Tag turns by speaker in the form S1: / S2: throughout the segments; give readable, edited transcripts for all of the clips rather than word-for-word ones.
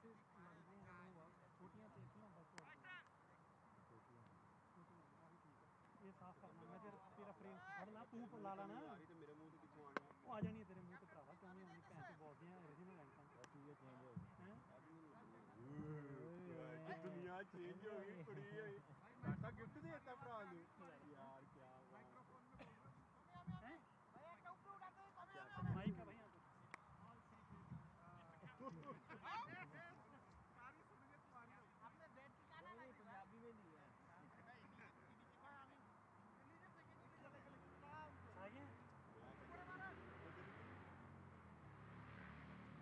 S1: ऐसे लगते हैं लोग छोटियाँ चेतियाँ बस ये साफ करना मैं तेरा फ्रेम फड़ना तू ला लाना
S2: मेरे मुंह ते किथों आनी
S1: आ जानी है तेरे मुंह ते भरावा क्यों नहीं आनी पैसे बोलते हैं ओरिजिनल लैंका
S2: ठीक है चेंज हो गई दुनिया चेंज हो गई कुड़ी होई ऐसा गिफ्ट देता भरा ने यार क्या माइक्रोफोन में बोल रहे हैं भाई एक ऊपर उठाते हैं
S1: माइक है भाई यहां
S2: सारी सुनेंगे तुम्हारी
S3: आपने बैठ के गाना नहीं पंजाबी में नहीं है
S1: आगे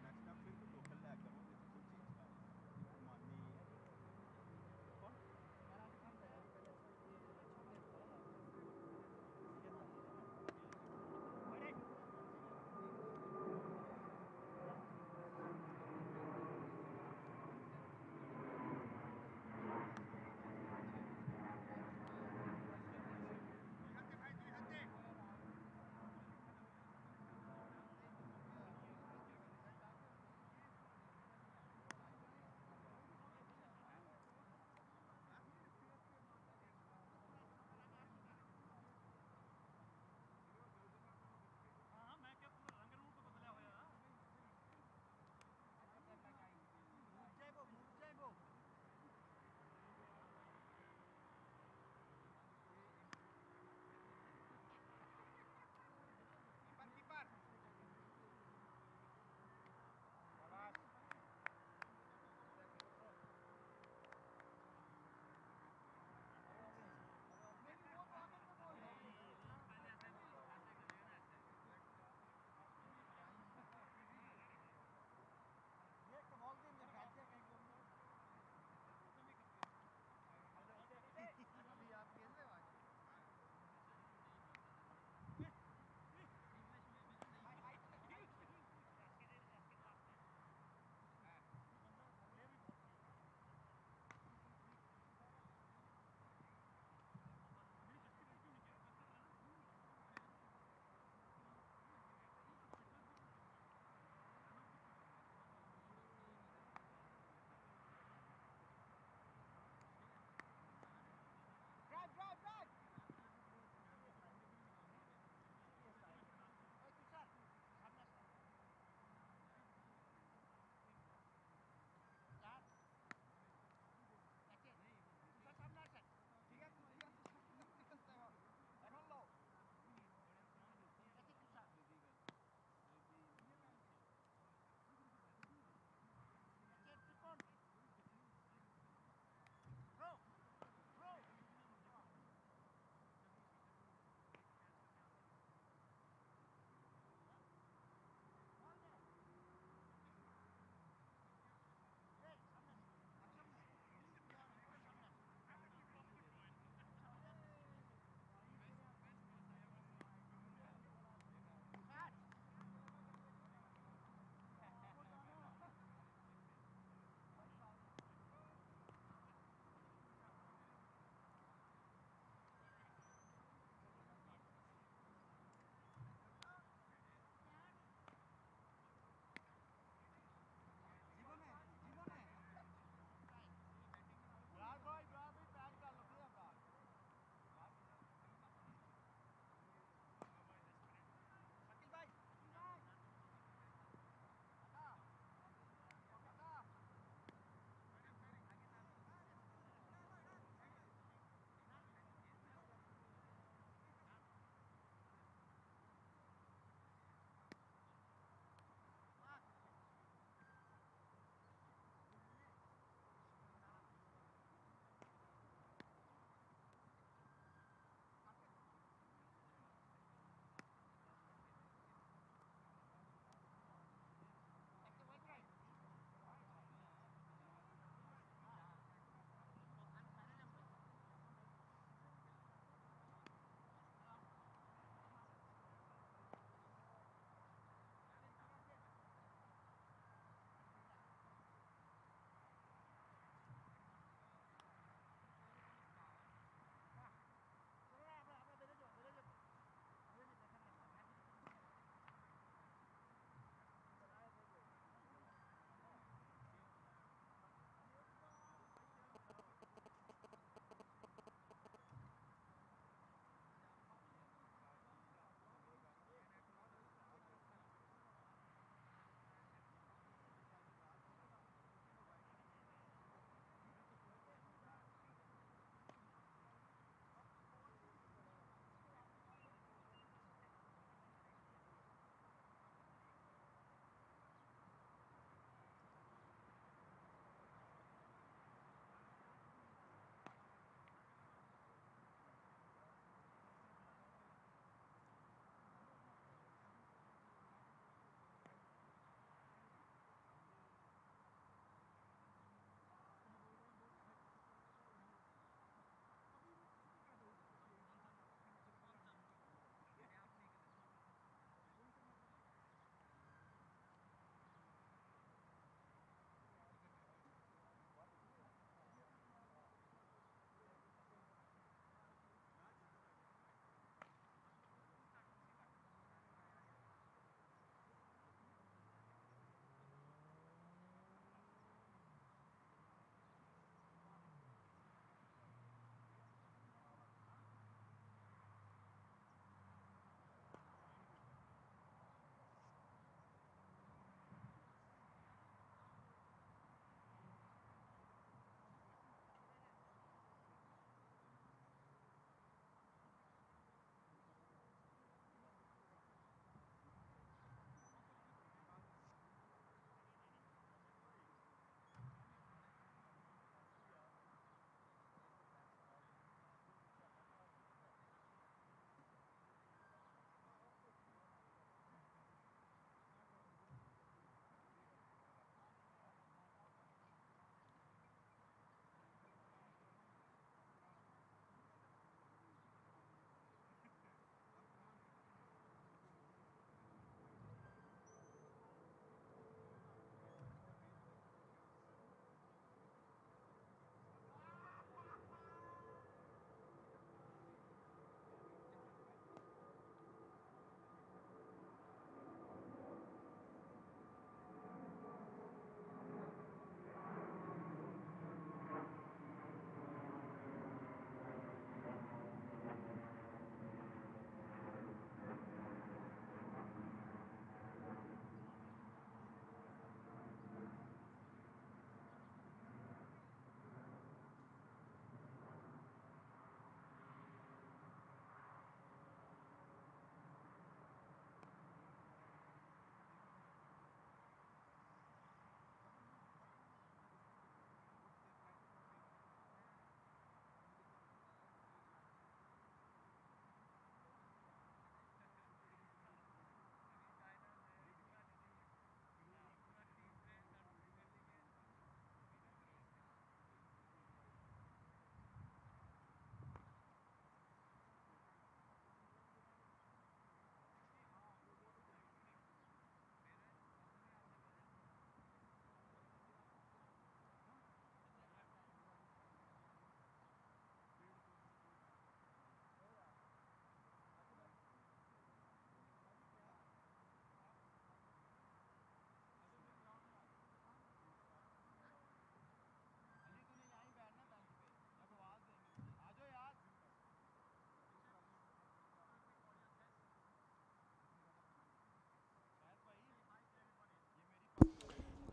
S2: नेक्स्ट टाइम फिर लोकल लैग करेंगे बिल्कुल चेंज कर मानी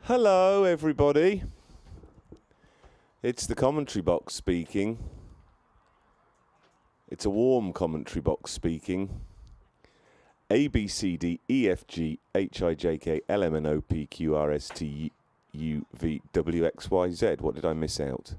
S4: Hello, everybody. It's the commentary box speaking. It's a warm commentary box speaking. A, B, C, D, E, F, G, H, I, J, K, L, M, N, O, P, Q, R, S, T, U, V, W, X, Y, Z. What did I miss out?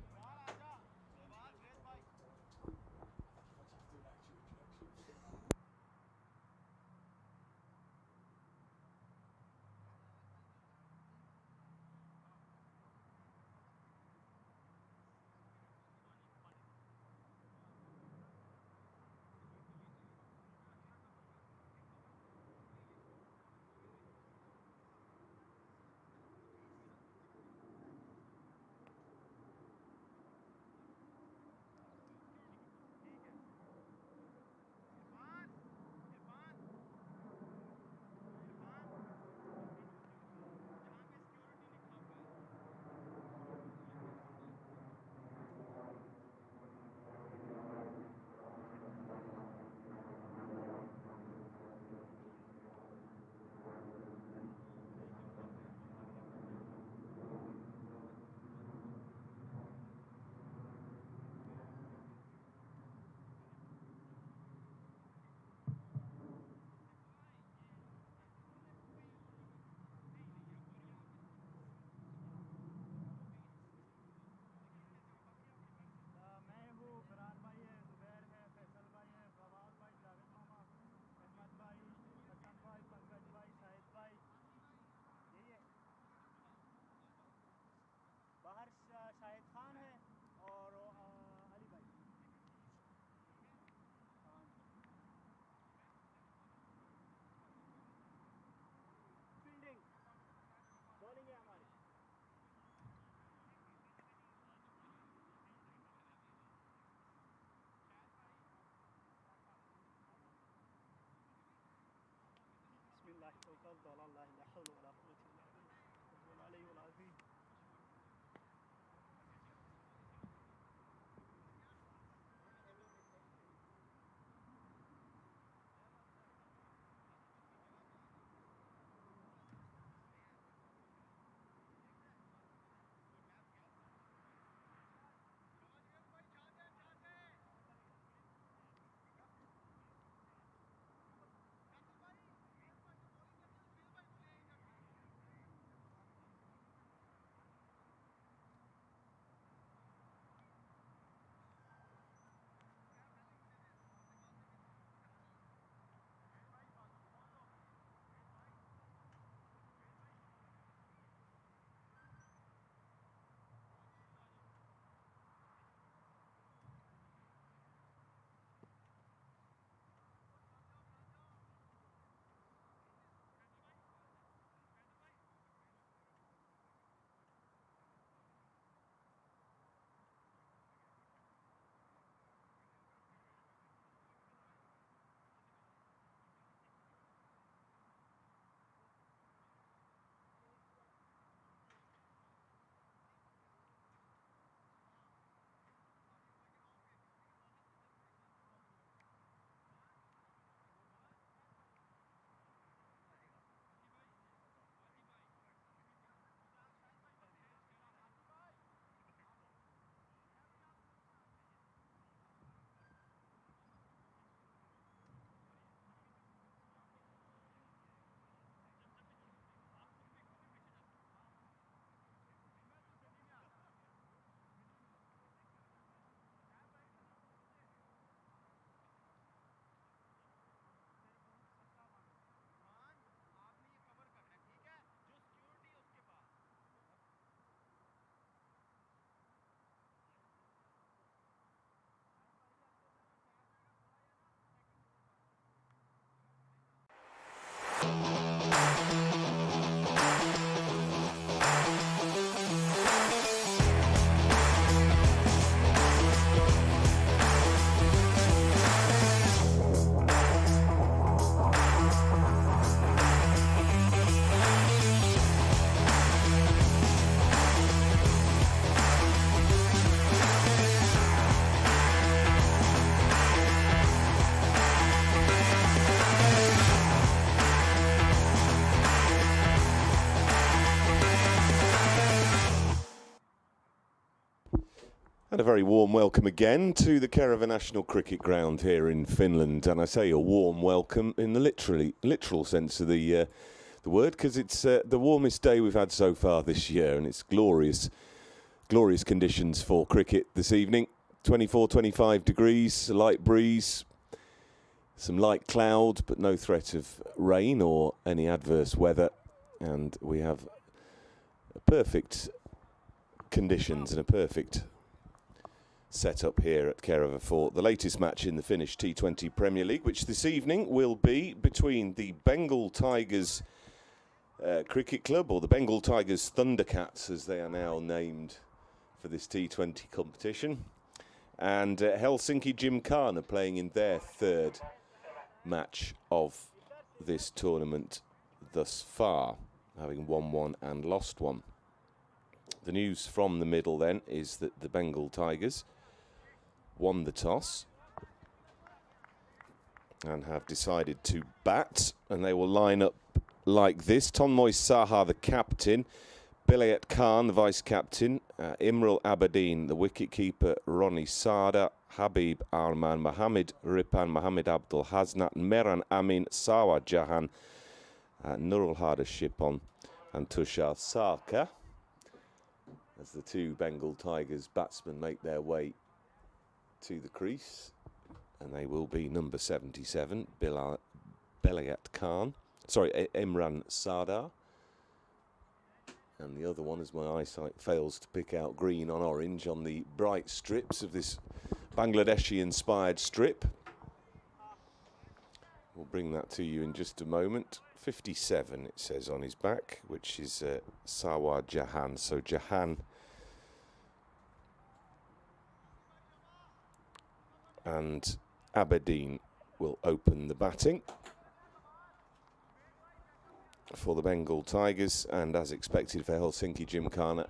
S4: And a very warm welcome again to the Kerava National Cricket Ground here in Finland. And I say a warm welcome in the literal sense of the word, because it's the warmest day we've had so far this year, and it's glorious conditions for cricket this evening. 24, 25 degrees, a light breeze, some light cloud, but no threat of rain or any adverse weather. And we have perfect conditions and a perfect set up here at Kerava for the latest match in the Finnish T20 Premier League, which this evening will be between the Bengal Tigers Cricket Club, or the Bengal Tigers Thundercats as they are now named for this T20 competition, and Helsinki Gymkhana playing in their third match of this tournament thus far, having won one and lost one. The news from the middle then is that the Bengal Tigers won the toss and have decided to bat, and they will line up like this. Tonmoy Saha, the captain, Bilayat Khan, the vice-captain, Imral Aberdeen, the wicket-keeper, Ronnie Sada, Habib Arman, Mohammed Ripan, Mohammed Abdul Hasnat, Meran Amin, Sawa Jahan, Nurul Hada Shipon and Tushar Sarkar, as the two Bengal Tigers batsmen make their way to the crease. And they will be number 77, Bilayat Khan, sorry, Imran Sardar. And the other one, as my eyesight fails to pick out green on orange on the bright strips of this Bangladeshi-inspired strip. We'll bring that to you in just a moment. 57, it says on his back, which is Sawa Jahan. So Jahan and Aberdeen will open the batting for the Bengal Tigers, and as expected for Helsinki Gymkhana,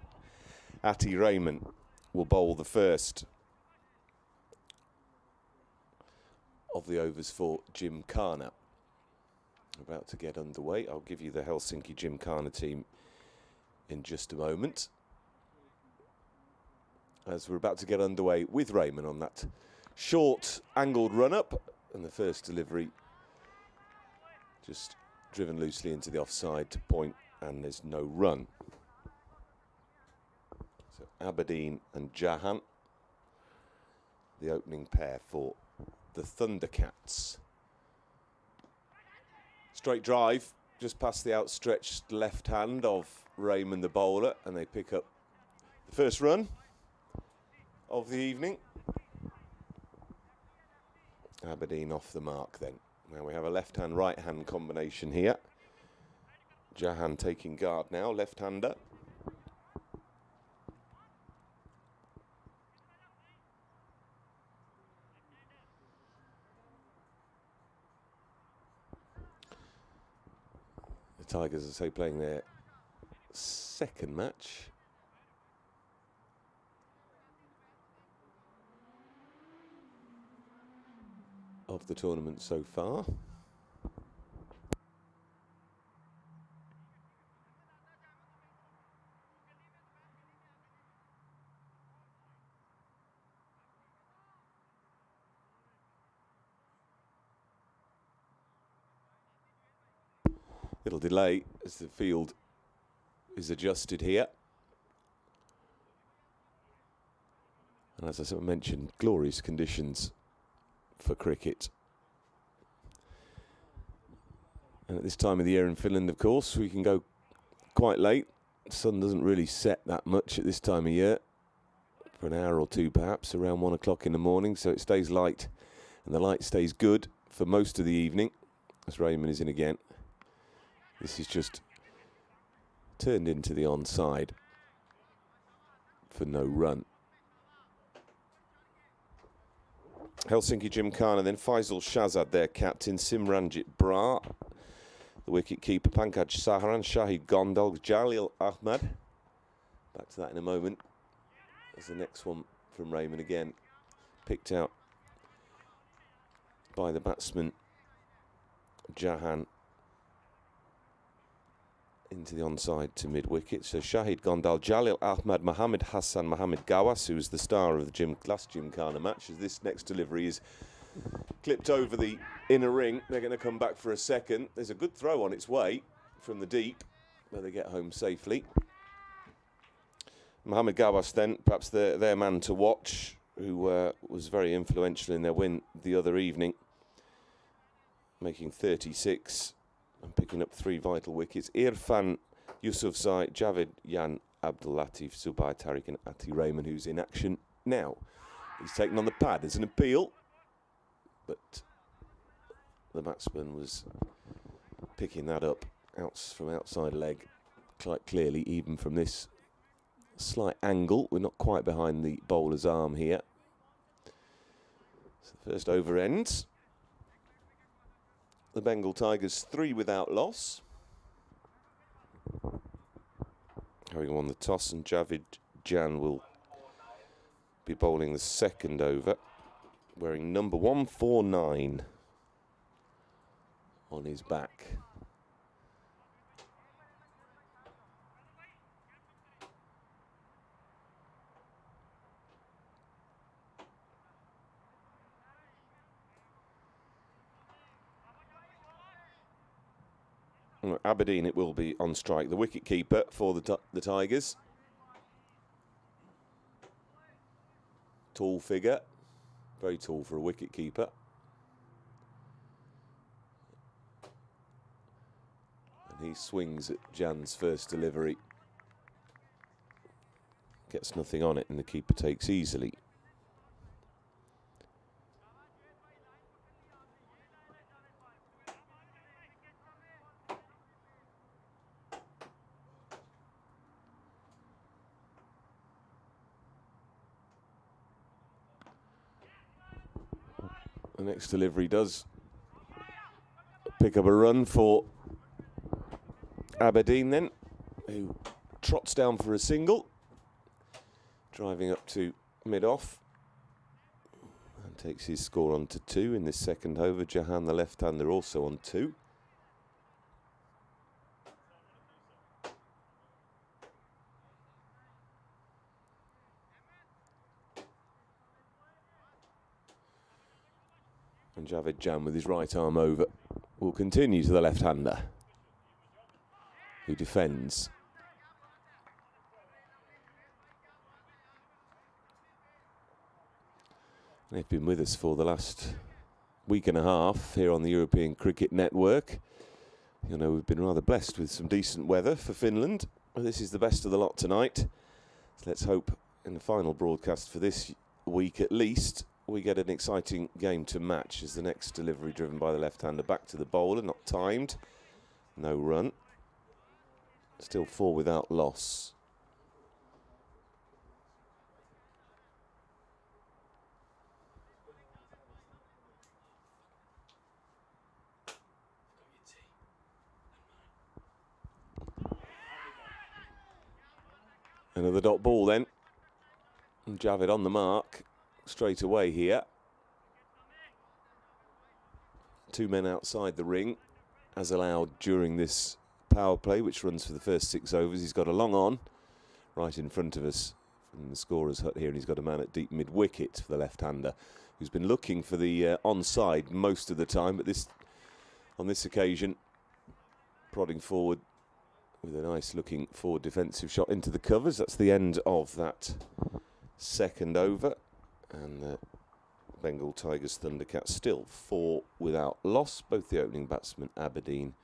S4: Ati Raymond will bowl the first of the overs for Gymkhana. About to get underway. I'll give you the Helsinki Gymkhana team in just a moment, as we're about to get underway with Raymond on that short angled run-up, and the first delivery just driven loosely into the offside point, and there's no run. So Aberdeen and Jahan, the opening pair for the Thundercats. Straight drive, just past the outstretched left hand of Raymond the bowler, and they pick up the first run of the evening. Aberdeen off the mark then. Now we have a left-hand, right-hand combination here. Jahan taking guard now, left-hander. The Tigers, as I say, playing their second match of the tournament so far. Little delay as the field is adjusted here. And as I mentioned, glorious conditions for cricket. And at this time of the year in Finland, of course, we can go quite late. The sun doesn't really set that much at this time of year, for an hour or two perhaps, around 1 o'clock in the morning, so it stays light, and the light stays good for most of the evening, as Raymond is in again. This is just turned into the onside for no run. Helsinki Gymkhana then, Faisal Shahzad, their captain, Simranjit Brar, the wicket-keeper, Pankaj Saharan, Shahid Gondal, Jalil Ahmad. Back to that in a moment. There's the next one from Raymond again, picked out by the batsman Jahan into the onside to mid-wicket. So Shahid Gondal, Jalil Ahmad, Mohammed Hassan, Mohammed Gawas, who was the star of the last Gymkhana match, as this next delivery is clipped over the inner ring. They're going to come back for a second. There's a good throw on its way from the deep, where they get home safely. Mohammed Gawas then, perhaps their man to watch, who was very influential in their win the other evening, making 36 and picking up 3 vital wickets. Irfan Yusufzai, Javed Yan, Abdul Latif, Zubair Tariq and Ati Rahman, who's in action now. He's taken on the pad. There's an appeal, but the batsman was picking that up from outside leg quite clearly, even from this slight angle. We're not quite behind the bowler's arm here. So the first over ends. The Bengal Tigers 3 without loss. Having won the toss, and Javed Jan will be bowling the second over, wearing number 149 on his back. Aberdeen, it will be on strike. The wicket keeper for the Tigers. Tall figure, very tall for a wicket keeper. And he swings at Jan's first delivery. Gets nothing on it, and the keeper takes easily. The next delivery does pick up a run for Aberdeen then, who trots down for a single, driving up to mid-off, and takes his score on to 2 in this second over. Jahan, the left-hander, also on 2. And Javed Jan, with his right arm over, will continue to the left-hander, who defends. They've been with us for the last week and a half here on the European Cricket Network. You know, we've been rather blessed with some decent weather for Finland. This is the best of the lot tonight. So let's hope in the final broadcast for this week at least, we get an exciting game to match, as the next delivery driven by the left-hander back to the bowler, not timed, no run. Still 4 without loss. Another dot ball then. And Javed on the mark straight away here. 2 men outside the ring, as allowed during this power play, which runs for the first 6 overs. He's got a long on right in front of us from the scorer's hut here, and he's got a man at deep mid-wicket for the left-hander, who's been looking for the onside most of the time, but on this occasion, prodding forward with a nice looking forward defensive shot into the covers. That's the end of that second over, and the Bengal Tigers Thundercats still 4 without loss. Both the opening batsmen, Aberdeen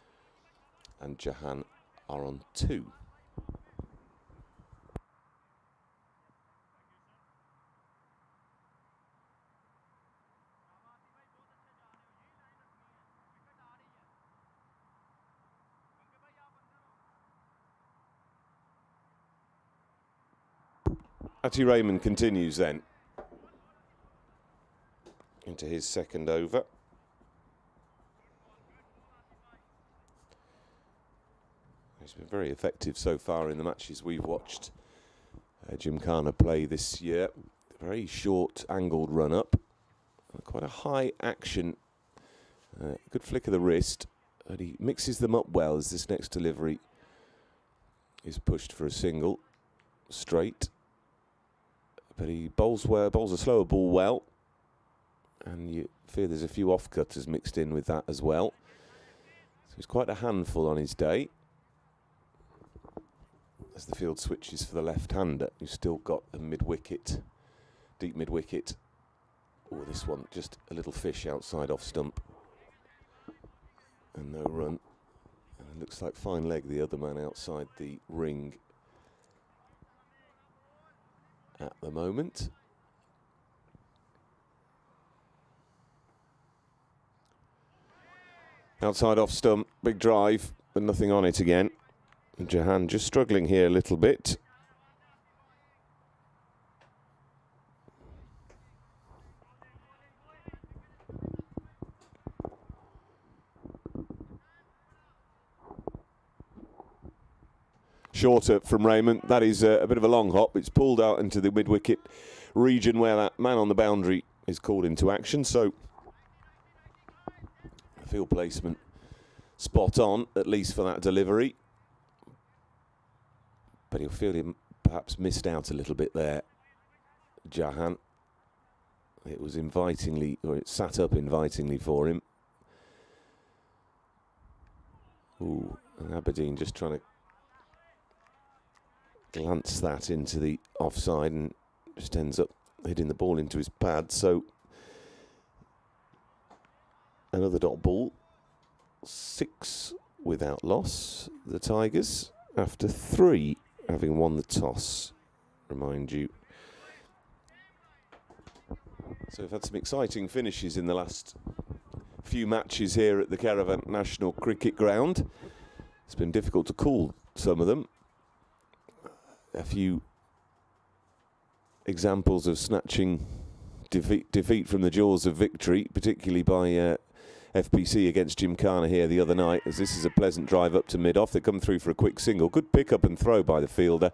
S4: and Jahan, are on 2. Ati Rahman continues then into his second over. He's been very effective so far in the matches we've watched Gymkhana play this year. Very short angled run up, quite a high action, good flick of the wrist, and he mixes them up well, as this next delivery is pushed for a single, straight. But he bowls a slower ball well. And you fear there's a few off-cutters mixed in with that as well. So he's quite a handful on his day. As the field switches for the left-hander, who's still got a mid-wicket, deep mid-wicket. Oh, this one, just a little fish outside off stump. And no run. And it looks like fine leg, the other man outside the ring at the moment. Outside off stump, big drive, but nothing on it again. And Jahan just struggling here a little bit. Shorter from Raymond. That is a bit of a long hop. It's pulled out into the mid-wicket region where that man on the boundary is called into action. So field placement spot on, at least for that delivery. But he'll feel him perhaps missed out a little bit there, Jahan. It was invitingly, or it sat up invitingly for him. Ooh, and Aberdeen just trying to glance that into the offside and just ends up hitting the ball into his pad. So another dot ball, 6 without loss. The Tigers after 3, having won the toss, remind you. So we've had some exciting finishes in the last few matches here at the Caravan National Cricket Ground. It's been difficult to call some of them. A few examples of snatching defeat from the jaws of victory, particularly by FPC against Gymkhana here the other night, as this is a pleasant drive up to mid-off. They come through for a quick single. Good pick up and throw by the fielder,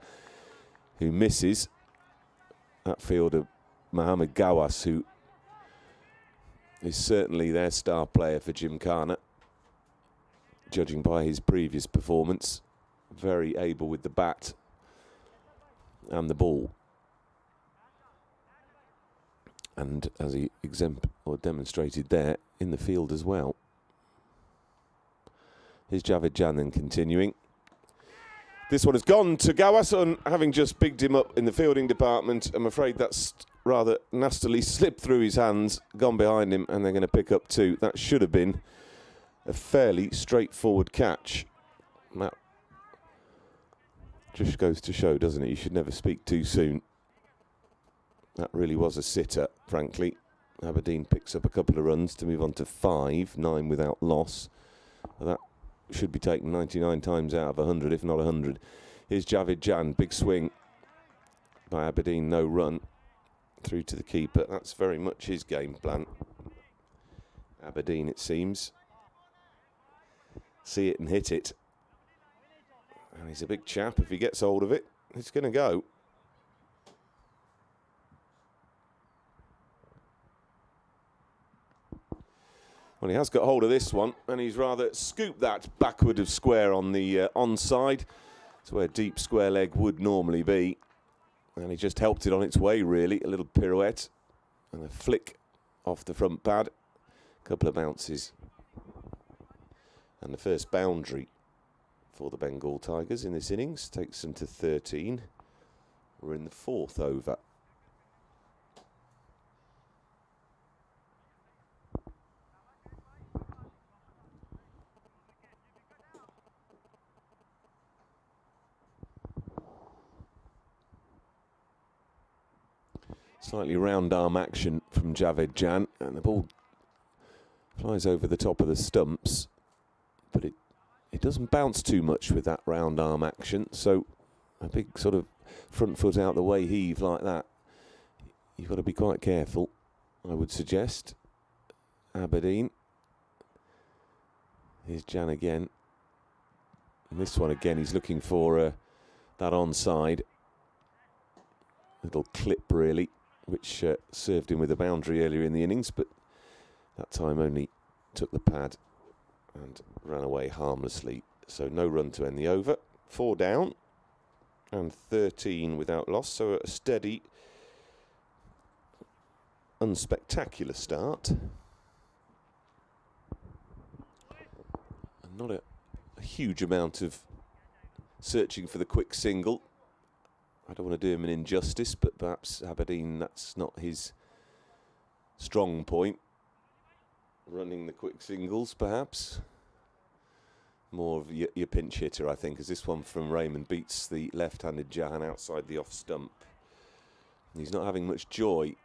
S4: who misses. That fielder, Mohammed Gawas, who is certainly their star player for Gymkhana, judging by his previous performance. Very able with the bat and the ball. And as he demonstrated there, in the field as well. Here's Javed Jan then continuing. This one has gone to Gawas, and having just bigged him up in the fielding department, I'm afraid that's rather nastily slipped through his hands, gone behind him, and they're going to pick up 2. That should have been a fairly straightforward catch. That just goes to show, doesn't it? You should never speak too soon. That really was a sitter, frankly. Aberdeen picks up a couple of runs to move on to 5, 9 without loss. That should be taken 99 times out of 100, if not 100. Here's Javed Jan, big swing by Aberdeen, no run. Through to the keeper, that's very much his game plan. Aberdeen, it seems. See it and hit it. And he's a big chap. If he gets hold of it, it's going to go. Well, he has got hold of this one, and he's rather scooped that backward of square on the onside. It's where deep square leg would normally be. And he just helped it on its way, really. A little pirouette and a flick off the front pad. A couple of bounces. And the first boundary for the Bengal Tigers in this innings takes them to 13. We're in the 4th over. Slightly round arm action from Javed Jan, and the ball flies over the top of the stumps, but it doesn't bounce too much with that round arm action, so a big sort of front foot out the way heave like that, you've got to be quite careful, I would suggest. Aberdeen. Here's Jan again. And this one again, he's looking for that onside. Little clip really, which served him with a boundary earlier in the innings, but that time only took the pad and ran away harmlessly. So no run to end the over. 4 down. and 13 without loss, so a steady, unspectacular start. And not a huge amount of searching for the quick single. I don't want to do him an injustice, but perhaps Aberdeen, that's not his strong point. Running the quick singles, perhaps. More of your pinch hitter, I think, as this one from Raymond beats the left-handed Jahan outside the off stump. And he's not having much joy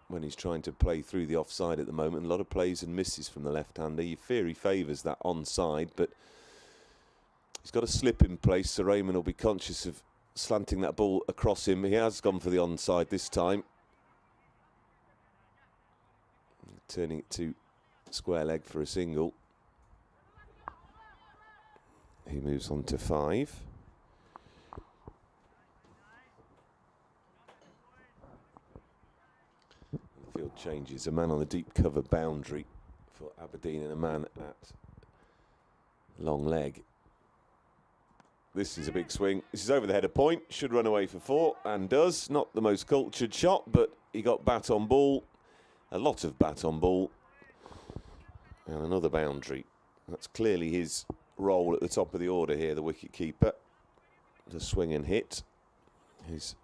S4: when he's trying to play through the offside at the moment. A lot of plays and misses from the left-hander. You fear he favours that onside, but he's got a slip in place, so Raymond will be conscious of slanting that ball across him. He has gone for the onside this time. Turning it to square leg for a single. He moves on to 5. The field changes. A man on the deep cover boundary for Aberdeen and a man at long leg. This is a big swing. This is over the header point. Should run away for 4 and does. Not the most cultured shot, but he got bat on ball. A lot of bat on ball. And another boundary. That's clearly his role at the top of the order here, the wicket keeper. The swing and hit. His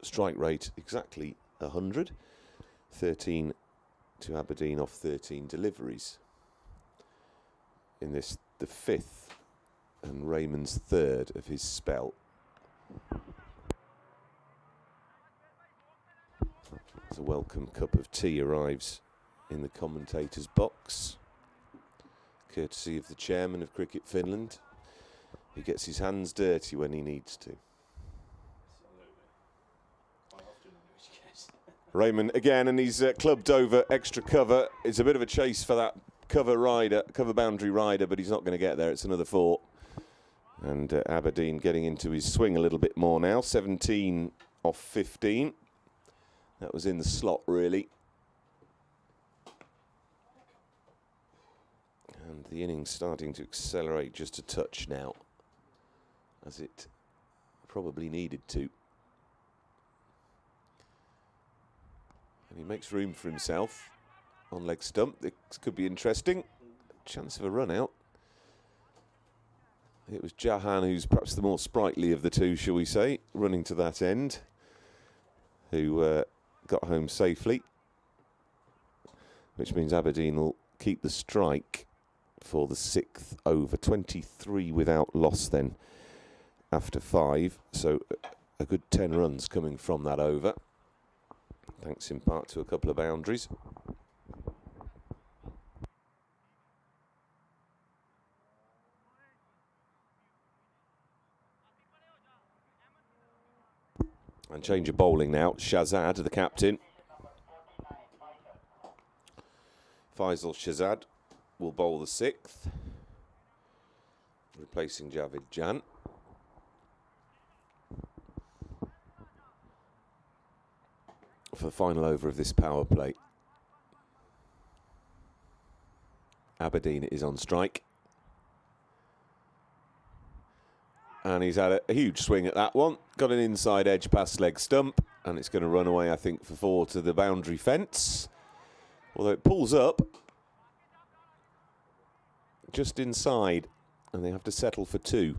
S4: strike rate exactly 100. 13 to Aberdeen off 13 deliveries. In this, the 5th and Raymond's 3rd of his spell. As a welcome cup of tea arrives in the commentator's box, courtesy of the chairman of Cricket Finland. He gets his hands dirty when he needs to. Raymond again, and he's clubbed over extra cover. It's a bit of a chase for that cover boundary rider, but he's not going to get there. It's another 4. And Aberdeen getting into his swing a little bit more now. 17 off 15. That was in the slot, really. And the innings starting to accelerate just a touch now, as it probably needed to. And he makes room for himself on leg stump. This could be interesting. Chance of a run out. It was Jahan, who's perhaps the more sprightly of the two, shall we say, running to that end, who got home safely, which means Aberdeen will keep the strike for the 6th over. 23 without loss then after 5, so a good 10 runs coming from that over, thanks in part to a couple of boundaries. And change of bowling now. Shazad, the captain. Faisal Shazad will bowl the 6th, replacing Javid Jan. For the final over of this power play. Aberdeen is on strike. And he's had a huge swing at that one. Got an inside edge past leg stump. And it's going to run away, I think, for 4 to the boundary fence. Although it pulls up just inside. And they have to settle for 2.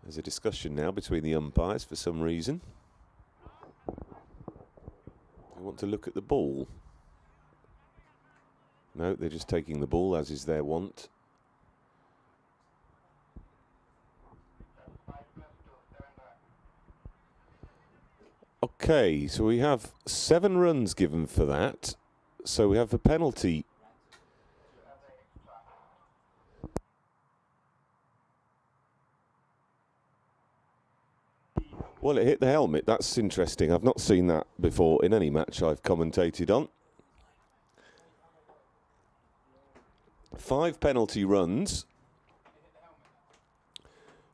S4: There's a discussion now between the umpires for some reason. They want to look at the ball. No, they're just taking the ball, as is their wont. Okay, so we have 7 runs given for that. So we have a penalty. Well, it hit the helmet. That's interesting. I've not seen that before in any match I've commentated on. 5 penalty runs,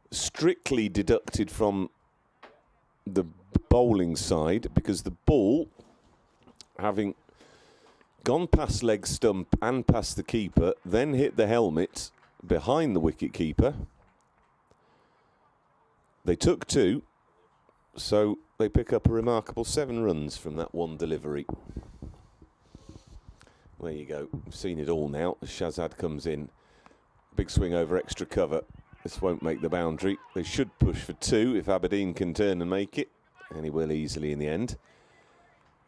S4: strictly deducted from the bowling side, because the ball, having gone past leg stump and past the keeper, then hit the helmet behind the wicket keeper. They took 2, so they pick up a remarkable 7 runs from that one delivery. There you go. We've seen it all now. Shazad comes in. Big swing over extra cover. This won't make the boundary. They should push for 2 if Aberdeen can turn and make it. And he will easily in the end.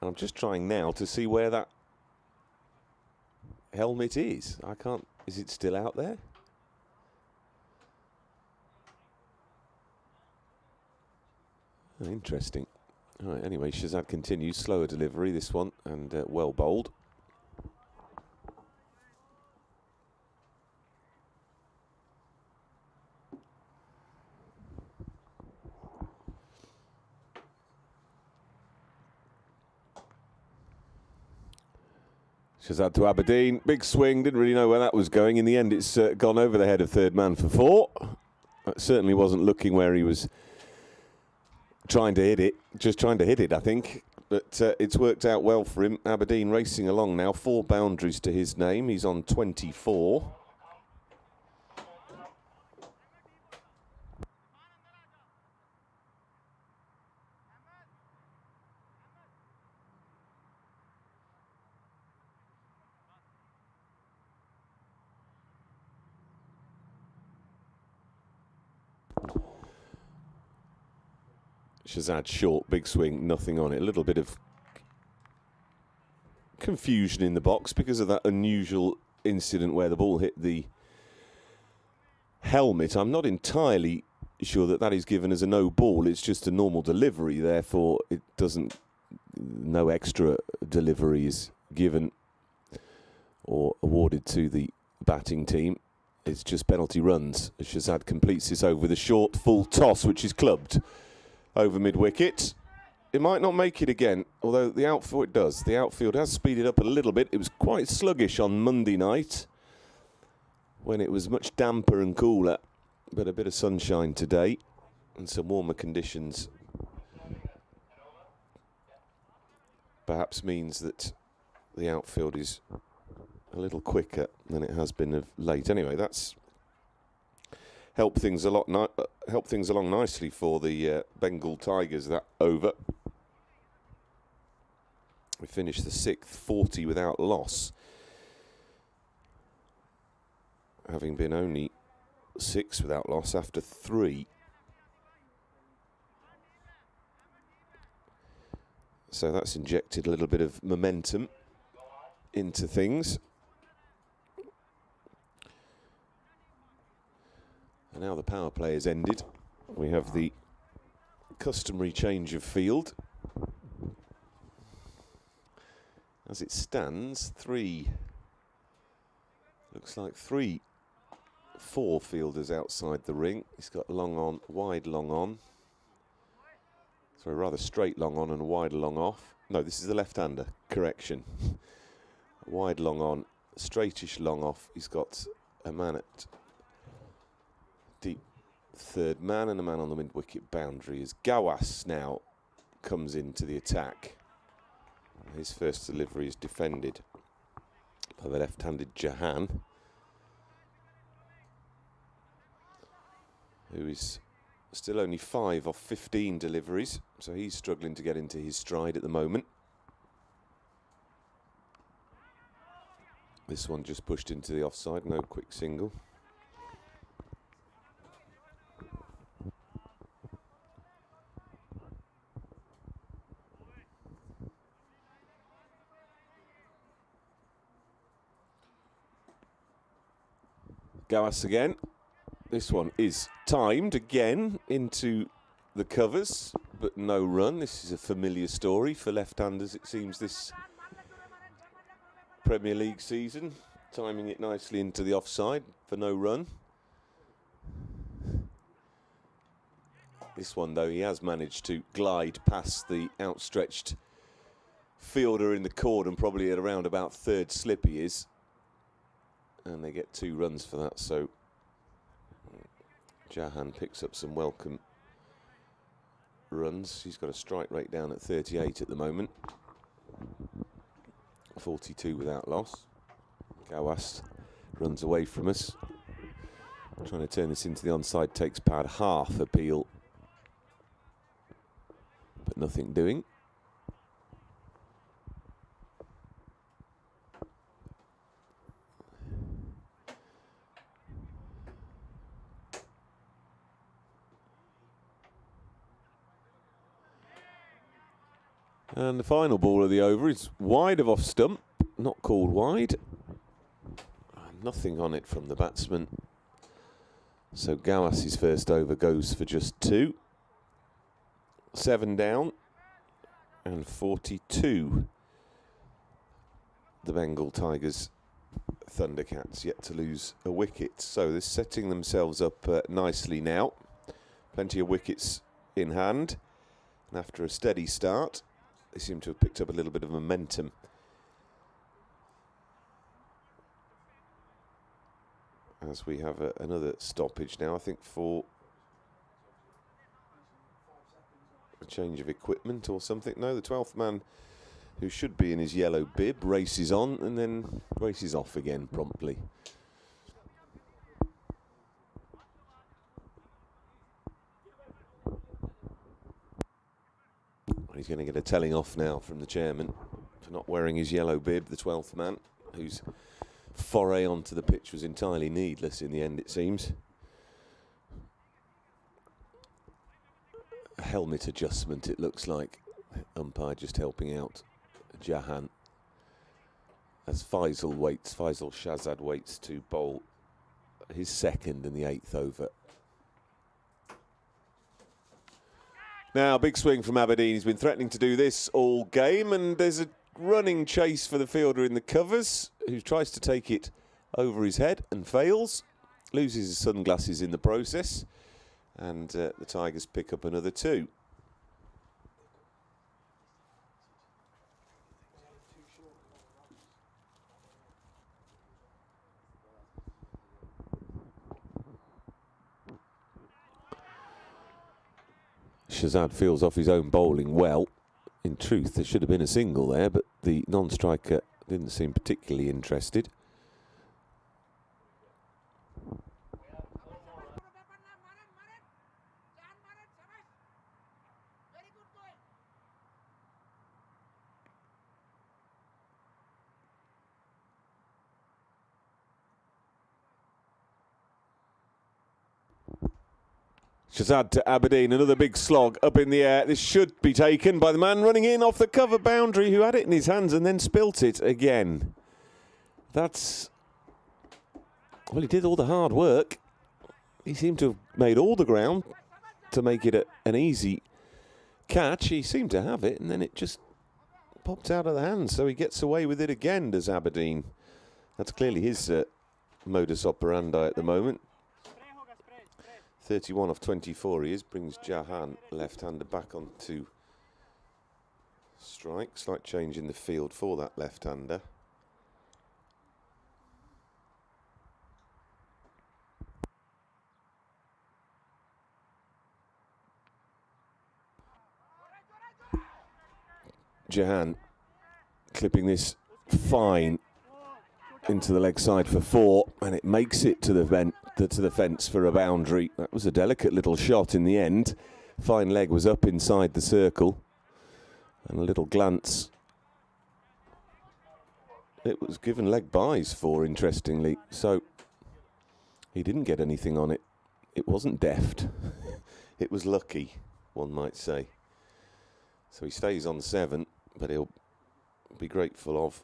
S4: And I'm just trying now to see where that helmet is. I can't... Is it still out there? Oh, interesting. All right, anyway, Shazad continues. Slower delivery, this one, and well bowled. Shazad to Aberdeen, big swing, didn't really know where that was going. In the end, it's gone over the head of third man for 4. That certainly wasn't looking where he was trying to hit it, just trying to hit it, I think. But it's worked out well for him. Aberdeen racing along now, 4 boundaries to his name. He's on 24. Shazad short, big swing, nothing on it. A little bit of confusion in the box because of that unusual incident where the ball hit the helmet. I'm not entirely sure that that is given as a no ball. It's just a normal delivery, therefore it doesn't, no extra delivery is given or awarded to the batting team. It's just penalty runs. Shazad completes this over with a short full toss, which is clubbed over mid-wicket. It might not make it again, although the outfield does. The outfield has speeded up a little bit. It was quite sluggish on Monday night when it was much damper and cooler, but a bit of sunshine today and some warmer conditions perhaps means that the outfield is a little quicker than it has been of late. Anyway, that's helped things along nicely for the Bengal Tigers, that over. We finished the 6th, 40 without loss, having been only 6 without loss after 3. So that's injected a little bit of momentum into things. And now the power play has ended. We have the customary change of field. As it stands, 3, looks like 4 fielders outside the ring. He's got long on, wide long on. So a rather straight long on and a wide long off. No, this is the left-hander, correction. Wide long on, straightish long off. He's got a man at deep third man and a man on the mid-wicket boundary as Gawas now comes into the attack. His first delivery is defended by the left-handed Jahan, who is still only 5 off 15 deliveries, so he's struggling to get into his stride at the moment. This one just pushed into the offside, no quick single. Gawas again. This one is timed again into the covers, but no run. This is a familiar story for left-handers, it seems, this Premier League season. Timing it nicely into the offside for no run. This one, though, he has managed to glide past the outstretched fielder in the cordon, probably at around about third slip he is. And they get 2 runs for that, so Jahan picks up some welcome runs. He's got a strike rate down at 38 at the moment. 42 without loss. Gawas runs away from us. Trying to turn this into the onside takes pad half appeal. But nothing doing. And the final ball of the over is wide of off stump, not called wide. Nothing on it from the batsman. So Gawas's first over goes for just 2. 7 down and 42. The Bengal Tigers Thundercats yet to lose a wicket. So they're setting themselves up nicely now. Plenty of wickets in hand. And after a steady start, they seem to have picked up a little bit of momentum. As we have another stoppage now, I think for a change of equipment or something. No, the 12th man, who should be in his yellow bib, races on and then races off again promptly. He's going to get a telling off now from the chairman for not wearing his yellow bib, the 12th man, whose foray onto the pitch was entirely needless in the end, it seems. A helmet adjustment, it looks like. Umpire just helping out Jahan. As Faisal Shahzad waits to bowl his second in the 8th over. Now, big swing from Aberdeen. He's been threatening to do this all game, and there's a running chase for the fielder in the covers, who tries to take it over his head and fails. Loses his sunglasses in the process, and the Tigers pick up another 2. Shahzad feels off his own bowling well. In truth, there should have been a single there, but the non-striker didn't seem particularly interested. Shahzad to Aberdeen, another big slog up in the air. This should be taken by the man running in off the cover boundary, who had it in his hands and then spilt it again. That's... well, he did all the hard work. He seemed to have made all the ground to make it an easy catch. He seemed to have it, and then it just popped out of the hands. So he gets away with it again, does Aberdeen. That's clearly his modus operandi at the moment. 31 off 24 he is, brings Jahan, left-hander, back onto strike. Slight change in the field for that left-hander. Jahan clipping this fine into the leg side for 4, and it makes it to the fence for a boundary. That was a delicate little shot in the end. Fine leg was up inside the circle, and a little glance. It was given leg byes for, interestingly, so he didn't get anything on it. It wasn't deft. It was lucky, one might say. So he stays on 7, but he'll be grateful of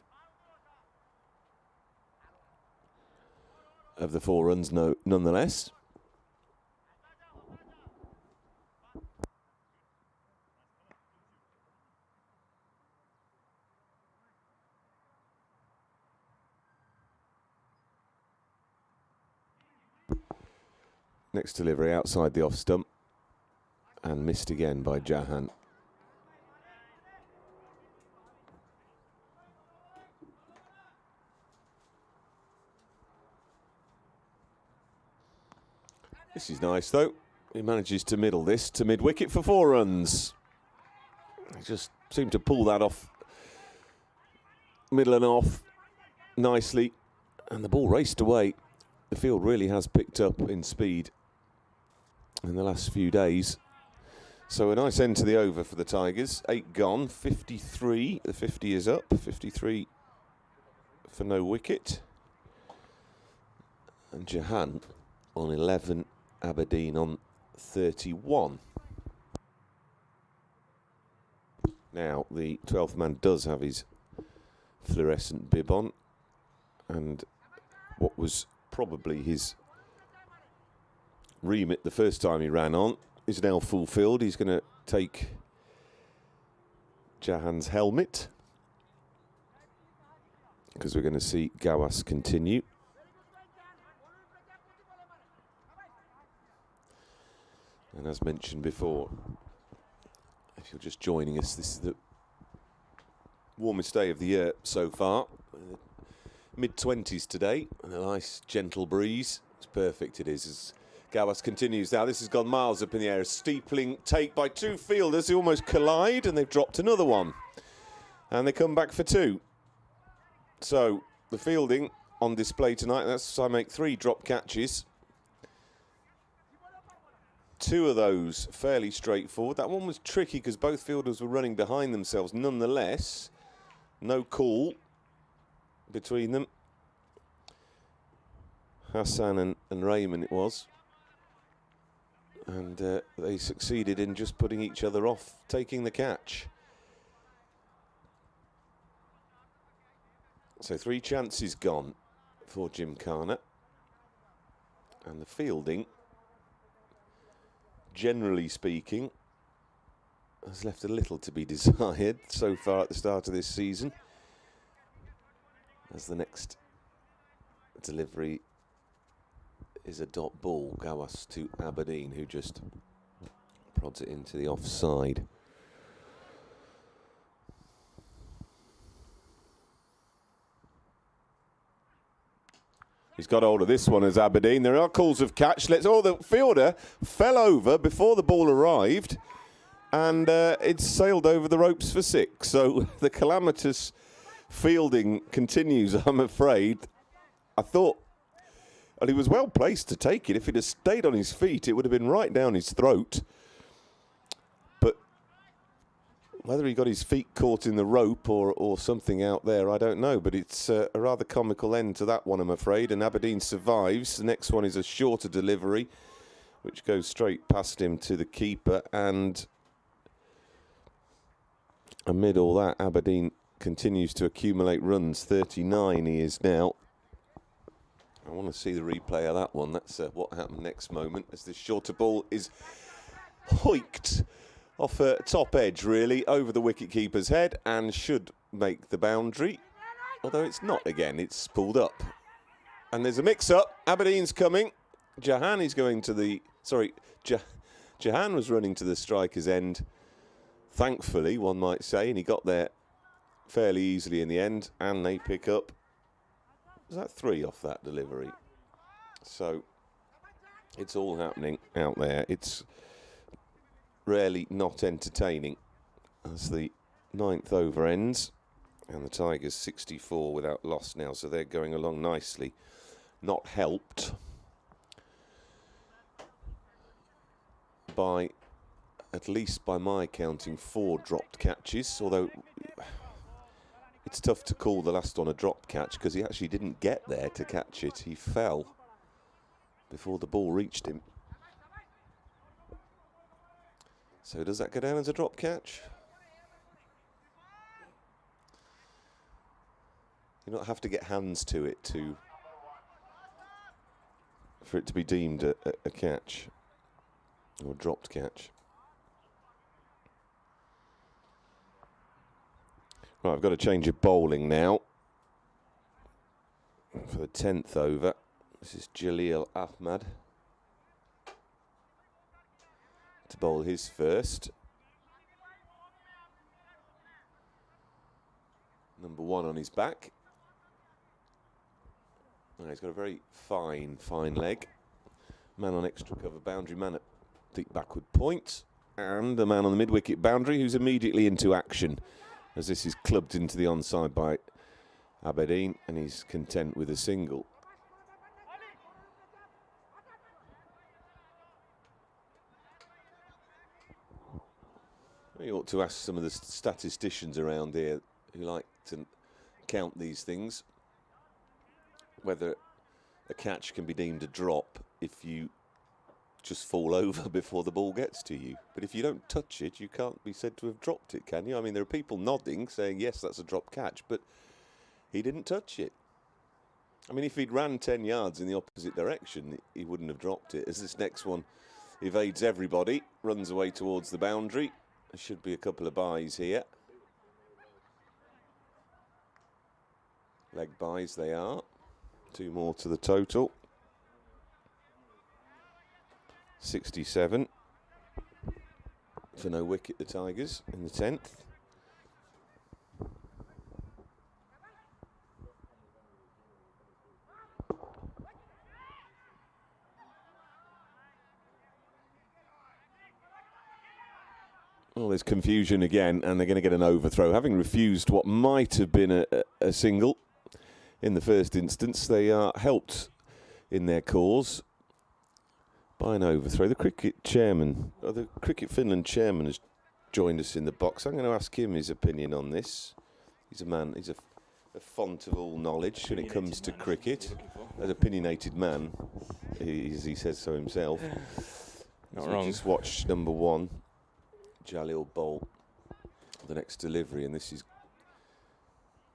S4: the 4 runs nonetheless. Next delivery outside the off stump, and missed again by Jahan. This is nice, though. He manages to middle this to mid-wicket for 4 runs. He just seemed to pull that off middle and off nicely, and the ball raced away. The field really has picked up in speed in the last few days. So a nice end to the over for the Tigers. 8 gone, 53. The 50 is up, 53 for no wicket. And Jahan on 11, Aberdeen on 31. Now, the 12th man does have his fluorescent bib on, and what was probably his remit the first time he ran on is now fulfilled. He's going to take Jahan's helmet, because we're going to see Gawas continue. And as mentioned before, if you're just joining us, this is the warmest day of the year so far. Mid-20s today, and a nice gentle breeze. It's perfect, it is, as Gawas continues. Now this has gone miles up in the air. A steepling take by 2 fielders who almost collide, and they've dropped another one. And they come back for 2. So the fielding on display tonight, that's I make 3 drop catches. 2 of those fairly straightforward. That one was tricky because both fielders were running behind themselves. Nonetheless, no call between them. Hassan and Raymond it was. And they succeeded in just putting each other off, taking the catch. So 3 chances gone for Gymkhana. And the fielding, generally speaking, has left a little to be desired so far at the start of this season, as the next delivery is a dot ball. Gawas to Aberdeen, who just prods it into the offside. He's got hold of this one as Aberdeen. There are calls of catch. The fielder fell over before the ball arrived, and it's sailed over the ropes for 6. So the calamitous fielding continues, I'm afraid. I thought, well, he was well placed to take it. If he'd have stayed on his feet, it would have been right down his throat. But whether he got his feet caught in the rope or something out there, I don't know. But it's a rather comical end to that one, I'm afraid. And Aberdeen survives. The next one is a shorter delivery, which goes straight past him to the keeper. And amid all that, Aberdeen continues to accumulate runs. 39 he is now. I want to see the replay of that one. That's what happened next moment, as this shorter ball is hoiked off a top edge, really, over the wicket-keeper's head, and should make the boundary. Although it's not again, it's pulled up. And there's a mix-up. Aberdeen's coming. Jahan is going to the... Sorry, Jahan was running to the striker's end, thankfully, one might say, and he got there fairly easily in the end, and they pick up... Was that 3 off that delivery? So it's all happening out there. It's rarely not entertaining as the 9th over ends, and the Tigers 64 without loss now, so they're going along nicely. Not helped by, at least by my counting, 4 dropped catches, although it's tough to call the last one a drop catch because he actually didn't get there to catch it. He fell before the ball reached him. So does that go down as a drop catch? You don't have to get hands to it for it to be deemed a catch or a dropped catch. Right, I've got a change of bowling now for the 10th over. This is Jaleel Ahmad to bowl his first. Number 1 on his back. Oh, he's got a very fine leg. Man on extra cover boundary, man at deep backward point, and a man on the mid-wicket boundary who's immediately into action, as this is clubbed into the onside by Aberdeen, and he's content with a single. We ought to ask some of the statisticians around here who like to count these things whether a catch can be deemed a drop if you just fall over before the ball gets to you. But if you don't touch it, you can't be said to have dropped it, can you? I mean, there are people nodding, saying, yes, that's a drop catch, but he didn't touch it. I mean, if he'd ran 10 yards in the opposite direction, he wouldn't have dropped it. As this next one evades everybody, runs away towards the boundary. There should be a couple of byes here. Leg byes they are. 2 more to the total. 67 for no wicket, the Tigers in the 10th. Well, there's confusion again, and they're going to get an overthrow. Having refused what might have been a single in the first instance, they are helped in their cause by an overthrow. The cricket chairman, or the Cricket Finland chairman, has joined us in the box. I'm going to ask him his opinion on this. He's a man, he's a font of all knowledge when it comes to cricket. An opinionated man, as he says so himself.
S5: Not
S4: so
S5: wrong.
S4: Just watch number 1, Jalil bowl the next delivery, and this is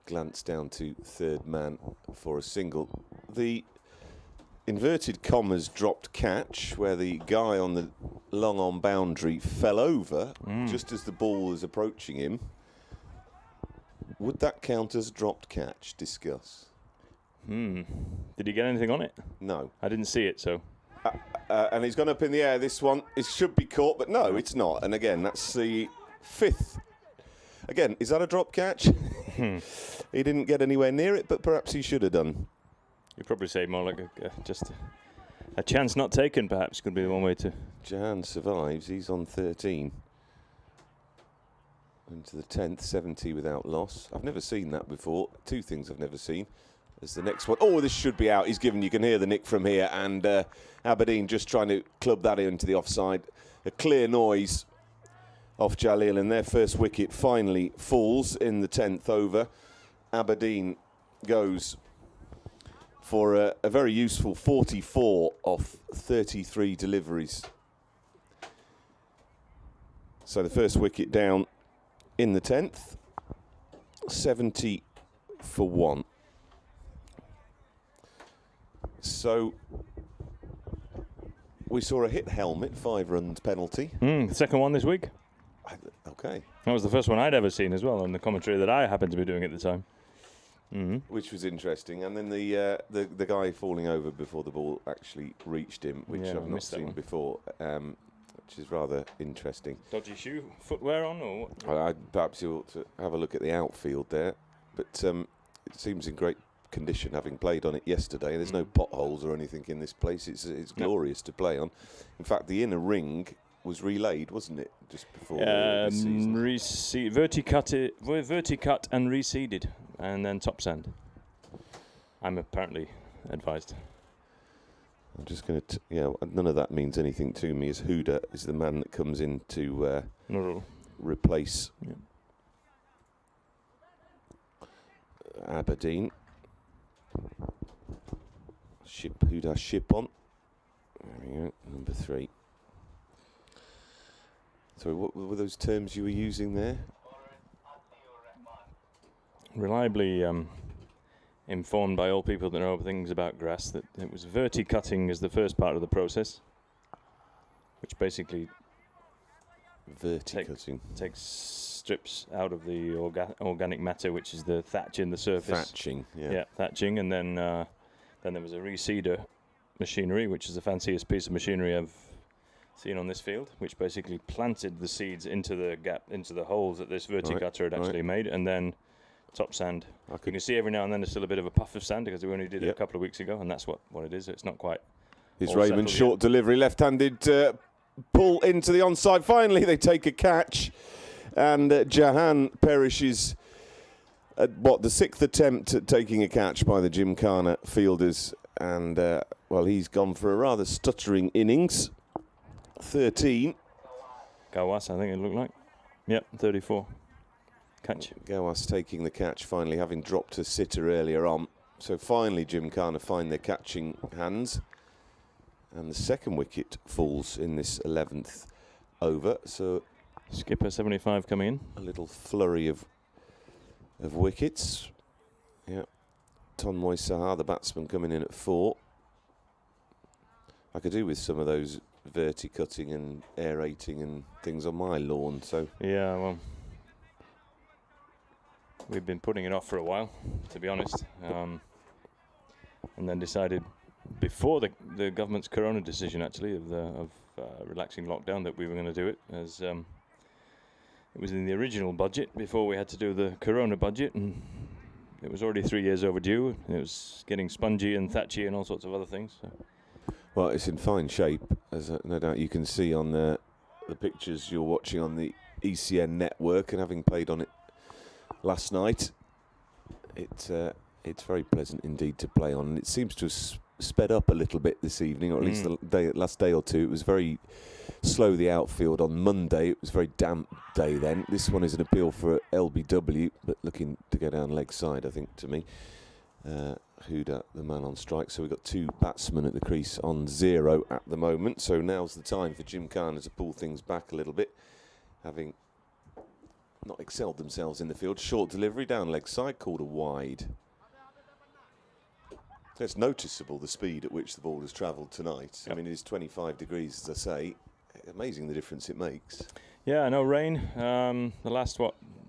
S4: glanced down to third man for a single. The inverted commas dropped catch, where the guy on the long on boundary fell over just as the ball was approaching him. Would that count as dropped catch? Discuss.
S5: Did he get anything on it?
S4: No.
S5: I didn't see it, so.
S4: And he's gone up in the air, this one. It should be caught, but no, it's not. And again, that's the 5th. Again, is that a drop catch? He didn't get anywhere near it, but perhaps he should have done.
S5: You'd probably say more like just a chance not taken, perhaps, could be the one way to.
S4: Jahan survives. He's on 13. Into the 10th, 70 without loss. I've never seen that before. 2 things I've never seen. There's the next one. Oh, this should be out. He's given, you can hear the nick from here, and Aberdeen just trying to club that into the offside. A clear noise off Jalil, and their first wicket finally falls in the 10th over. Aberdeen goes for a very useful 44 off 33 deliveries. So the first wicket down in the 10th, 70 for 1. So we saw a hit helmet, 5 runs penalty.
S5: The second one this week.
S4: Okay.
S5: That was the first one I'd ever seen as well, on the commentary that I happened to be doing at the time.
S4: Which was interesting. And then the guy falling over before the ball actually reached him, which I've not seen before, which is rather interesting.
S5: Dodgy shoe footwear on, or what?
S4: Perhaps you ought to have a look at the outfield there. But it seems in great condition, having played on it yesterday. There's no potholes or anything in this place. It's glorious to play on. In fact, the inner ring was relayed, wasn't it, just before the season?
S5: Verticut and reseeded, and then top sand. I'm apparently advised.
S4: I'm just going to, none of that means anything to me, as Huda is the man that comes in to replace Aberdeen. Huda Shipon. There we go, number 3. So what were those terms you were using there?
S5: Reliably informed by all people that know things about grass that it was verticutting as the first part of the process, which basically takes strips out of the organic matter, which is the thatch in the surface.
S4: Thatching,
S5: thatching, and then there was a reseeder machinery, which is the fanciest piece of machinery I've seen on this field, which basically planted the seeds into the gap, into the holes that this verticutter had actually made, and then top sand. You can see every now and then there's still a bit of a puff of sand because we only did it a couple of weeks ago, and that's what it is. It's not quite.
S4: Here's Raymond, short delivery, left-handed pull into the onside. Finally, they take a catch, and Jahan perishes The sixth attempt at taking a catch by the Gymkhana fielders, and well, he's gone for a rather stuttering innings. 13.
S5: Gawas, I think it looked like. Yep, 34. Catch.
S4: Gawas taking the catch finally, having dropped a sitter earlier on. So finally Gymkhana find their catching hands. And the second wicket falls in this 11th over. So
S5: Skipper 75 coming in.
S4: a little flurry of wickets. Yeah. Tonmoy Saha, the batsman, coming in at 4. I could do with some of those verti-cutting and aerating and things on my lawn. So
S5: yeah, well, we've been putting it off for a while, to be honest, and then decided before the government's corona decision, actually, of relaxing lockdown, that we were going to do it, as it was in the original budget before we had to do the corona budget, and it was already 3 years overdue. It was getting spongy and thatchy and all sorts of other things. So.
S4: Well, it's in fine shape, as no doubt you can see on the pictures you're watching on the ECN network, and having played on it last night, it's very pleasant indeed to play on, and it seems to have sped up a little bit this evening, or at least the last day or two. It was very slow, the outfield on Monday. It was a very damp day then. This one is an appeal for LBW, but looking to go down leg side, I think, to me. Huda, the man on strike. So we've got 2 batsmen at the crease on 0 at the moment. So now's the time for Gymkhana to pull things back a little bit, having not excelled themselves in the field. Short delivery down leg side, called a wide. It's noticeable the speed at which the ball has travelled tonight. Yep. I mean, it is 25 degrees, as I say. Amazing the difference it makes.
S5: Yeah, no rain. The last,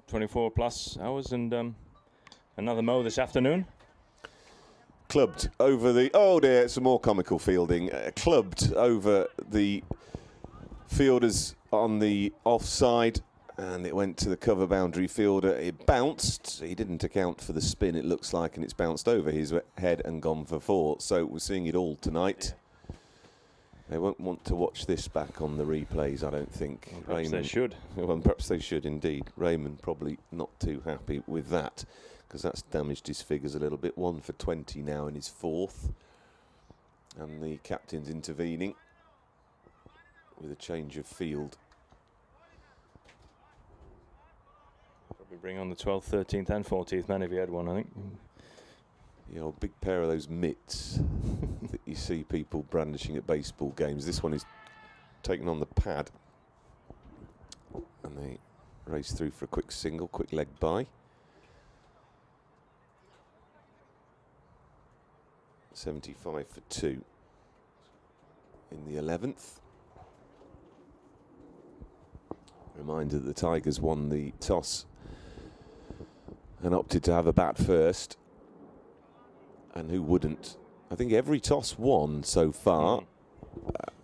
S5: 24 plus hours, and another mow this afternoon.
S4: Clubbed over the... Oh dear, some more comical fielding. Clubbed over the fielders on the offside, and it went to the cover boundary fielder. It bounced. He didn't account for the spin, it looks like, and it's bounced over his head and gone for 4. So we're seeing it all tonight. Yeah. They won't want to watch this back on the replays, I don't think.
S5: Well, perhaps they should.
S4: Well, perhaps they should indeed. Raymond probably not too happy with that, because that's damaged his figures a little bit. 1 for 20 now in his 4th. And the captain's intervening with a change of field.
S5: Probably bring on the 12th, 13th and 14th man if he had one, I think.
S4: You know, a big pair of those mitts that you see people brandishing at baseball games. This one is taken on the pad. And they race through for a quick single, quick leg by. 75 for 2 in the 11th. Reminder that the Tigers won the toss and opted to have a bat first. And who wouldn't? I think every toss won so far.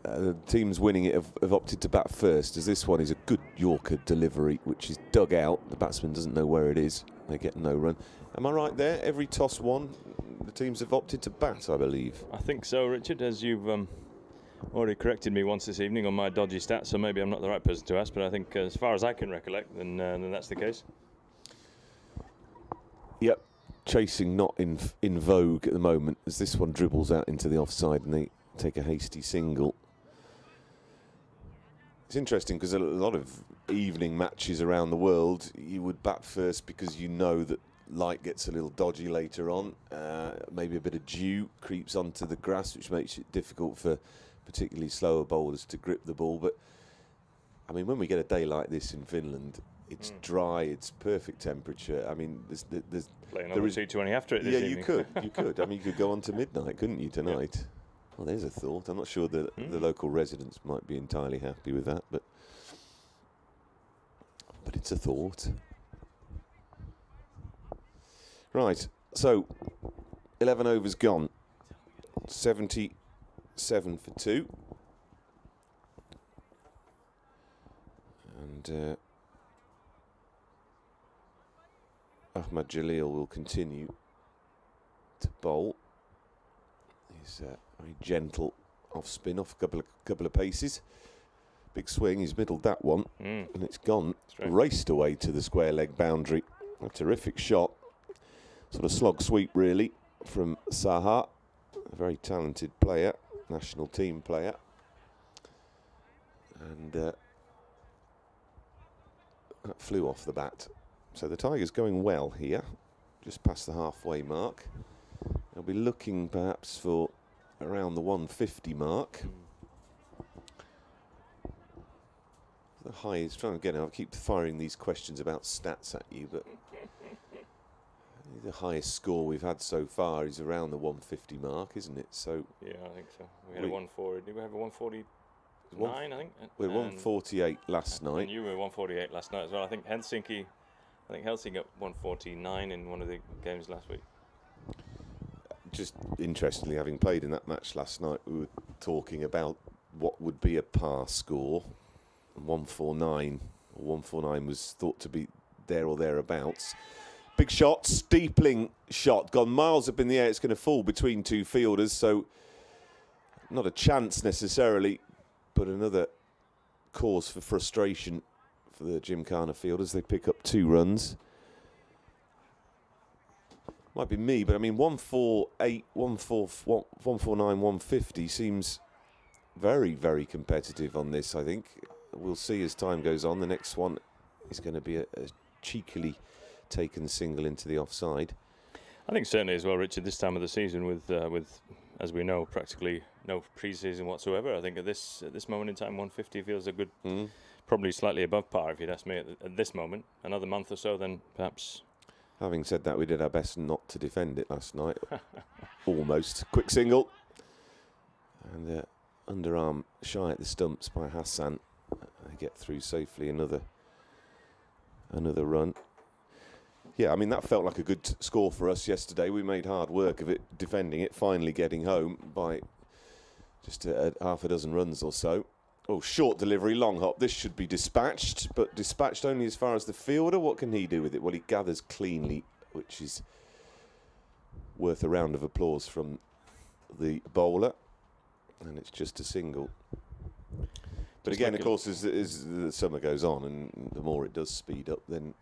S4: The teams winning it have opted to bat first, as this one is a good Yorker delivery, which is dug out. The batsman doesn't know where it is. They get no run. Am I right there? Every toss won. The teams have opted to bat, I believe.
S5: I think so, Richard, as you've already corrected me once this evening on my dodgy stats, so maybe I'm not the right person to ask, but I think as far as I can recollect, then that's the case.
S4: Yep. Chasing not in vogue at the moment, as this one dribbles out into the offside and they take a hasty single. It's interesting because a lot of evening matches around the world, you would bat first because you know that light gets a little dodgy later on. Maybe a bit of dew creeps onto the grass, which makes it difficult for particularly slower bowlers to grip the ball. But I mean, when we get a day like this in Finland, it's dry, it's perfect temperature. I mean, there's
S5: playing on the T20 after it this evening.
S4: you could. I mean, you could go on to midnight, couldn't you, tonight? Yeah. Well, there's a thought. I'm not sure that the local residents might be entirely happy with that, but it's a thought. Right, so 11 overs gone. 77 for 2. And Ahmad Jalil will continue to bowl. He's very gentle off spin, off a couple of paces. Big swing, he's middled that one, and it's gone, raced away to the square leg boundary. A terrific shot, sort of slog sweep really from Saha, a very talented player, national team player. And that flew off the bat. So the Tigers going well here, just past the halfway mark. They'll be looking perhaps for around the 150 mark. The highest, trying to get out, I keep firing these questions about stats at you, but the highest score we've had so far is around the 150 mark, isn't it? So
S5: yeah, I think so. We had a 140. Did we have a 149? I think
S4: we had 148 last night.
S5: And you were 148 last night as well. I think Helsinki got 149 in one of the games last week.
S4: Just interestingly, having played in that match last night, we were talking about what would be a par score. 149 was thought to be there or thereabouts. Big shot, steepling shot, gone miles up in the air. It's going to fall between two fielders, so not a chance necessarily, but another cause for frustration for the Gymkhana fielders. They pick up 2 runs. Might be me, but I mean 148, 149, 150 seems very, very competitive on this, I think. We'll see as time goes on. The next one is going to be a cheekily taken single into the offside.
S5: I think certainly as well, Richard, this time of the season with as we know, practically no pre-season whatsoever. I think at this moment in time, 150 feels a good, probably slightly above par if you'd ask me at this moment. Another month or so, then perhaps.
S4: Having said that, we did our best not to defend it last night. Almost. Quick single. And underarm shy at the stumps by Hassan. They get through safely. Another run. Yeah, I mean, that felt like a good score for us yesterday. We made hard work of it, defending it, finally getting home by just half a dozen runs or so. Oh, short delivery, long hop. This should be dispatched, but dispatched only as far as the fielder. What can he do with it? Well, he gathers cleanly, which is worth a round of applause from the bowler. And it's just a single. But just again, of course, as the summer goes on and the more it does speed up, then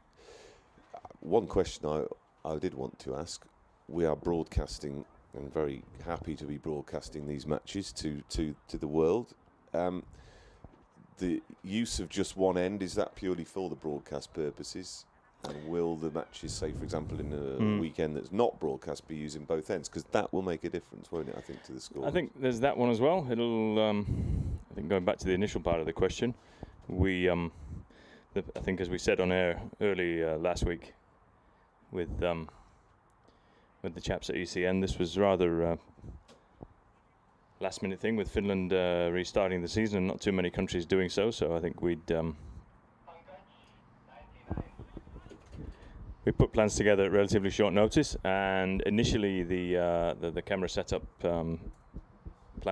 S4: one question I did want to ask, we are broadcasting and very happy to be broadcasting these matches to the world. The use of just one end, is that purely for the broadcast purposes? And will the matches, say, for example, in a weekend that's not broadcast, be using both ends? Because that will make a difference, won't it, I think, to the score?
S5: I think there's that one as well. It'll, I think going back to the initial part of the question, I think as we said on air early last week with the chaps at ECN, this was rather last minute thing with Finland restarting the season and not too many countries doing so. So I think we put plans together at relatively short notice, and initially the camera setup plan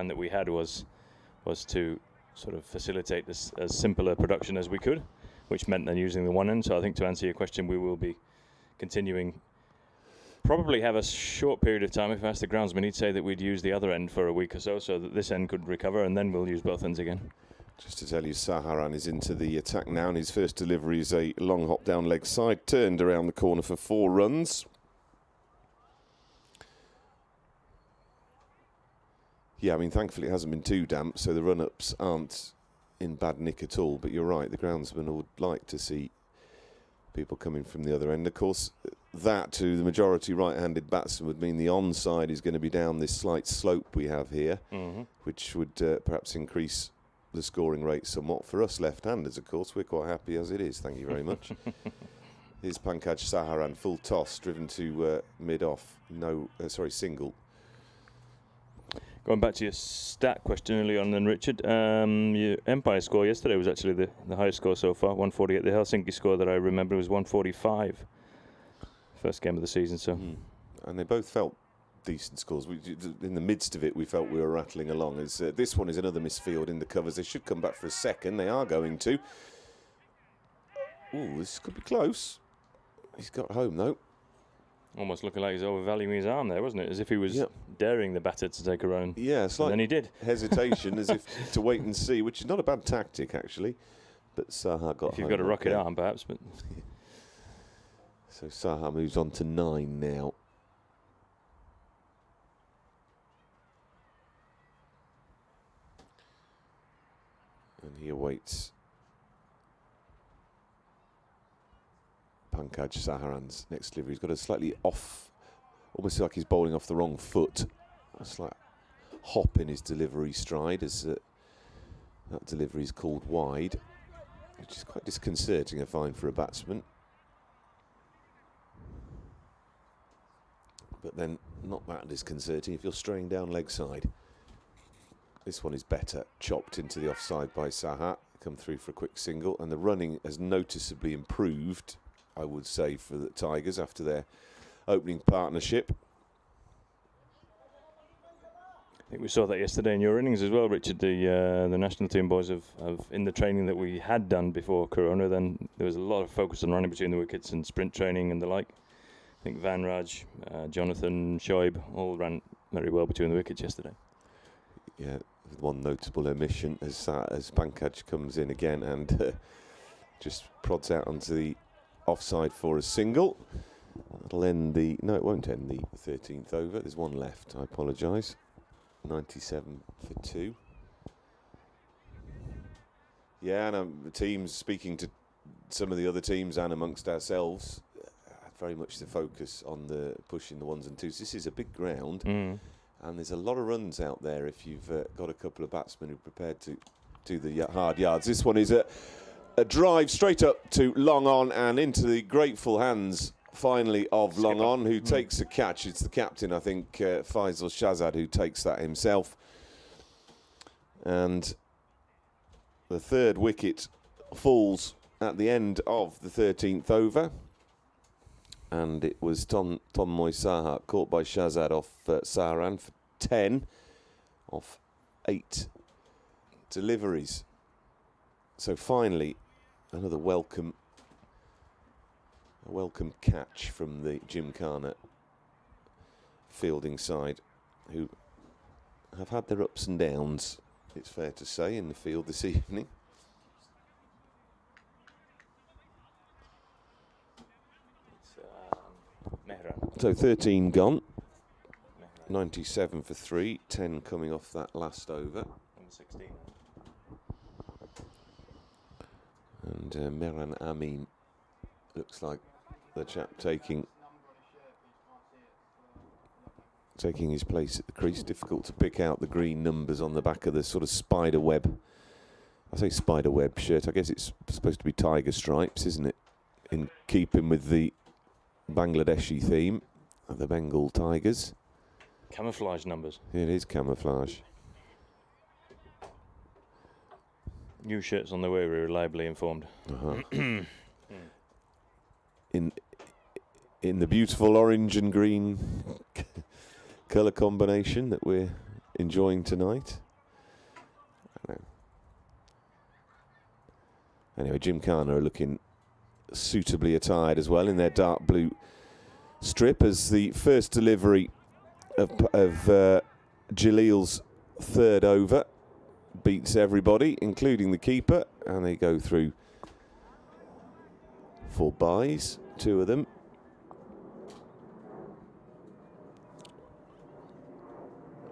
S5: that we had was to sort of facilitate this as simple a production as we could, which meant then using the one end. So I think to answer your question, we will be continuing. Probably have a short period of time. If I asked the groundsman, he'd say that we'd use the other end for a week or so that this end could recover, and then we'll use both ends again.
S4: Just to tell you, Saharan is into the attack now, and his first delivery is a long hop down leg side, turned around the corner for 4 runs. Yeah, I mean, thankfully it hasn't been too damp, so the run-ups aren't in bad nick at all. But you're right, the groundsman would like to see people coming from the other end. Of course, that to the majority right-handed batsman would mean the onside is going to be down this slight slope we have here, which would perhaps increase the scoring rate somewhat. For us left-handers, of course, we're quite happy as it is. Thank you very much. Here's Pankaj Saharan, full toss, driven to mid-off. Single.
S5: Going back to your stat question early on then, Richard, your Empire score yesterday was actually the highest score so far, 148. The Helsinki score that I remember was 145. First game of the season, so.
S4: And they both felt decent scores. In the midst of it, we felt we were rattling along. This one is another misfield in the covers. They should come back for a second. They are going to. Ooh, this could be close. He's got home, though.
S5: Almost looking like he's overvaluing his arm there, wasn't it? As if he was daring the batter to take a run.
S4: Yeah, it's like,
S5: and then he did.
S4: Hesitation, as if to wait and see, which is not a bad tactic, actually. But Saha got
S5: if you've got a rocket arm, perhaps. But
S4: so Saha moves on to 9 now. And he awaits Pankaj Saharan's next delivery. He's got a slightly off, almost like he's bowling off the wrong foot. A slight hop in his delivery stride as that delivery is called wide, which is quite disconcerting, I find, for a batsman. But then not that disconcerting if you're straying down leg side. This one is better, chopped into the offside by Saha, come through for a quick single, and the running has noticeably improved, I would say, for the Tigers after their opening partnership.
S5: I think we saw that yesterday in your innings as well, Richard. The national team boys have in the training that we had done before Corona, then there was a lot of focus on running between the wickets and sprint training and the like. I think Van Raj, Jonathan, Shoaib all ran very well between the wickets yesterday.
S4: Yeah, with one notable omission as Pankaj comes in again and just prods out onto the offside for a single. That'll end the... No, it won't end the 13th over. There's one left. I apologise. 97 for 2. Yeah, and the teams, speaking to some of the other teams and amongst ourselves, very much the focus on the pushing the ones and twos. This is a big ground, and there's a lot of runs out there if you've got a couple of batsmen who are prepared to do the hard yards. This one is a drive straight up to long on and into the grateful hands, finally, of long on, who takes a catch. It's the captain, I think, Faisal Shahzad, who takes that himself. And the third wicket falls at the end of the 13th over. And it was Tom Moy Saha caught by Shahzad off Saharan for 10 off 8 deliveries. So finally, another welcome catch from the Gymkhana fielding side, who have had their ups and downs, it's fair to say, in the field this evening. So 13 gone, 97 for 3, 10 coming off that last over.
S5: Number 16.
S4: And Mehran Amin looks like the chap taking his place at the crease. Difficult to pick out the green numbers on the back of the sort of spider web. I say spider web shirt. I guess it's supposed to be tiger stripes, isn't it? In keeping with the Bangladeshi theme of the Bengal Tigers.
S5: Camouflage numbers.
S4: It is camouflage.
S5: New shirts on the way, we're reliably informed.
S4: In the beautiful orange and green colour combination that we're enjoying tonight. I don't know. Anyway, Gymkhana are looking suitably attired as well in their dark blue strip as the first delivery of Jaleel's third over beats everybody, including the keeper, and they go through 4 byes, 2 of them.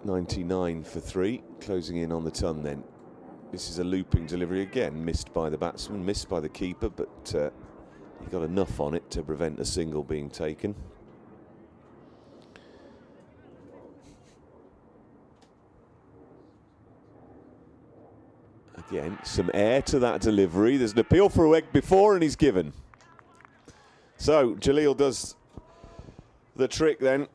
S4: (99 for 3), closing in on the ton then. This is a looping delivery again, missed by the batsman, missed by the keeper, but he got enough on it to prevent a single being taken. Again, some air to that delivery. There's an appeal for a leg before, and he's given. So Jaleel does the trick then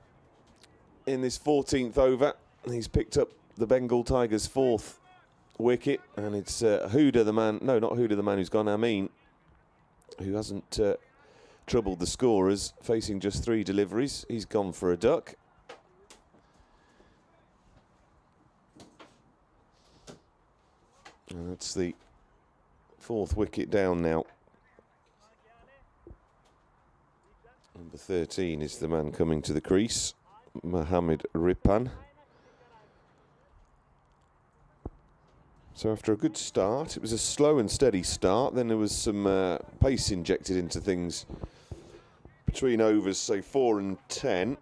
S4: in this 14th over. He's picked up the Bengal Tigers' 4th wicket, and it's Huda, the man. No, not Huda, the man who's gone. Amin, who hasn't troubled the scorers, facing just 3 deliveries. He's gone for a duck. And that's the 4th wicket down now. Number 13 is the man coming to the crease, Mohammed Ripan. So after a good start, it was a slow and steady start. Then there was some pace injected into things between overs, say 4 and 10.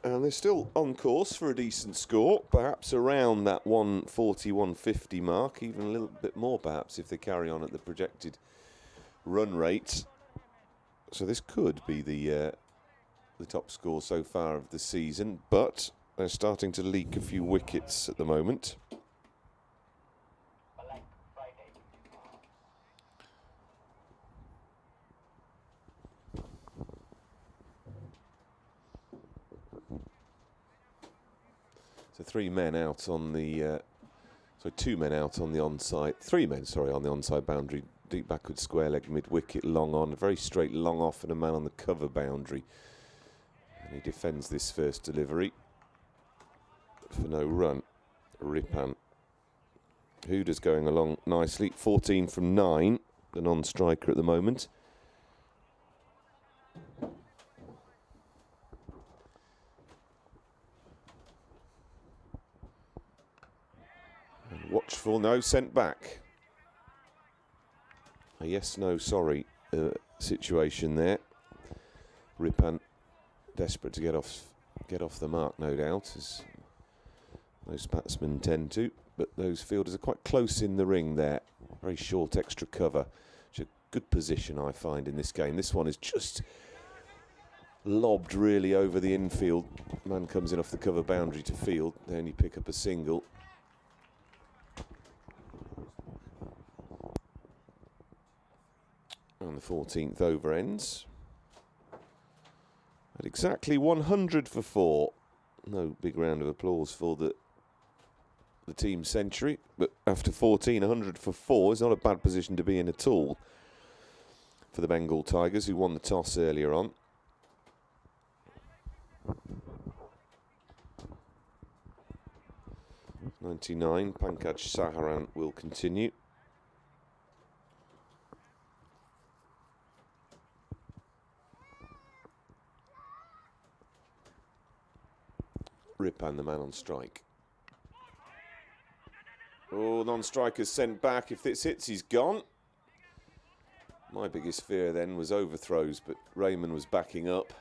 S4: And they're still on course for a decent score, perhaps around that 140, 150 mark, even a little bit more perhaps if they carry on at the projected run rate. So this could be the top score so far of the season, but they're starting to leak a few wickets at the moment. So 3 men out on the, 2 men out on the onside, 3 men, sorry, on the onside boundary, deep backward square leg, mid wicket, long on, a very straight long off, and a man on the cover boundary. And he defends this first delivery for no run. Ripan. Huda's going along nicely, 14 from 9, the non-striker at the moment. Watchful, no, sent back. A yes, no, sorry situation there. Ripan desperate to get off the mark, no doubt, as most batsmen tend to. But those fielders are quite close in the ring there. Very short extra cover. Which is a good position, I find, in this game. This one is just lobbed really over the infield. Man comes in off the cover boundary to field. They only pick up a single. And the 14th over ends at exactly 100 for 4. No big round of applause for the team century, but after 14, 100 for 4 is not a bad position to be in at all for the Bengal Tigers, who won the toss earlier on. .99, Pankaj Saharan will continue. Ripan, the man on strike. Oh, non-striker's sent back. If this hits, he's gone. My biggest fear then was overthrows, but Raymond was backing up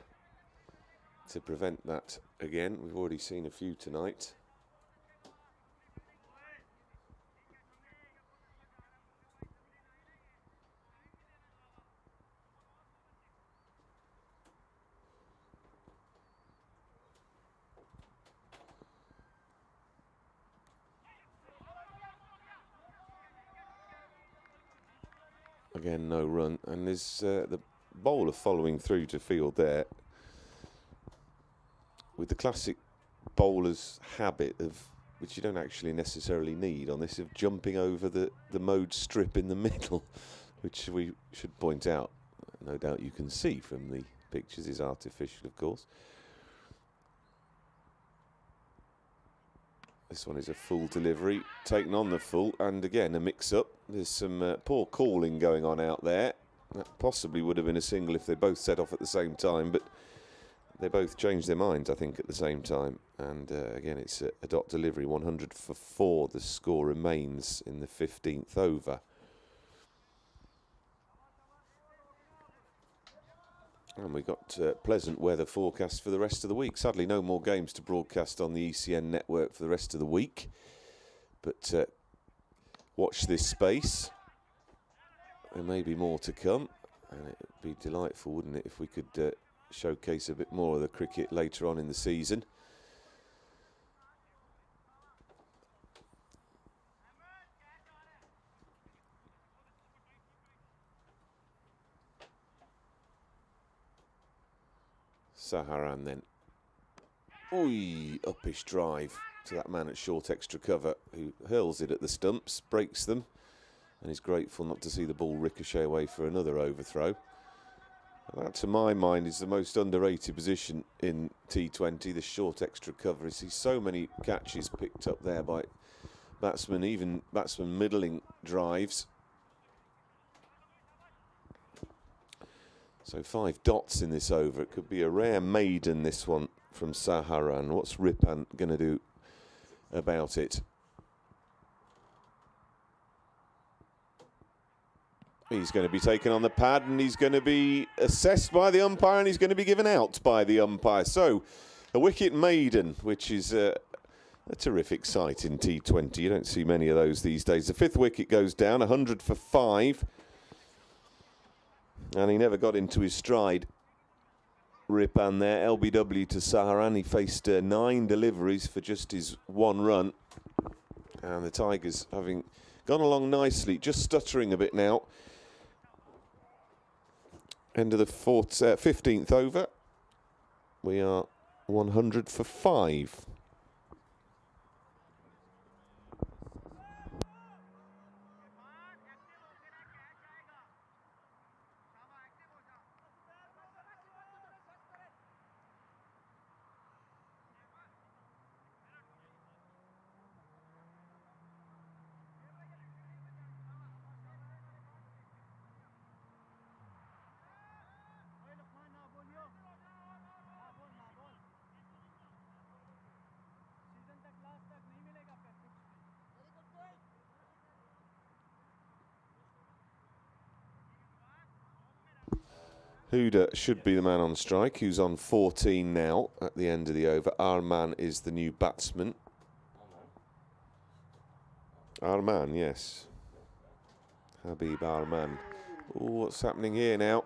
S4: to prevent that again. We've already seen a few tonight. Again, no run, and there's the bowler following through to field there with the classic bowler's habit of, which you don't actually necessarily need on this, of jumping over the mode strip in the middle, which we should point out, no doubt you can see from the pictures, is artificial, of course. This one is a full delivery, taken on the full, and again a mix-up. There's some poor calling going on out there. That possibly would have been a single if they both set off at the same time, but they both changed their minds, I think, at the same time. And again, it's a dot delivery, 100 for 4. The score remains in the 15th over. And we've got pleasant weather forecast for the rest of the week. Sadly, no more games to broadcast on the ECN network for the rest of the week. But watch this space. There may be more to come. And it would be delightful, wouldn't it, if we could showcase a bit more of the cricket later on in the season. Saharan then. Oi, uppish drive to that man at short extra cover, who hurls it at the stumps, breaks them, and is grateful not to see the ball ricochet away for another overthrow. That, to my mind, is the most underrated position in T20, the short extra cover. You see so many catches picked up there by batsmen, even batsmen middling drives. So 5 dots in this over. It could be a rare maiden, this one, from Saharan. What's Ripan going to do about it? He's going to be taken on the pad, and he's going to be assessed by the umpire, and he's going to be given out by the umpire. So A wicket maiden, which is a terrific sight in T20. You don't see many of those these days. The 5th wicket goes down, 100 for 5. And he never got into his stride. Ripan there, LBW to Saharan. He faced 9 deliveries for just his 1 run. And the Tigers having gone along nicely, just stuttering a bit now. End of the 15th over. We are 100 for 5. Huda should be the man on strike, who's on 14 now at the end of the over. Arman is the new batsman. Arman, yes. Habib Arman. Oh, what's happening here now?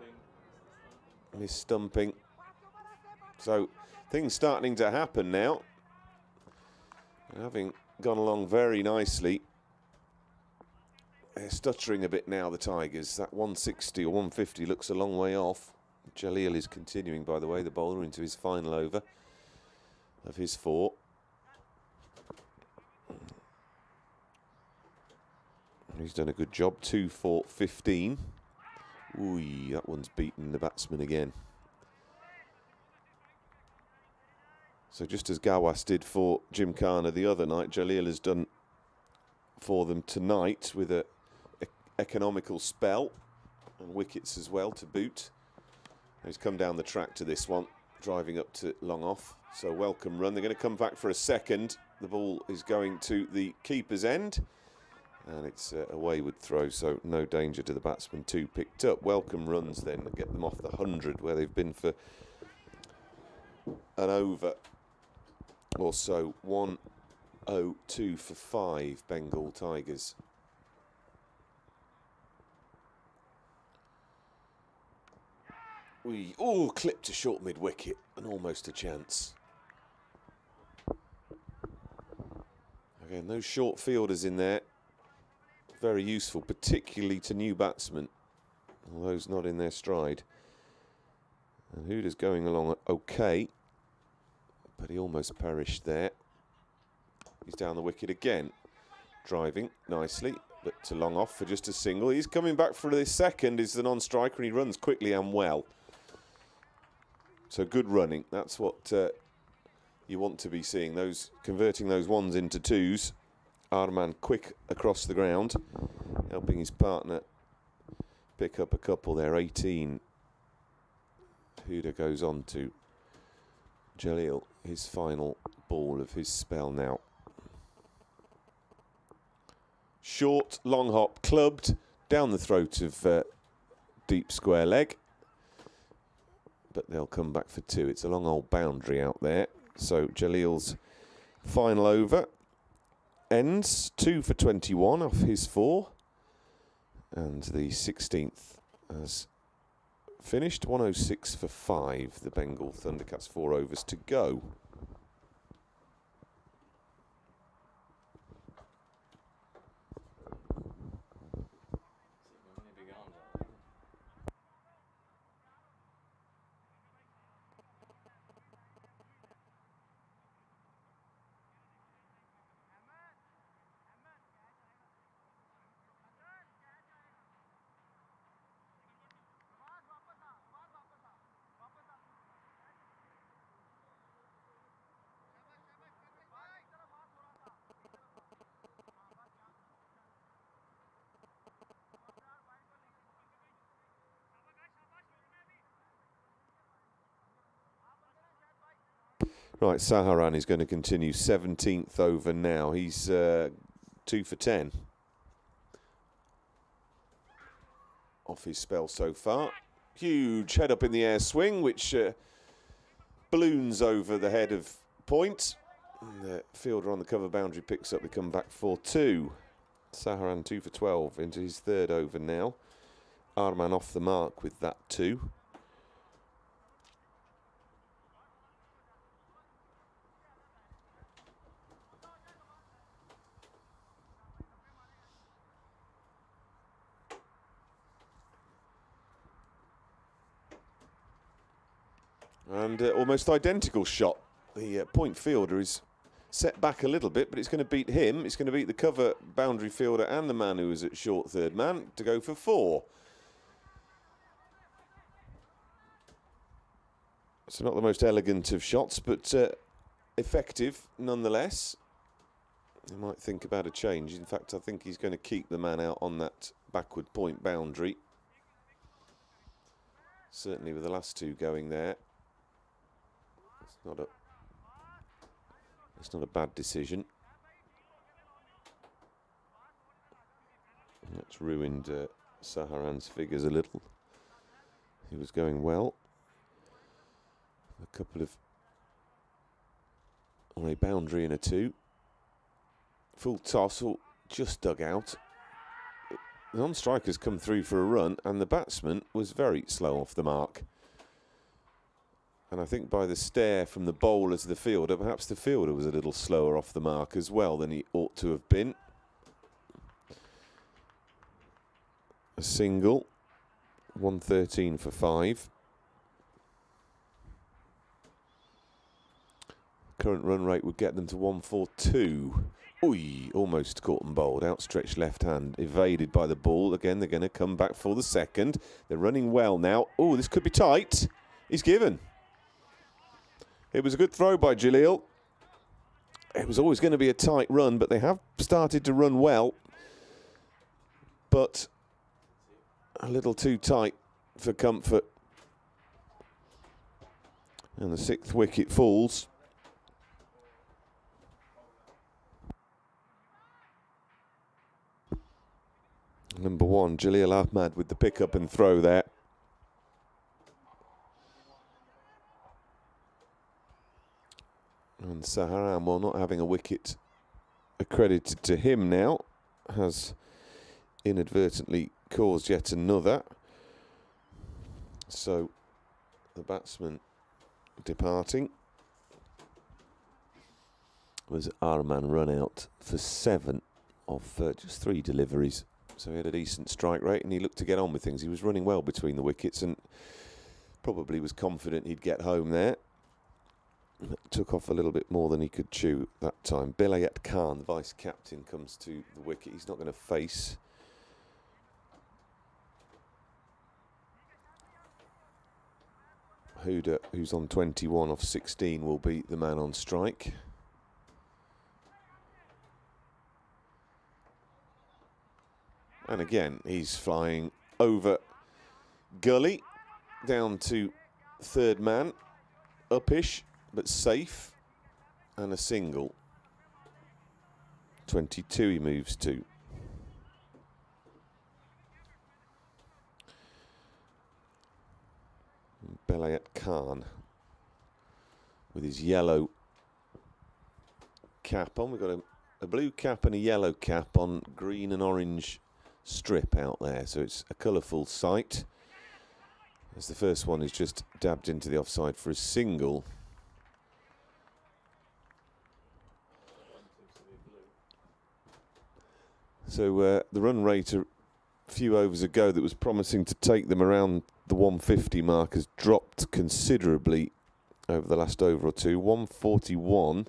S4: Mis-stumping. So, things starting to happen now. Having gone along very nicely. They're stuttering a bit now, the Tigers. That 160 or 150 looks a long way off. Jalil is continuing, by the way, the bowler, into his final over of his 4. He's done a good job. 2 for 15. Ooh, that one's beaten the batsman again. So just as Gawas did for Gymkhana the other night, Jalil has done for them tonight with a economical spell and wickets as well to boot. He's come down the track to this one, driving up to long off. So welcome run. They're going to come back for a second. The ball is going to the keeper's end. And it's a wayward throw, so no danger to the batsman. 2 picked up. Welcome runs then that get them off the 100, where they've been for an over or so. 102 for 5, Bengal Tigers. Clipped a short mid-wicket and almost a chance. Again, those short fielders in there, very useful, particularly to new batsmen, all those not in their stride. And Huda's going along okay, but he almost perished there. He's down the wicket again, driving nicely, but to long off for just a single. He's coming back for this second, is the non-striker, and he runs quickly and well. So good running. That's what you want to be seeing. Those converting those 1s into 2s. Arman quick across the ground, helping his partner pick up a couple there. 18. Huda goes on to Jalil, his final ball of his spell now. Short, long hop, clubbed down the throat of deep square leg. But they'll come back for 2. It's a long old boundary out there. So Jalil's final over ends 2 for 21 off his 4. And the 16th has finished 106 for 5. The Bengal Thundercats 4 overs to go. Right, Saharan is going to continue 17th over now. He's 2 for 10 off his spell so far. Huge head up in the air swing, which balloons over the head of point. And the fielder on the cover boundary picks up the comeback 4-2. Saharan 2 for 12 into his third over now. Arman off the mark with that 2. And almost identical shot. The point fielder is set back a little bit, but it's going to beat him. It's going to beat the cover boundary fielder and the man who was at short third man to go for 4. So not the most elegant of shots, but effective nonetheless. You might think about a change. In fact, I think he's going to keep the man out on that backward point boundary. Certainly with the last 2 going there. It's not a bad decision. That's ruined Saharan's figures a little. He was going well. A couple of on a boundary and a 2. Full toss, all just dug out. The non-striker's come through for a run, and the batsman was very slow off the mark. And I think by the stare from the bowler to the fielder, perhaps the fielder was a little slower off the mark as well than he ought to have been. A single, 113 for 5. Current run rate would get them to 142. Oy, almost caught and bowled. Outstretched left hand, evaded by the ball. Again, they're going to come back for the second. They're running well now. Oh, this could be tight. He's given. It was a good throw by Jalil. It was always going to be a tight run, but they have started to run well. But a little too tight for comfort. And the 6th wicket falls. Number 1, Jalil Ahmad with the pick-up and throw there. And Saharan, while not having a wicket accredited to him now, has inadvertently caused yet another. So the batsman departing was Arman run out for 7 of just 3 deliveries. So he had a decent strike rate and he looked to get on with things. He was running well between the wickets and probably was confident he'd get home there. Took off a little bit more than he could chew that time. Belayat Khan, the vice-captain, comes to the wicket. He's not going to face. Huda, who's on 21 off 16, will be the man on strike. And again, he's flying over gully, down to third man, uppish, but safe, and a single. 22 he moves to. Belayat Khan with his yellow cap on. We've got a blue cap and a yellow cap on green and orange strip out there, so it's a colourful sight. As the first one is just dabbed into the offside for a single. So the run rate a few overs ago that was promising to take them around the 150 mark has dropped considerably over the last over or 2. 141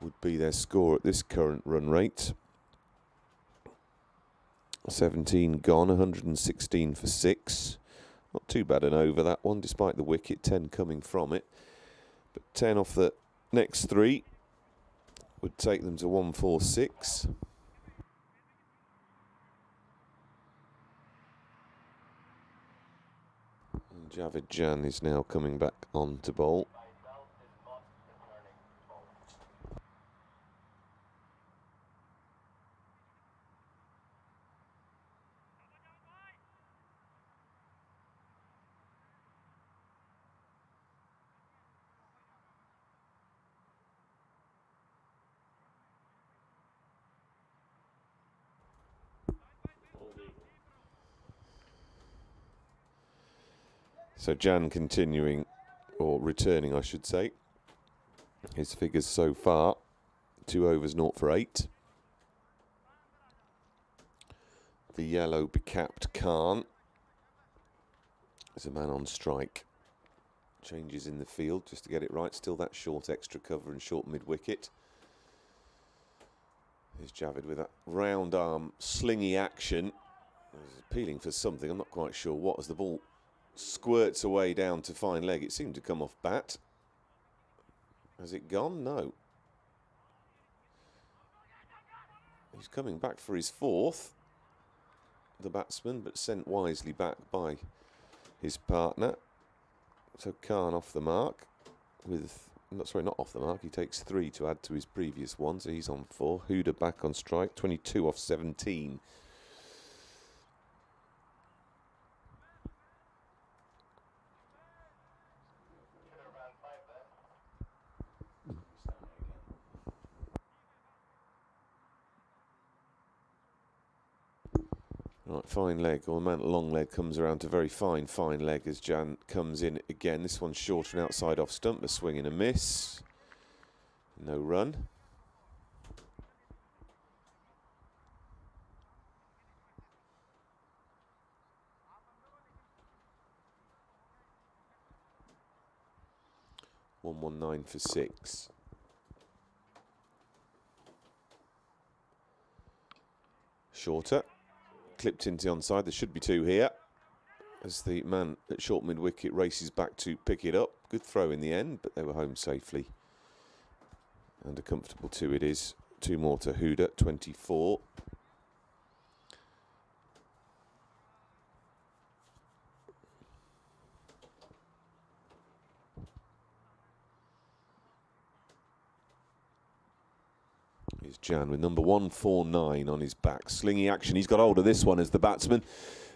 S4: would be their score at this current run rate. 17 gone, 116 for 6. Not too bad an over that one, despite the wicket, 10 coming from it. But 10 off the next 3 would take them to 146. And Javed Jan is now coming back on to bowl. So Jan continuing, or returning I should say, his figures so far, 2 overs 0 for 8. The yellow becapped Khan is a man on strike. Changes in the field just to get it right. Still that short extra cover and short mid-wicket. Here's Javid with that round arm slingy action. He's appealing for something, I'm not quite sure what, as the ball squirts away down to fine leg. It seemed to come off bat. Has it gone? No. He's coming back for his 4th, the batsman, but sent wisely back by his partner. So Khan off the mark with, not off the mark, he takes 3 to add to his previous one, so he's on 4. Huda back on strike, 22 off 17. Right, fine leg, or man long leg comes around to very fine leg as Jan comes in again. This one's short and outside off stump, a swing and a miss. No run. $119 for 6. Shorter. Clipped into the onside. There should be 2 here. As the man at short mid-wicket races back to pick it up. Good throw in the end, but they were home safely. And a comfortable 2 it is. 2 more to Huda, 24. Here's Jan with number 149 on his back. Slingy action. He's got hold of this one as the batsman.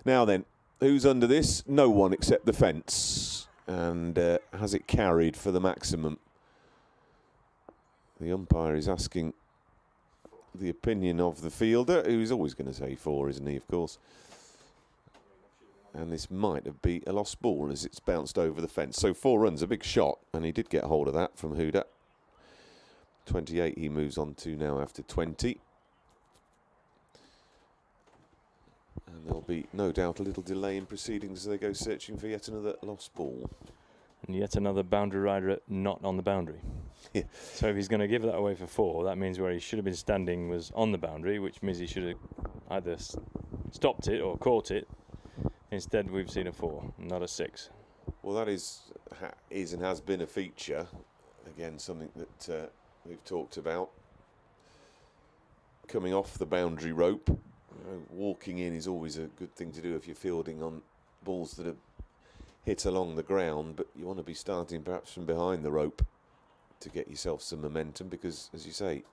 S4: Now then, who's under this? No one except the fence. And has it carried for the maximum? The umpire is asking the opinion of the fielder, who's always going to say 4, isn't he, of course. And this might have been a lost ball as it's bounced over the fence. So 4 runs, a big shot, and he did get hold of that from Huda. 28 he moves on to now after 20. And there'll be no doubt a little delay in proceedings as they go searching for yet another lost ball.
S5: And yet another boundary rider not on the boundary.
S4: Yeah.
S5: So if he's going to give that away for 4, that means where he should have been standing was on the boundary, which means he should have either stopped it or caught it. Instead, we've seen a 4, not a 6.
S4: Well, that is and has been a feature. Again, something that we've talked about. Coming off the boundary rope. You know, walking in is always a good thing to do if you're fielding on balls that are hit along the ground, but you want to be starting perhaps from behind the rope to get yourself some momentum, because, as you say,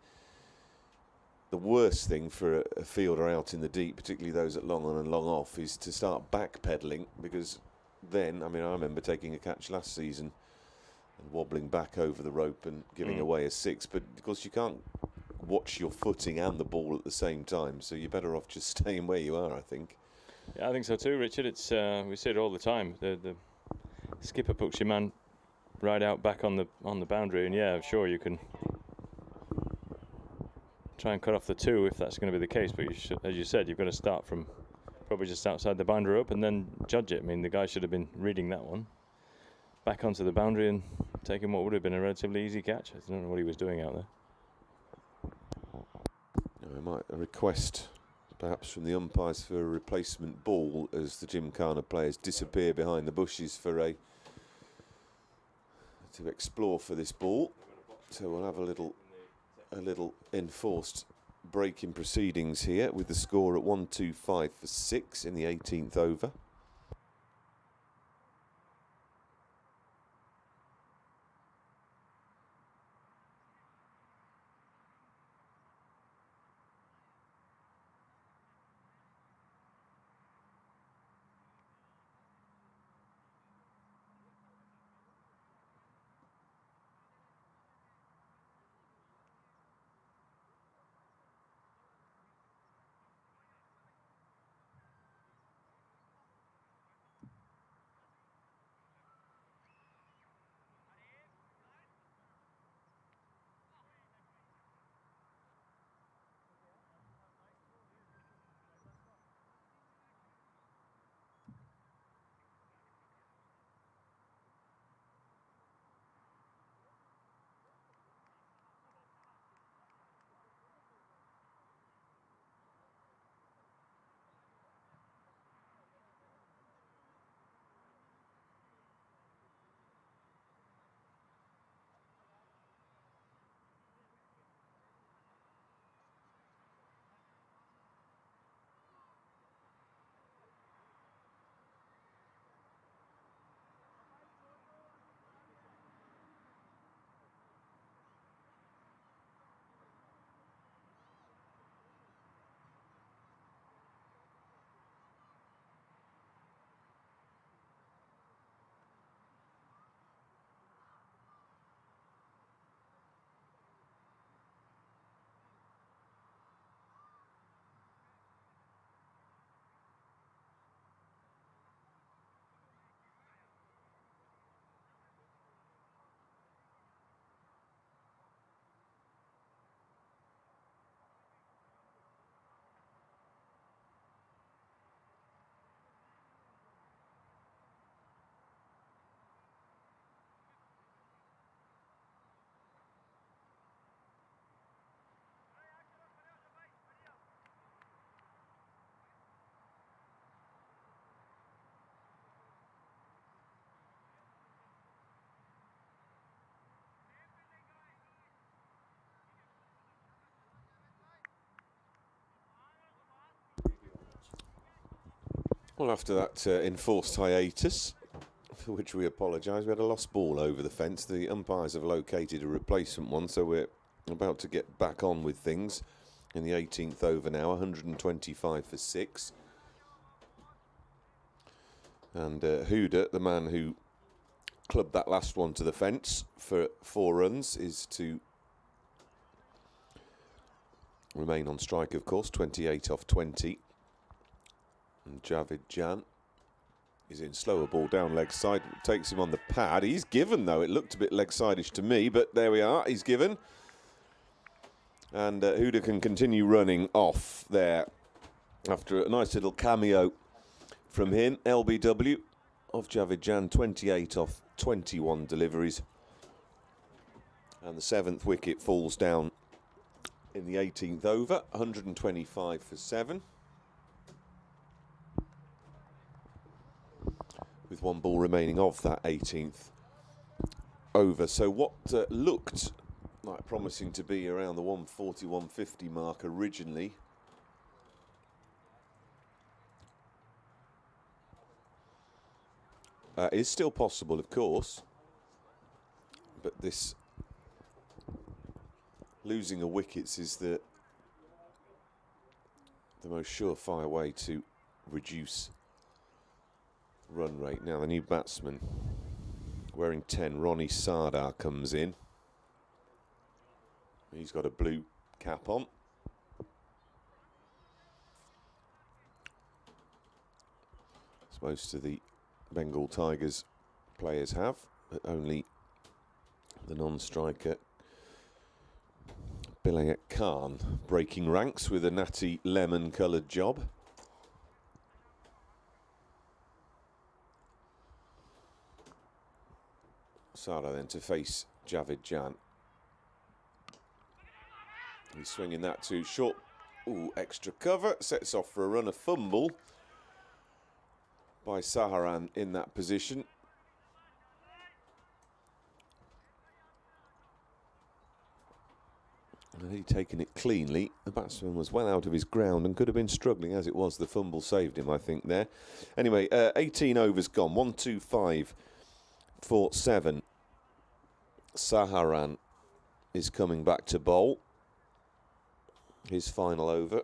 S4: the worst thing for a fielder out in the deep, particularly those at long on and long off, is to start backpedaling, because then, I mean, I remember taking a catch last season and wobbling back over the rope and giving away a 6, but of course you can't watch your footing and the ball at the same time, so you're better off just staying where you are, I think.
S5: Yeah, I think so too, Richard. It's we see it all the time. The skipper puts your man right out back on the boundary, and yeah, sure you can try and cut off the 2 if that's going to be the case. But as you said, you've got to start from probably just outside the boundary rope and then judge it. I mean, the guy should have been reading that one back onto the boundary and taking what would have been a relatively easy catch. I don't know what he was doing out there.
S4: I might request perhaps from the umpires for a replacement ball as the Gymkhana players disappear behind the bushes for to explore for this ball. So we'll have a little enforced break in proceedings here with the score at 125 for 6 in the 18th over. Well, after that enforced hiatus, for which we apologise, we had a lost ball over the fence. The umpires have located a replacement one, so we're about to get back on with things in the 18th over now, 125 for 6. And Huda, the man who clubbed that last one to the fence for 4 runs, is to remain on strike, of course, 28 off 20. And Javid Jan is in, slower ball down leg side, takes him on the pad. He's given, though. It looked a bit leg side-ish to me, but there we are, he's given. And Huda can continue running off there after a nice little cameo from him. LBW of Javid Jan, 28 off 21 deliveries. And the 7th wicket falls down in the 18th over, 125 for 7. With 1 ball remaining of that 18th over. So what looked like promising to be around the 140, 150 mark originally is still possible, of course, but this losing of wickets is the most surefire way to reduce run rate. Now the new batsman wearing 10, Ronnie Sardar, comes in. He's got a blue cap on. As most of the Bengal Tigers players have, but only the non-striker Bilayat Khan breaking ranks with a natty lemon coloured job. Sardar then to face Javid Jan. He's swinging that too short. Ooh, extra cover. Sets off for a run, a fumble by Saharan in that position. And he'd taken it cleanly. The batsman was well out of his ground and could have been struggling as it was. The fumble saved him, I think, there. Anyway, 18 overs gone. 125 for 7. Saharan is coming back to bowl. His final over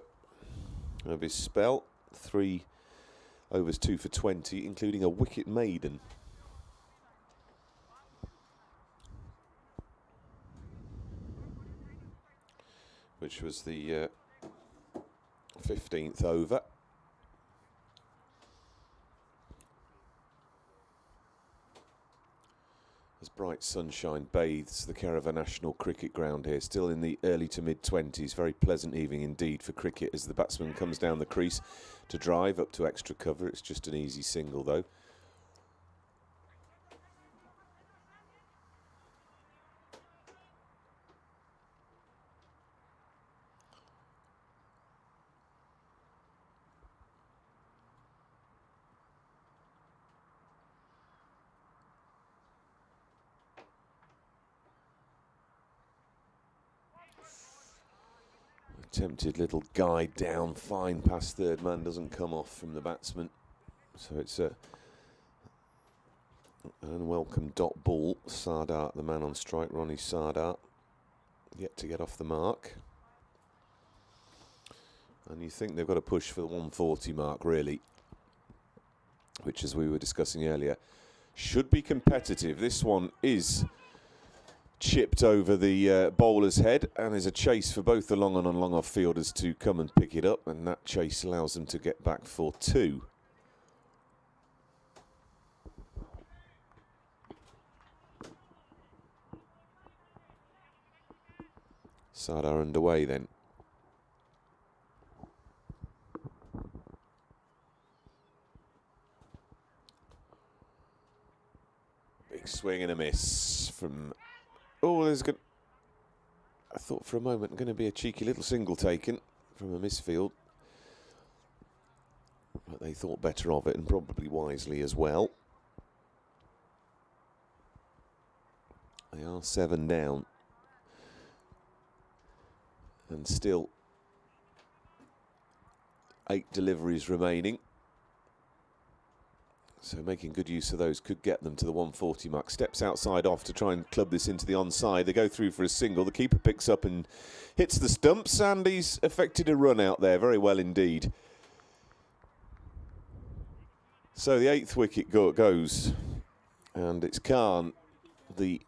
S4: of his spell. 3 overs, 2 for 20, including a wicket maiden. Which was the 15th over. As bright sunshine bathes the Caravan National Cricket Ground here, still in the early to mid-20s. Very pleasant evening indeed for cricket as the batsman comes down the crease to drive up to extra cover. It's just an easy single though. Attempted little guide down, fine past third man, doesn't come off from the batsman. So it's an unwelcome dot ball. Sardar, the man on strike, Ronnie Sardar, yet to get off the mark. And you think they've got to push for the 140 mark, really, which, as we were discussing earlier, should be competitive. This one is chipped over the bowler's head, and there's a chase for both the long on and long off fielders to come and pick it up, and that chase allows them to get back for 2. Sardar underway then. Big swing and a miss from... Oh, there's good. I thought for a moment going to be a cheeky little single taken from a misfield, but they thought better of it, and probably wisely as well. They are 7 down, and still 8 deliveries remaining. So making good use of those could get them to the 140 mark. Steps outside off to try and club this into the onside. They go through for a single. The keeper picks up and hits the stumps, and he's effected a run out there very well indeed. So the 8th wicket goes, and it's Khan, the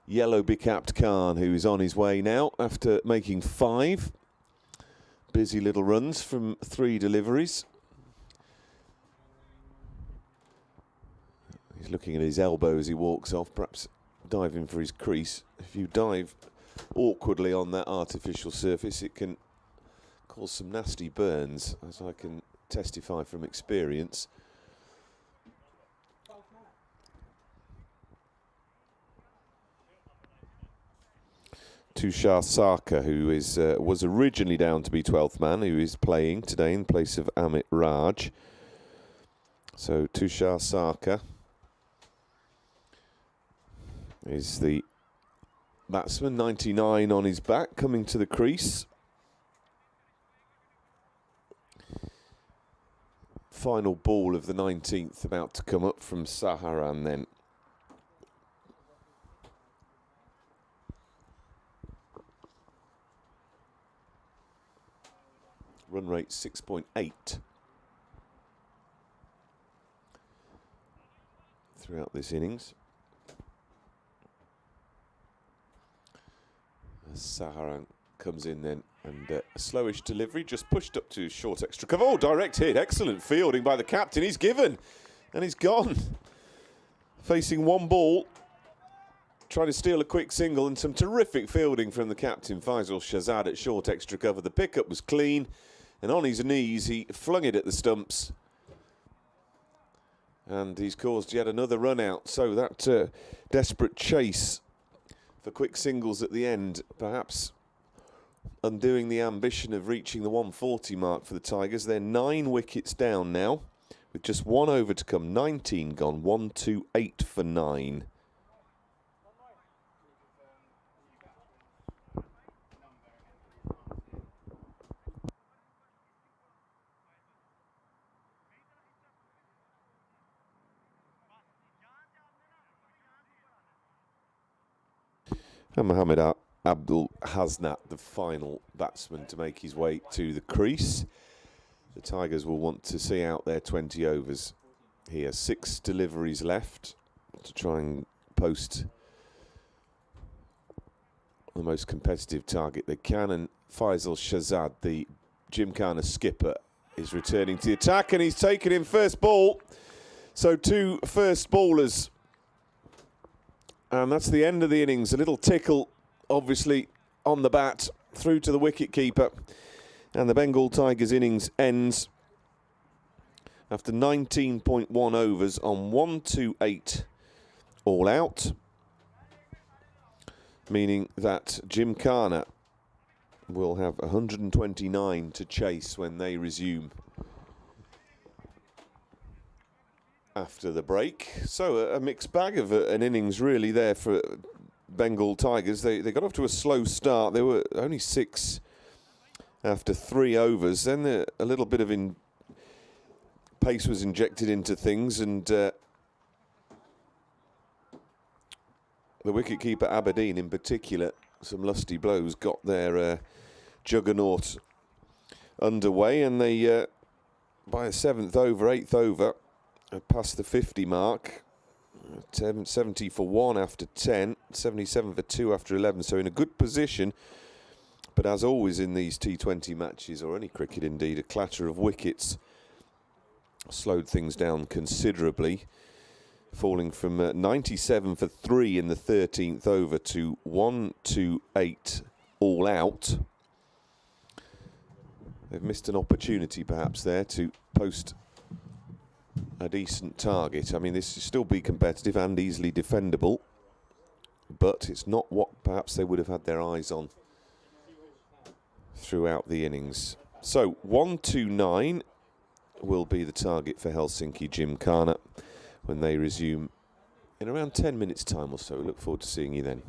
S4: yellow becapped Khan, who is on his way now after making 5 busy little runs from 3 deliveries. He's looking at his elbow as he walks off, perhaps diving for his crease. If you dive awkwardly on that artificial surface, it can cause some nasty burns, as I can testify from experience. Tushar Sarkar, who was originally down to be 12th man, who is playing today in place of Amit Raj. So Tushar Sarkar is the batsman, 99 on his back, coming to the crease. Final ball of the 19th about to come up from Saharan then. Run rate 6.8 throughout this innings. Saharan comes in then, and a slowish delivery, just pushed up to short extra cover. Oh, direct hit, excellent fielding by the captain. He's given, and he's gone. Facing 1 ball, trying to steal a quick single, and some terrific fielding from the captain, Faisal Shahzad, at short extra cover. The pickup was clean, and on his knees, he flung it at the stumps. And he's caused yet another run out. So that desperate chase for quick singles at the end, perhaps undoing the ambition of reaching the 140 mark for the Tigers. They're 9 wickets down now, with just 1 over to come. 19 gone, 128 for 9. And Mohamed Abdul Hasnat, the final batsman to make his way to the crease. The Tigers will want to see out their 20 overs here. 6 deliveries left to try and post the most competitive target they can. And Faisal Shahzad, the Gymkhana skipper, is returning to the attack, and he's taken in first ball. So 2 first ballers. And that's the end of the innings. A little tickle, obviously, on the bat, through to the wicket-keeper. And the Bengal Tigers innings ends after 19.1 overs on 128 all out, meaning that Gymkhana will have 129 to chase when they resume after the break. So a mixed bag of an innings really there for Bengal Tigers. They got off to a slow start. They were only 6 after 3 overs. Then a little bit of pace was injected into things, and the wicketkeeper Aberdeen in particular, some lusty blows got their juggernaut underway, and they by a 7th over, 8th over, past the 50 mark. 70 for 1 after 10, 77 for 2 after 11, so in a good position. But as always in these T20 matches, or any cricket indeed, a clatter of wickets slowed things down considerably, falling from 97 for 3 in the 13th over to 128 all out. They've missed an opportunity perhaps there to post a decent target. I mean, this will still be competitive and easily defendable, but it's not what perhaps they would have had their eyes on throughout the innings. So 129 will be the target for Helsinki Gymkhana when they resume in around 10 minutes time or so. Look forward to seeing you then.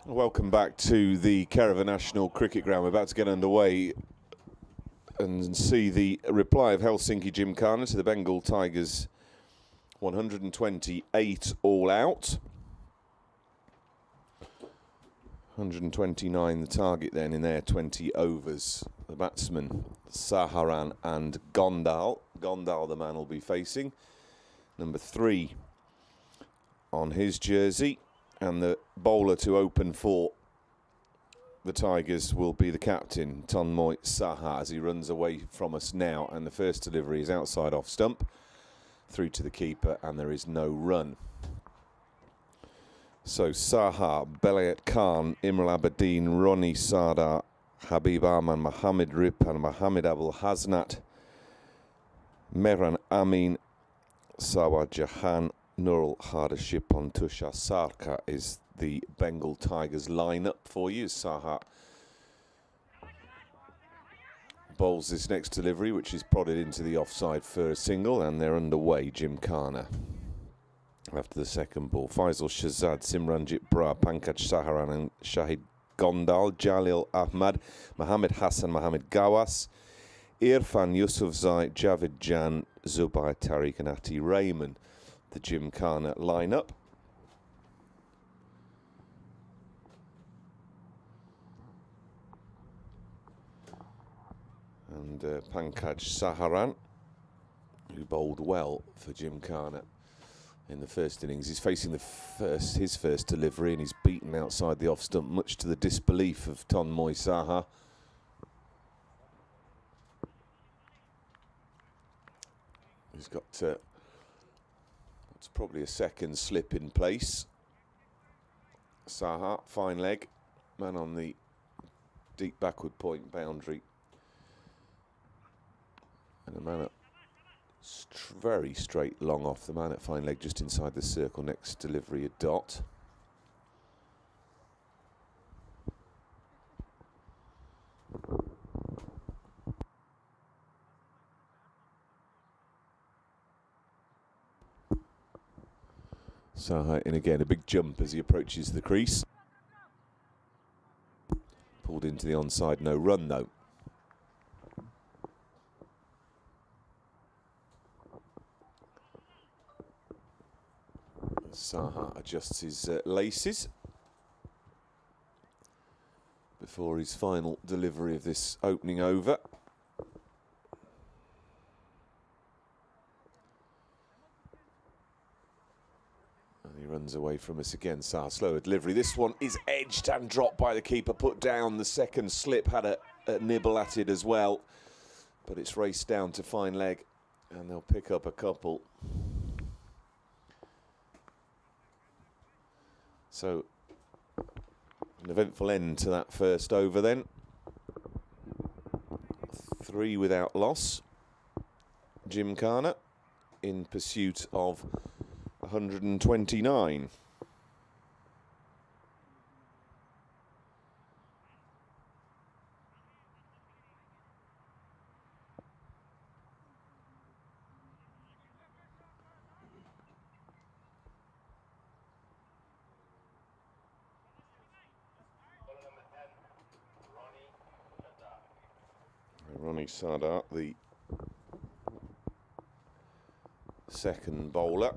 S4: Welcome back to the Kerava National Cricket Ground. We're about to get underway and see the reply of Helsinki Gymkhana to the Bengal Tigers 128 all out. 129 the target then in their 20 overs. The batsmen Saharan and Gondal. Gondal the man will be facing. Number 3 on his jersey. And the bowler to open for the Tigers will be the captain, Tanmoy Saha, as he runs away from us now. And the first delivery is outside off stump, through to the keeper, and there is no run. So Saha, Belayat Khan, Imral Aberdeen, Ronnie Sardar, Habib Arman, Mohammed Rip and Mohammed Abul Hasnat, Mehran Amin, Sawar Jahan, Nurul Hardashipon, Tushar Sarkar is the Bengal Tigers lineup for you. Saha bowls this next delivery, which is prodded into the offside for a single, and they're underway. Gymkhana after the second ball. Faisal Shahzad, Simranjit Brar, Pankaj Saharan and Shahid Gondal, Jalil Ahmad, Mohammed Hassan, Mohammed Gawas, Irfan Yusufzai, Javid Jan, Zubair Tariq and Ati Rahman. The Gymkhana lineup. And Pankaj Saharan, who bowled well for Gymkhana in the first innings. He's facing his first delivery, and he's beaten outside the off stump, much to the disbelief of Tanmoy Saha. He's got it's probably a second slip in place. Saha, fine leg, man on the deep backward point boundary. And a man at very straight long off. The man at fine leg just inside the circle. Next delivery a dot. Saha in again, a big jump as he approaches the crease. Pulled into the onside, no run though. Saha adjusts his laces before his final delivery of this opening over. He runs away from us again. Saha, slower delivery. This one is edged and dropped by the keeper, put down. The second slip had a nibble at it as well, but it's raced down to fine leg, and they'll pick up a couple. So, an eventful end to that first over then. 3 without loss. Gymkhana in pursuit of 129. Ronnie Sardar, the second bowler.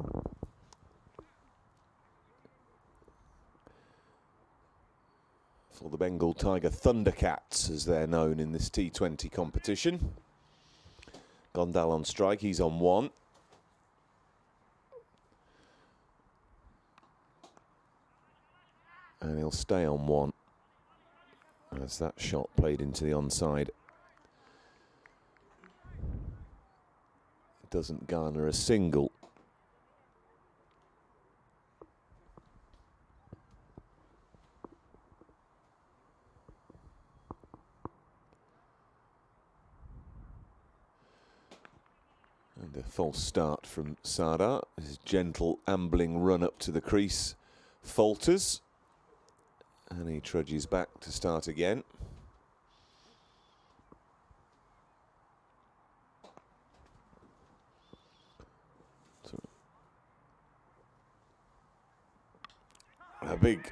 S4: For the Bengal Tiger Thundercats, as they're known in this T20 competition. Gondal on strike, he's on 1. And he'll stay on 1 as that shot played into the onside doesn't garner a single. And a false start from Sardar. His gentle ambling run up to the crease falters, and he trudges back to start again. A big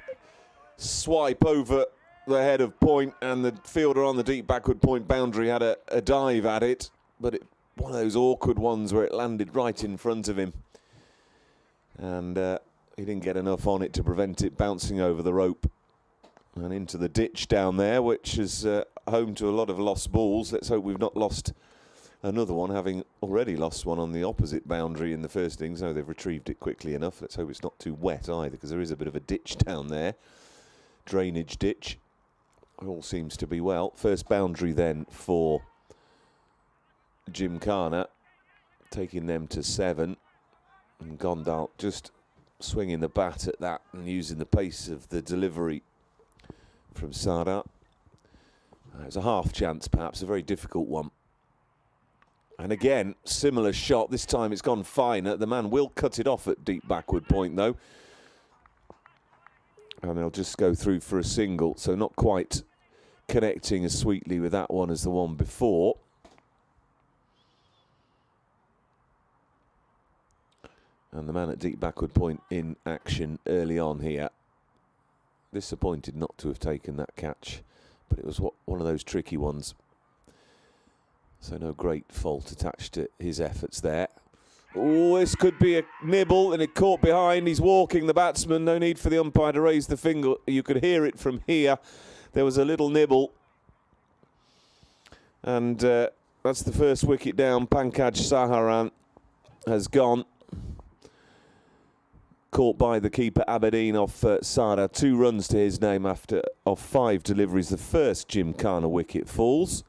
S4: swipe over the head of point, and the fielder on the deep backward point boundary had a dive at it, but one of those awkward ones where it landed right in front of him, and he didn't get enough on it to prevent it bouncing over the rope and into the ditch down there, which is home to a lot of lost balls. Let's hope we've not lost another one, having already lost one on the opposite boundary in the first innings. No, they've retrieved it quickly enough. Let's hope it's not too wet either, because there is a bit of a ditch down there. Drainage ditch. All seems to be well. First boundary then for Gymkhana, taking them to 7. And Gondal just swinging the bat at that and using the pace of the delivery from Sardar. It was a half chance, perhaps, a very difficult one. And again, similar shot. This time it's gone finer. The man will cut it off at deep backward point, though. And they'll just go through for a single. So not quite connecting as sweetly with that one as the one before. And the man at deep backward point in action early on here. Disappointed not to have taken that catch, but it was one of those tricky ones. So no great fault attached to his efforts there. Oh, this could be a nibble, and it caught behind. He's walking, the batsman. No need for the umpire to raise the finger. You could hear it from here. There was a little nibble. And that's the first wicket down. Pankaj Saharan has gone. Caught by the keeper Aberdeen off Sardar. 2 runs to his name after of 5 deliveries. The first Gymkhana wicket falls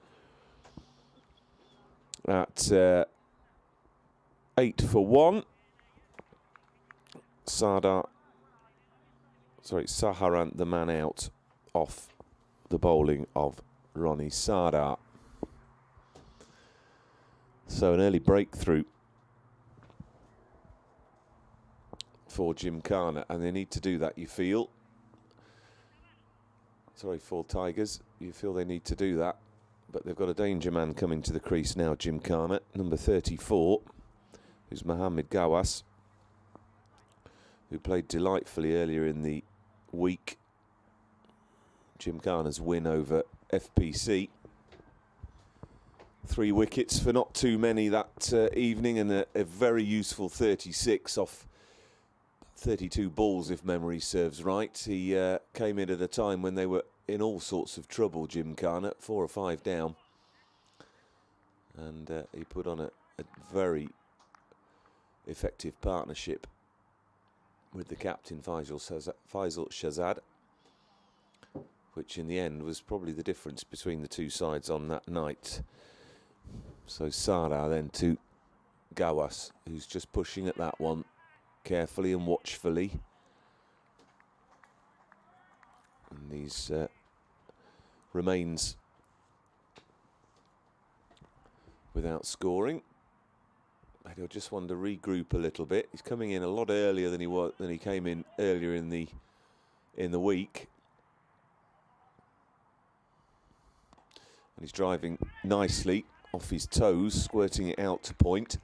S4: at 8 for 1. Saharan, the man out off the bowling of Ronnie Sardar. So an early breakthrough for Gymkhana, and they need to do that, you feel. Sorry, for Tigers, you feel they need to do that. But they've got a danger man coming to the crease now, Gymkhana, number 34, who's Mohammed Gawas, who played delightfully earlier in the week. Gymkhana's win over FPC. 3 wickets for not too many that evening, and a very useful 36 off 32 balls, if memory serves right. He came in at a time when they were in all sorts of trouble, Gymkhana, 4 or 5 down. And he put on a very effective partnership with the captain, Faisal Shahzad, which in the end was probably the difference between the two sides on that night. So Sardar then to Gawas, who's just pushing at that one carefully and watchfully. And he's remains without scoring. And he'll just want to regroup a little bit. He's coming in a lot earlier than he came in earlier in the week. And he's driving nicely off his toes, squirting it out to point.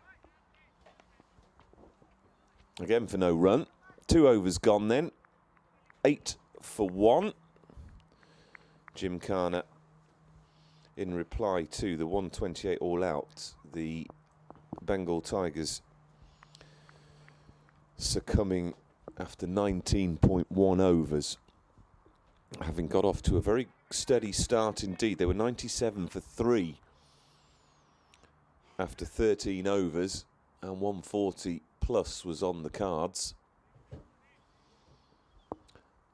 S4: Again for no run. 2 overs gone then. 8 for 1. Gymkhana, in reply to the 128 all out, the Bengal Tigers succumbing after 19.1 overs, having got off to a very steady start indeed. They were 97 for 3 after 13 overs, and 140 plus was on the cards.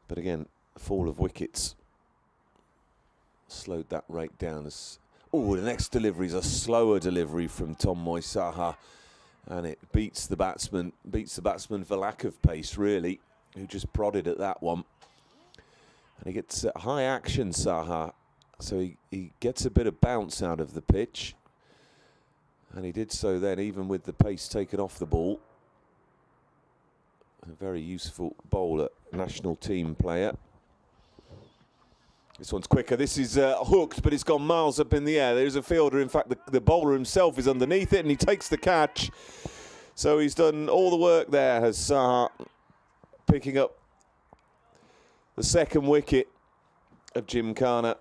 S4: But again, a fall of wickets slowed that rate down. Oh, the next delivery is a slower delivery from Tomoy Saha, and it beats the batsman for lack of pace, really, who just prodded at that one. And he gets high action, Saha, so he gets a bit of bounce out of the pitch, and he did so then even with the pace taken off the ball. A very useful bowler, national team player. This one's quicker. This is hooked, but it's gone miles up in the air. There's a fielder. In fact, the bowler himself is underneath it, and he takes the catch. So he's done all the work there, has Saha, picking up The second wicket of Gymkhana.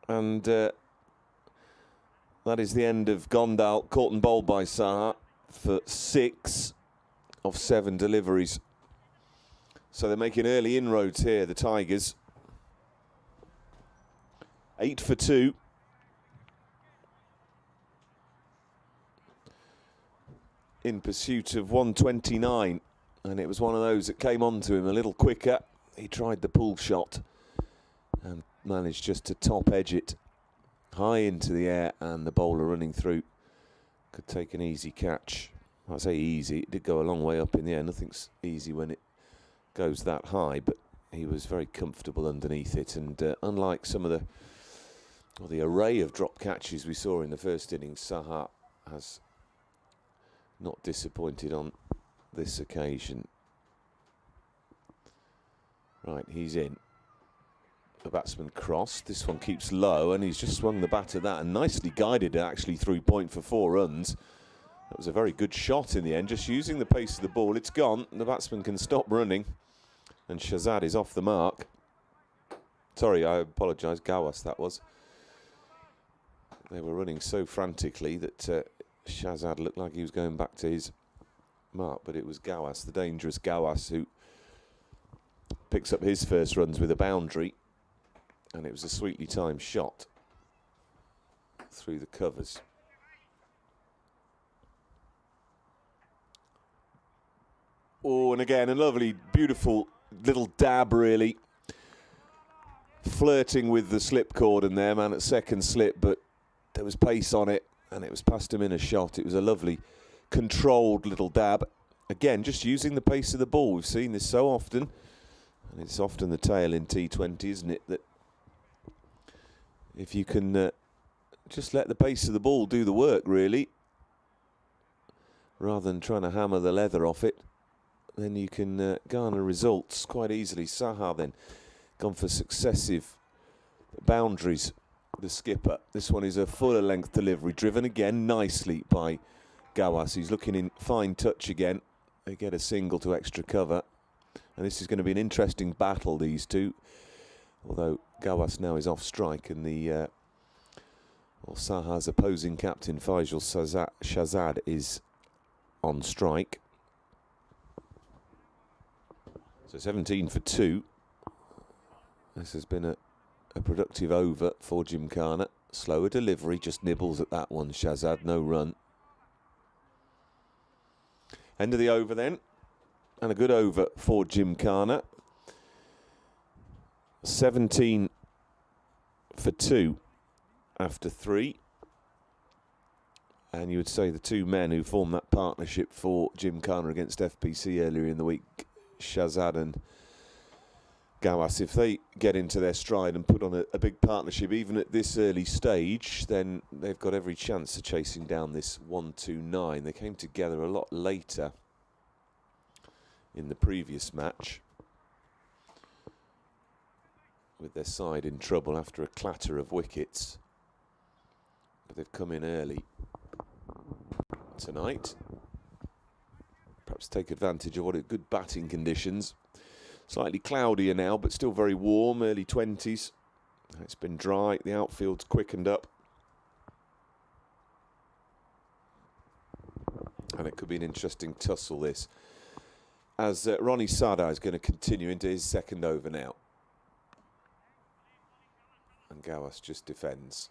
S4: And that is the end of Gondal, caught and bowled by Saha for 6 of 7 deliveries. So they're making early inroads here, the Tigers. 8 for 2. In pursuit of 129. And it was one of those that came onto him a little quicker. He tried the pull shot and managed just to top edge it high into the air, and the bowler running through could take an easy catch. I say easy, it did go a long way up in the air. Nothing's easy when it goes that high, but he was very comfortable underneath it. And unlike some of the array of drop catches we saw in the first innings, Saha has not disappointed on this occasion. Right, he's in. The batsman crossed. This one keeps low, and he's just swung the bat at that and nicely guided it actually through point for 4 runs. That was a very good shot in the end, just using the pace of the ball. It's gone. The batsman can stop running, and Shahzad is off the mark. Sorry, I apologise. Gawas, that was. They were running so frantically that Shahzad looked like he was going back to his mark, but it was Gawas, the dangerous Gawas, who picks up his first runs with a boundary. And it was a sweetly timed shot through the covers. Oh, and again, a lovely, beautiful little dab, really. Flirting with the slip cordon there, man, at second slip, but there was pace on it, and it was past him in a shot. It was a lovely, controlled little dab. Again, just using the pace of the ball. We've seen this so often, and it's often the tail in T20, isn't it, that if you can just let the pace of the ball do the work, really, rather than trying to hammer the leather off it, then you can garner results quite easily. Saha then gone for successive boundaries, the skipper. This one is a fuller length delivery, driven again nicely by Gawas. He's looking in fine touch again. They get a single to extra cover. And this is going to be an interesting battle, these two. Although Gawas now is off strike, and the Saha's opposing captain Faisal Shahzad is on strike. So 17 for 2. This has been a productive over for Gymkhana. Slower delivery, just nibbles at that one. Shahzad, no run. End of the over then. And a good over for Gymkhana. 17 for 2 after 3. And you would say the two men who formed that partnership for Gymkhana against FPC earlier in the week, Shahzad and Gawas, if they get into their stride and put on a big partnership, even at this early stage, then they've got every chance of chasing down this 129. They came together a lot later in the previous match, with their side in trouble after a clatter of wickets. But they've come in early tonight. Perhaps take advantage of what are good batting conditions. Slightly cloudier now, but still very warm, early 20s. It's been dry, the outfield's quickened up. And it could be an interesting tussle, this. As Ronnie Sada is going to continue into his second over now. And Gawas just defends.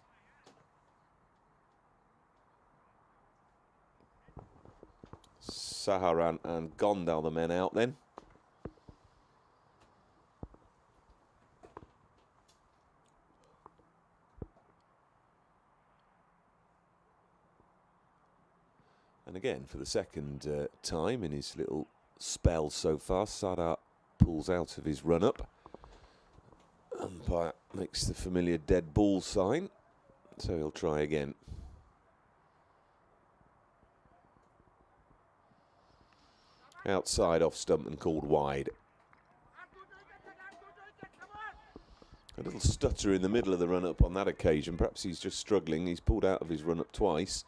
S4: Saharan and Gondal, the men out then. And again, for the second time in his little spell so far, Sada pulls out of his run-up. Umpire makes the familiar dead ball sign, so he'll try again. Outside off stump and called wide. A little stutter in the middle of the run-up on that occasion. Perhaps he's just struggling. He's pulled out of his run-up twice.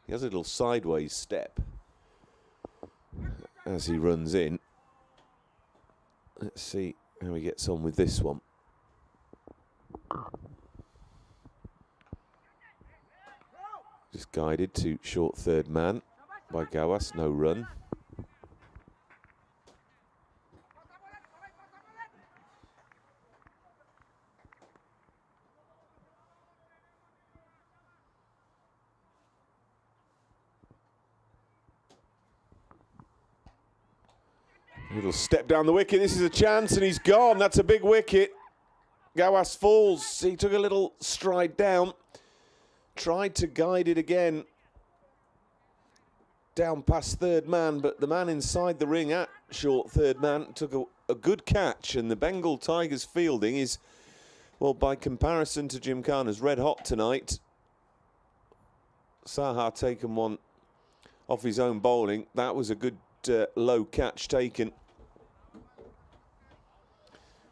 S4: He has a little sideways step as he runs in. Let's see how he gets on with this one. Just guided to short third man by Gawas, no run. Little step down the wicket, this is a chance and he's gone, that's a big wicket. Gawas falls, he took a little stride down, tried to guide it again down past third man, but the man inside the ring at short third man took a good catch, and the Bengal Tigers fielding is, well, by comparison to Gymkhana's red hot tonight. Saha taken one off his own bowling, that was a good low catch taken.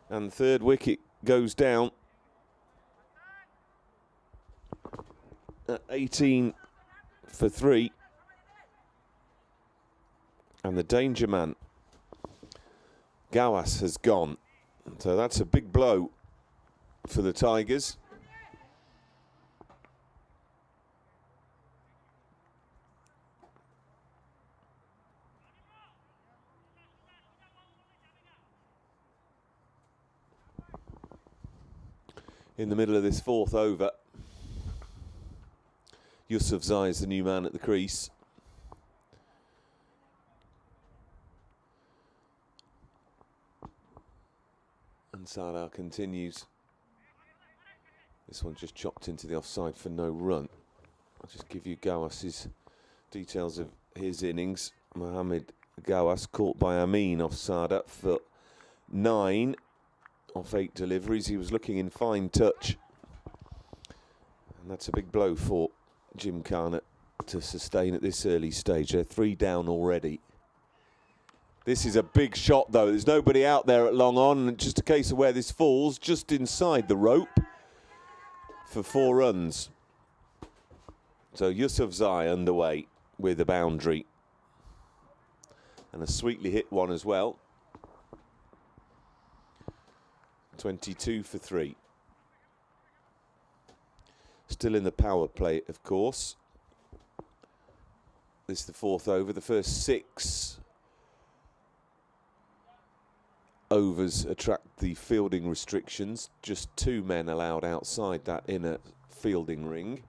S4: And the third wicket goes down at 18 for 3. And the danger man, Gawas, has gone. So that's a big blow for the Tigers. In the middle of this fourth over, Yusufzai is the new man at the crease. And Sardar continues. This one just chopped into the offside for no run. I'll just give you Gawas's details of his innings. Mohammed Gawas caught by Amin off Sardar for 9. Off 8 deliveries, he was looking in fine touch, and that's a big blow for Gymkhana to sustain at this early stage. They're 3 down already. This is a big shot though, there's nobody out there at long on, and just a case of where this falls, just inside the rope for 4 runs. So Yusufzai underway with a boundary, and a sweetly hit one as well. 22 for 3. Still in the power play, of course. This is the fourth over. The first 6 overs attract the fielding restrictions. Just 2 men allowed outside that inner fielding ring.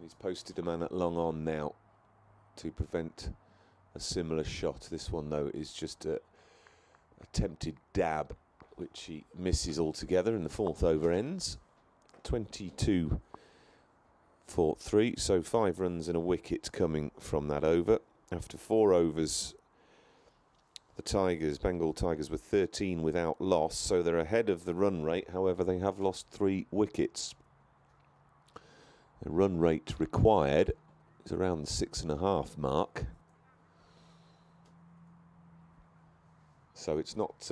S4: He's posted a man at long on now to prevent a similar shot. This one, though, is just a attempted dab, which he misses altogether, and the fourth over ends. 22 for 3, so 5 runs and a wicket coming from that over. After 4 overs, the Tigers, Bengal Tigers, were 13 without loss, so they're ahead of the run rate. However, they have lost 3 wickets. The run rate required is around the 6.5 mark. So it's not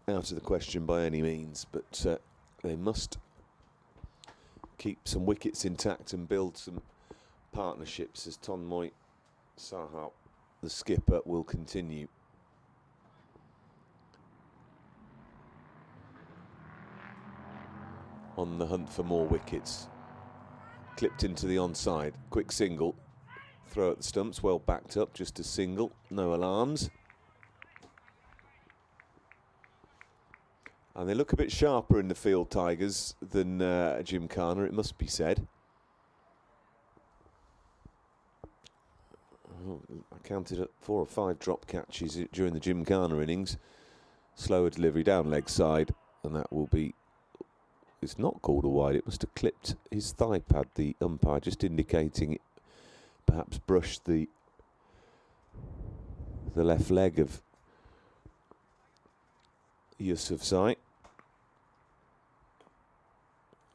S4: out of the question by any means, but they must keep some wickets intact and build some partnerships as Tonmoy Saha, the skipper, will continue. On the hunt for more wickets. Clipped into the onside, quick single, throw at the stumps, well backed up, just a single, no alarms. And they look a bit sharper in the field, Tigers, than Gymkhana, it must be said. Oh, I counted 4 or 5 drop catches during the Gymkhana innings. Slower delivery down leg side, and that will be... It's not called a wide, it must have clipped his thigh pad, the umpire, just indicating it perhaps brushed the left leg of Yusufzai.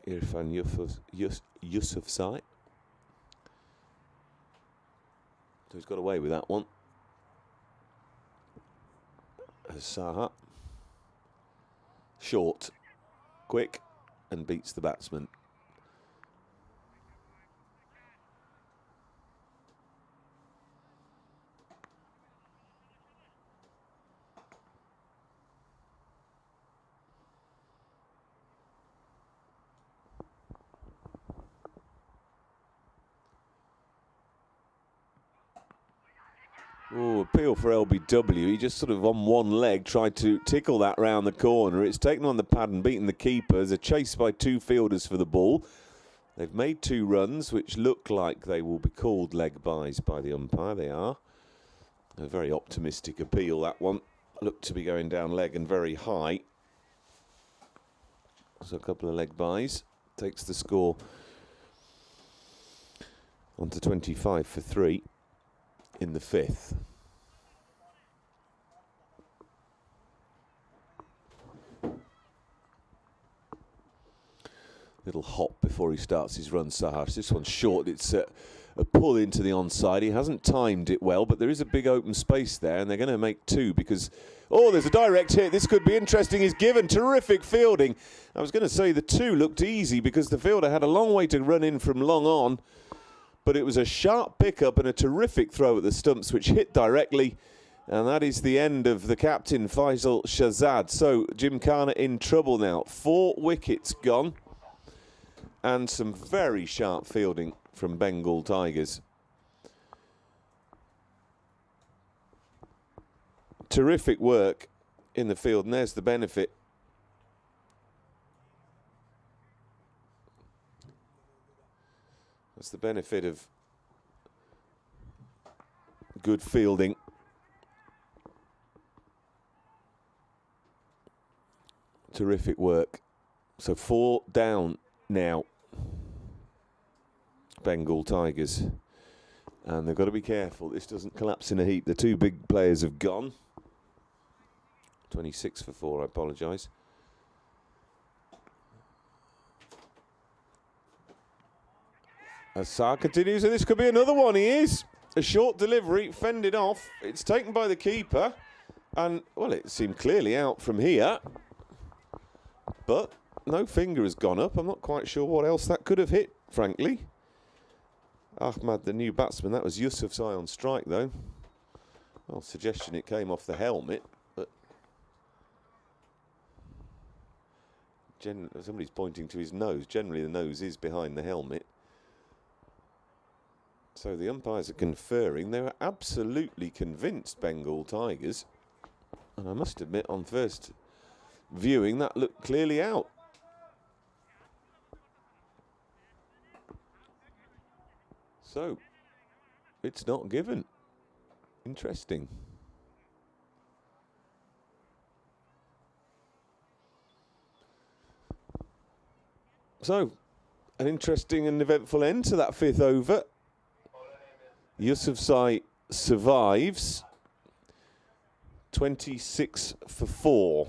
S4: Irfan Yusufzai. So he's got away with that one. As Saha. Short, quick, and beats the batsman. Oh, appeal for LBW. He just sort of on one leg tried to tickle that round the corner. It's taken on the pad and beaten the keeper. There's a chase by 2 fielders for the ball. They've made 2 runs, which look like they will be called leg byes by the umpire. They are. A very optimistic appeal, that one. Looked to be going down leg and very high. So a couple of leg byes. Takes the score on to 25 for 3 in the 5th. Little hop before he starts his run, Sahars. This one's short. It's a pull into the onside. He hasn't timed it well, but there is a big open space there, and they're going to make 2 because... Oh, there's a direct hit. This could be interesting. He's given terrific fielding. I was going to say the 2 looked easy because the fielder had a long way to run in from long on, but it was a sharp pickup and a terrific throw at the stumps, which hit directly, and that is the end of the captain, Faisal Shahzad. So Gymkhana in trouble now. 4 wickets gone. And some very sharp fielding from Bengal Tigers. Terrific work in the field, and there's the benefit. That's the benefit of good fielding. Terrific work. So 4 down now. Bengal Tigers, and they've got to be careful this doesn't collapse in a heap. The 2 big players have gone. 26 for 4, I apologise. As Saar continues, and this could be another one. He is. A short delivery, fended off. It's taken by the keeper, and, well, it seemed clearly out from here, but no finger has gone up. I'm not quite sure what else that could have hit, frankly. Ahmad, the new batsman, that was Yusufzai on strike, though. Well, suggestion it came off the helmet, but somebody's pointing to his nose. Generally, the nose is behind the helmet. So the umpires are conferring. They were absolutely convinced, Bengal Tigers. And I must admit, on first viewing, that looked clearly out. So, it's not given. Interesting. So, an interesting and eventful end to that 5th over. Yusufzai survives. 26 for 4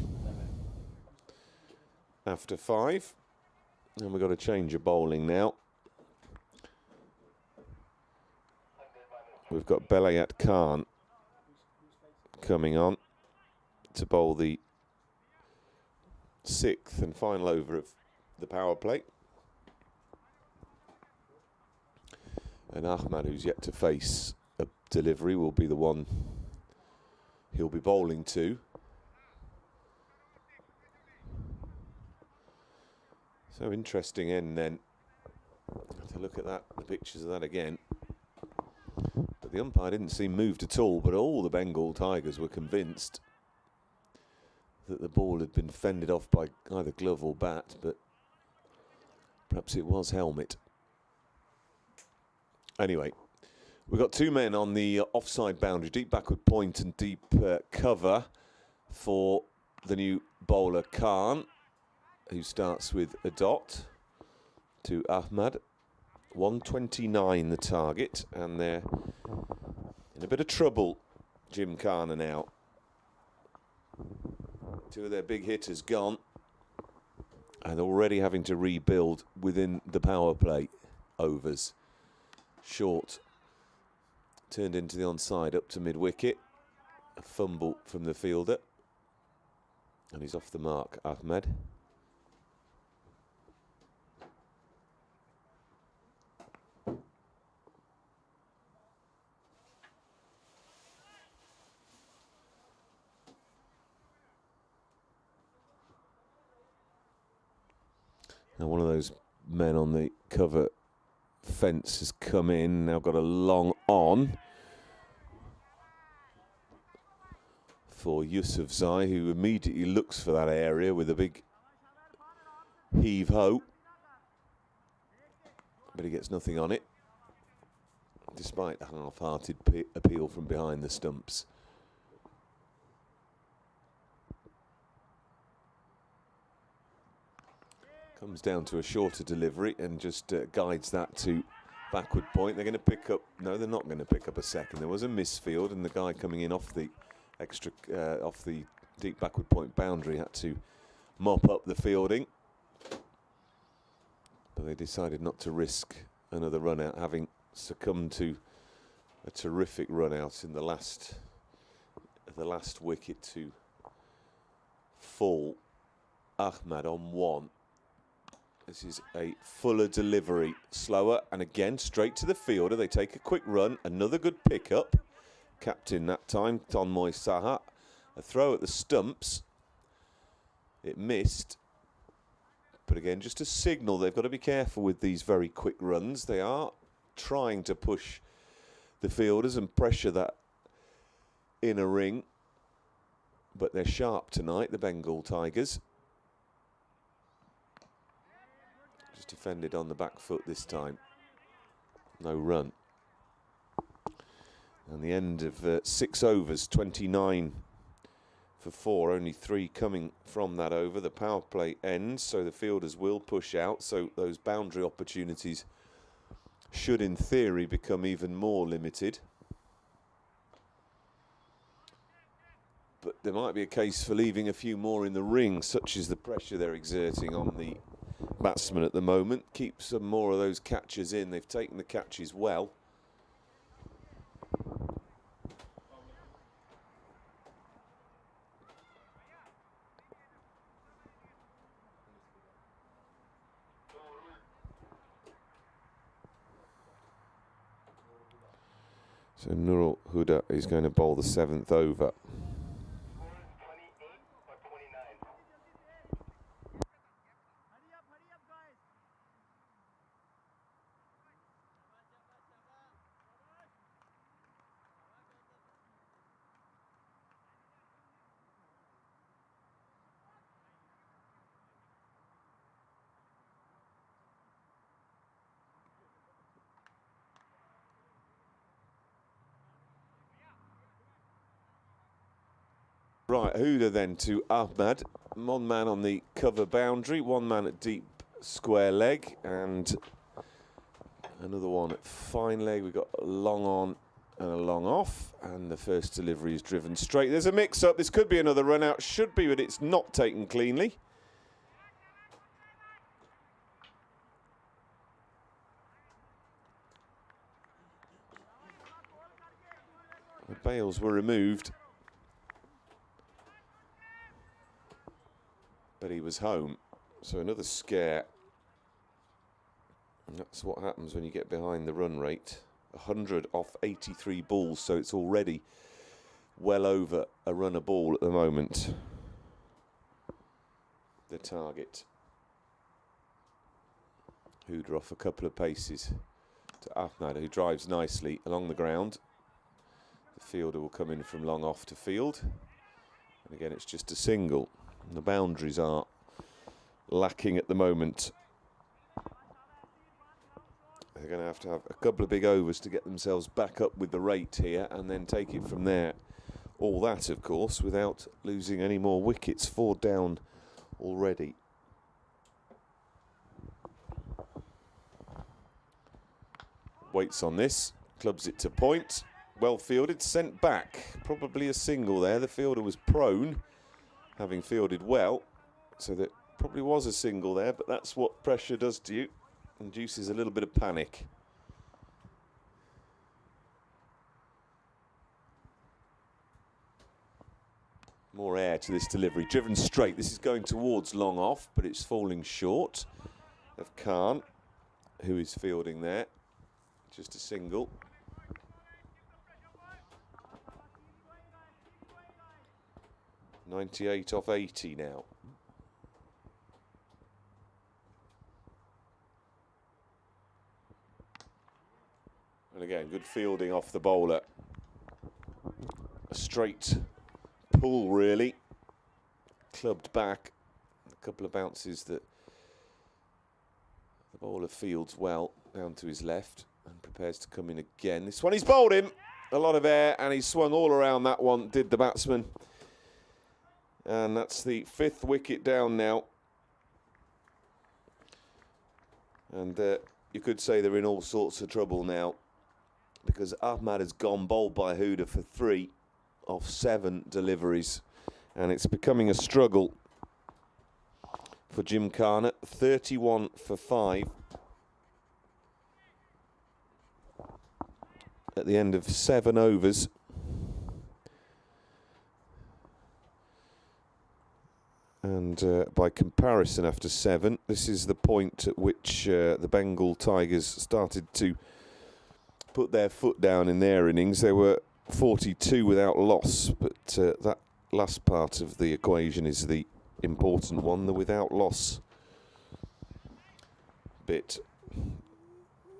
S4: after 5. And we've got a change of bowling now. We've got Belayat Khan coming on to bowl the 6th and final over of the power play. And Ahmad, who's yet to face a delivery, will be the one he'll be bowling to. So interesting end then. Have to look at that, the pictures of that again. But the umpire didn't seem moved at all, but all the Bengal Tigers were convinced that the ball had been fended off by either glove or bat, but perhaps it was helmet. Anyway, we've got 2 men on the offside boundary, deep backward point and deep cover for the new bowler Khan, who starts with a dot to Ahmad. 129 the target, and they're in a bit of trouble. Gymkhana now. 2 of their big hitters gone, and already having to rebuild within the power play overs. Short turned into the onside up to mid-wicket. A fumble from the fielder, and he's off the mark, Ahmed. Now one of those men on the cover fence has come in, now got a long on. for Yusufzai, who immediately looks for that area with a big heave-ho. But he gets nothing on it, despite a half-hearted appeal from behind the stumps. Comes down to a shorter delivery and just guides that to backward point. They're going to pick up, no, they're not going to pick up a second. There was a misfield, and the guy coming in off the off the deep backward point boundary had to mop up the fielding. But they decided not to risk another run out, having succumbed to a terrific run out in the last wicket to fall. Ahmad on one. This is a fuller delivery, slower, and again straight to the fielder. They take a quick run, another good pickup. Captain that time, Tonmoy Saha. A throw at the stumps. It missed. But again, just a signal. They've got to be careful with these very quick runs. They are trying to push the fielders and pressure that inner ring. But they're sharp tonight, the Bengal Tigers. Just defended on the back foot this time. No run. And the end of 6 overs, 29 for 4, only 3 coming from that over. The power play ends, so the fielders will push out, so those boundary opportunities should in theory become even more limited. But there might be a case for leaving a few more in the ring, such as the pressure they're exerting on the batsman at the moment. Keep some more of those catches in. They've taken the catches well. So Nurul Huda is going to bowl the 7th over. Right, Huda then to Ahmad. 1 man on the cover boundary, 1 man at deep square leg, and another one at fine leg. We've got a long on and a long off, and the first delivery is driven straight. There's a mix-up. This could be another run out. Should be, but it's not taken cleanly. The bails were removed, but he was home. So another scare. And that's what happens when you get behind the run rate. 100 off 83 balls, so it's already well over a run a ball at the moment. The target. Huda off a couple of paces to Ahmad, who drives nicely along the ground. The fielder will come in from long off to field. And again, it's just a single. The boundaries are lacking at the moment. They're going to have a couple of big overs to get themselves back up with the rate here and then take it from there. All that, of course, without losing any more wickets. 4 down already. Waits on this, clubs it to point. Well fielded, sent back. Probably a single there. The fielder was prone, having fielded well, so that probably was a single there, but that's what pressure does to you. Induces a little bit of panic. More air to this delivery. Driven straight. This is going towards long off, but it's falling short of Khan, who is fielding there. Just a single. .98 off 80 now. And again, good fielding off the bowler. A straight pull, really. Clubbed back. A couple of bounces that the bowler fields well down to his left and prepares to come in again. This one, he's bowled him. A lot of air, and he swung all around that one, did the batsman. And that's the 5th wicket down now. And you could say they're in all sorts of trouble now, because Ahmad has gone bowled by Huda for 3 of 7 deliveries, and it's becoming a struggle for Gymkhana. 31 for 5 at the end of 7 overs. And by comparison, after 7, this is the point at which the Bengal Tigers started to put their foot down in their innings. They were 42 without loss, but that last part of the equation is the important one, the without loss bit.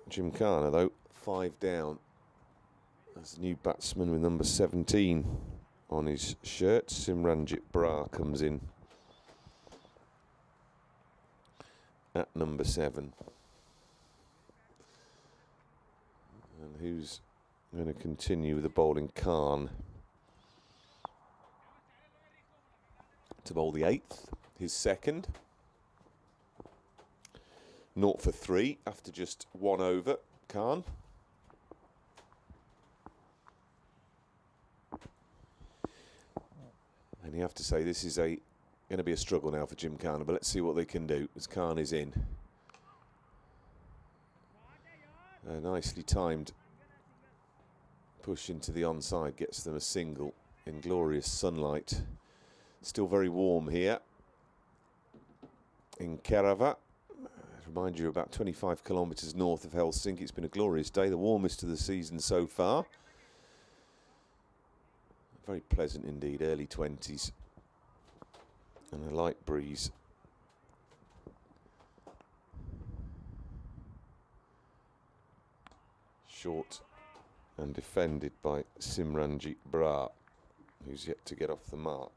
S4: Gymkhana, though, 5 down. There's a new batsman with number 17 on his shirt. Simranjit Brar comes in at number 7. And who's going to continue with the bowling? Khan to bowl the 8th, his 2nd. 0 for 3 after just 1 over, Khan. And you have to say this is going to be a struggle now for Gymkhana, but let's see what they can do as Khan is in. A nicely timed push into the onside gets them a single in glorious sunlight. Still very warm here in Kerava. Remind you, about 25 kilometres north of Helsinki. It's been a glorious day, the warmest of the season so far. Very pleasant indeed, early 20s. And a light breeze. Short and defended by Simranjit Brar, who's yet to get off the mark.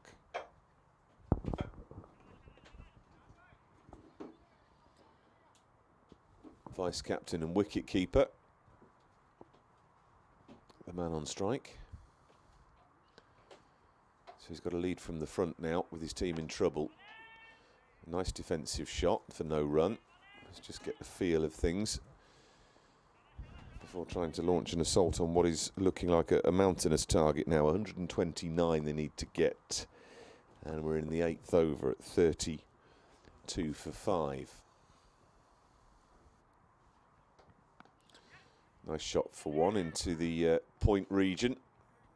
S4: Vice captain and wicket keeper, the man on strike. So he's got a lead from the front now with his team in trouble. Nice defensive shot for no run. Let's just get the feel of things before trying to launch an assault on what is looking like a mountainous target now. 129 they need to get. And we're in the 8th over at 32 for 5. Nice shot for 1 into the point region.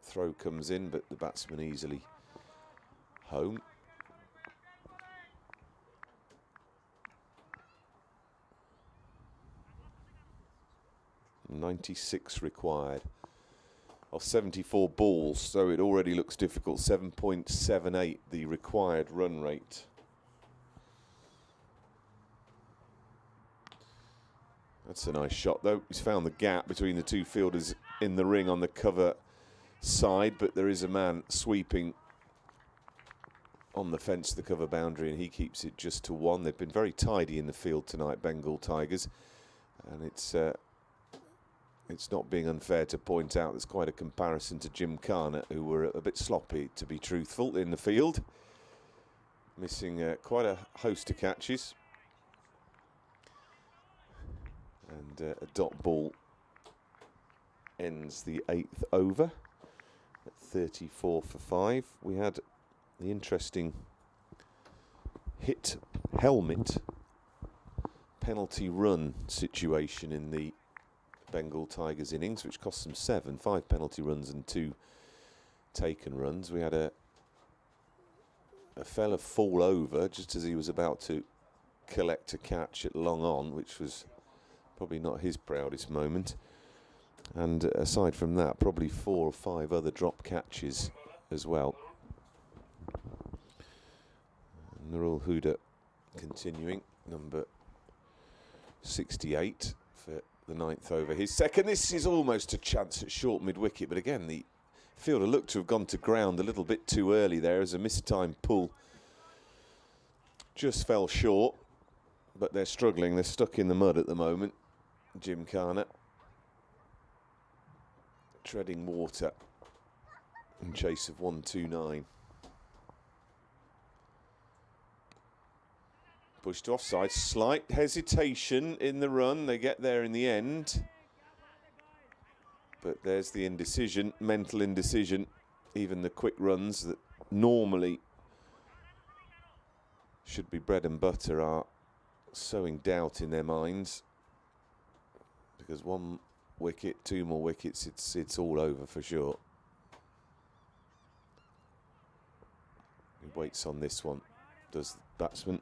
S4: Throw comes in, but the batsman easily home. .96 required of 74 balls, so it already looks difficult. 7.78 the required run rate. That's a nice shot, though. He's found the gap between the 2 fielders in the ring on the cover side, but there is a man sweeping on the fence, the cover boundary, and he keeps it just to 1. They've been very tidy in the field tonight, Bengal Tigers, and it's not being unfair to point out there's quite a comparison to Gymkhana, who were a bit sloppy, to be truthful, in the field, missing quite a host of catches. And a dot ball ends the 8th over at 34 for 5. We had the interesting hit helmet penalty run situation in the Bengal Tigers innings, which cost them 7, 5 penalty runs and 2 taken runs. We had a fella fall over just as he was about to collect a catch at long on, which was probably not his proudest moment. And aside from that, probably 4 or 5 other drop catches as well. Nurul Huda continuing, number 68 for the 9th over. His 2nd. This is almost a chance at short mid-wicket, but again, the Fielder looked to have gone to ground a little bit too early there as a mistime pull. Just fell short, but they're struggling. They're stuck in the mud at the moment. Gymkhana treading water in chase of 129. Pushed to offside, slight hesitation in the run. They get there in the end. But there's the indecision, mental indecision. Even the quick runs that normally should be bread and butter are sowing doubt in their minds. Because 1 wicket, 2 more wickets, it's all over for sure. He waits on this one, does the batsman,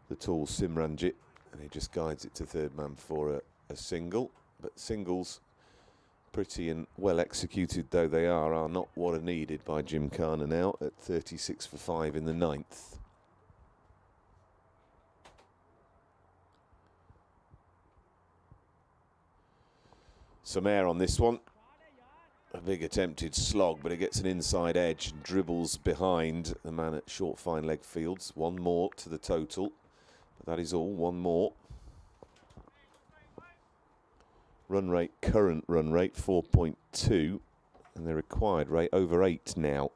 S4: the tall Simranjit, and he just guides it to third man for a single. But singles, pretty and well executed though they are not what are needed by Gymkhana now at 36 for 5 in the 9th. Some air on this one. A big attempted slog, but it gets an inside edge and dribbles behind the man at short fine leg fields. 1 more to the total, but that is all. 1 more. Run rate, current run rate, 4.2, and the required rate over 8 now.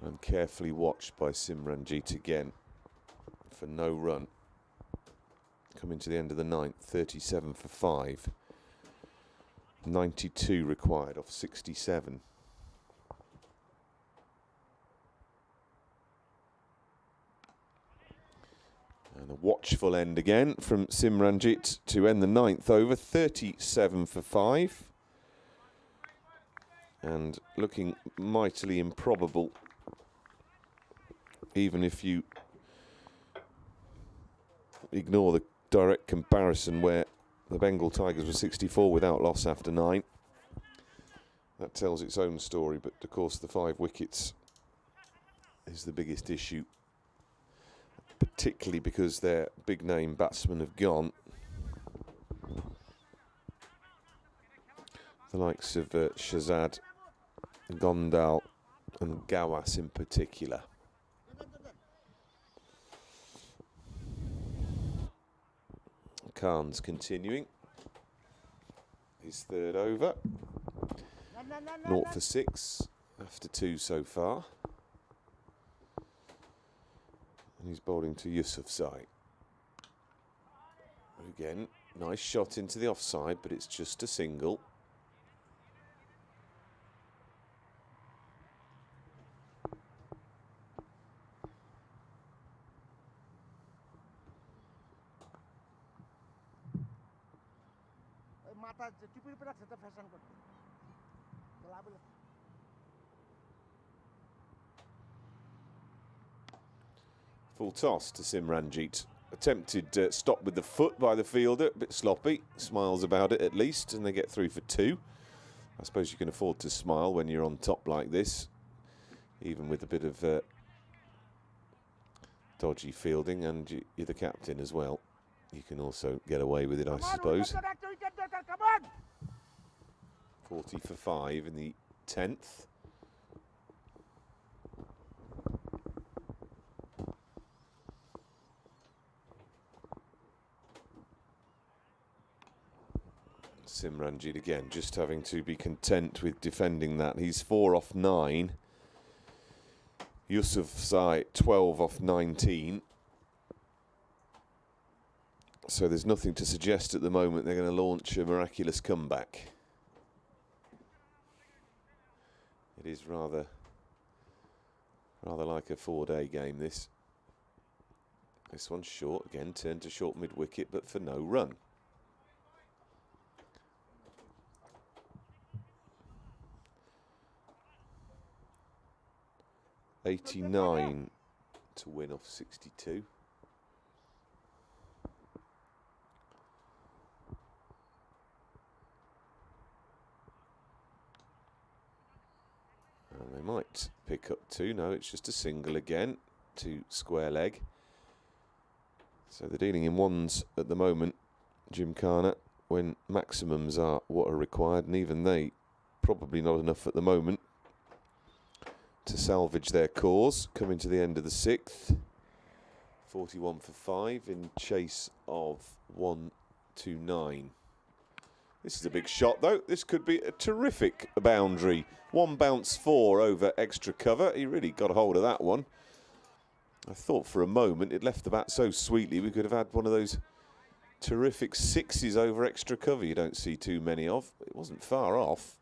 S4: And carefully watched by Simranjit again for no run. Coming to the end of the 9th, 37 for 5. 92 required off 67. And a watchful end again from Simranjit to end the 9th over, 37 for 5. And looking mightily improbable, even if you ignore the direct comparison where the Bengal Tigers were 64 without loss after 9. That tells its own story, but of course the 5 wickets is the biggest issue, particularly because their big name batsmen have gone. The likes of Shahzad, Gondal and Gawas in particular. Khan's continuing his 3rd over. 0 for 6 after 2 so far. And he's bowling to Yusufzai. Again, nice shot into the offside, but it's just a single. Full toss to Simranjit. Attempted stop with the foot by the fielder, a bit sloppy. Smiles about it at least, and they get through for 2. I suppose you can afford to smile when you're on top like this, even with a bit of dodgy fielding, and you're the captain as well. You can also get away with it, I suppose. 40 for 5 in the 10th. Simranjit again, just having to be content with defending that. He's 4 off 9. Yusufzai 12 off 19. So there's nothing to suggest at the moment they're going to launch a miraculous comeback. It is rather like a 4-day game, this. This one's short again, turned to short mid-wicket, but for no run. $89 to win off 62. And they might pick up 2. No, it's just a single again to square leg. So they're dealing in ones at the moment Gymkhana, when maximums are what are required, and even they probably not enough at the moment to salvage their cause. Coming to the end of the 6th, 41 for 5 in chase of 129. This is a big shot though. This could be a terrific boundary. 1 bounce 4 over extra cover. He really got a hold of that one. I thought for a moment it left the bat so sweetly we could have had one of those terrific 6s over extra cover you don't see too many of. It wasn't far off.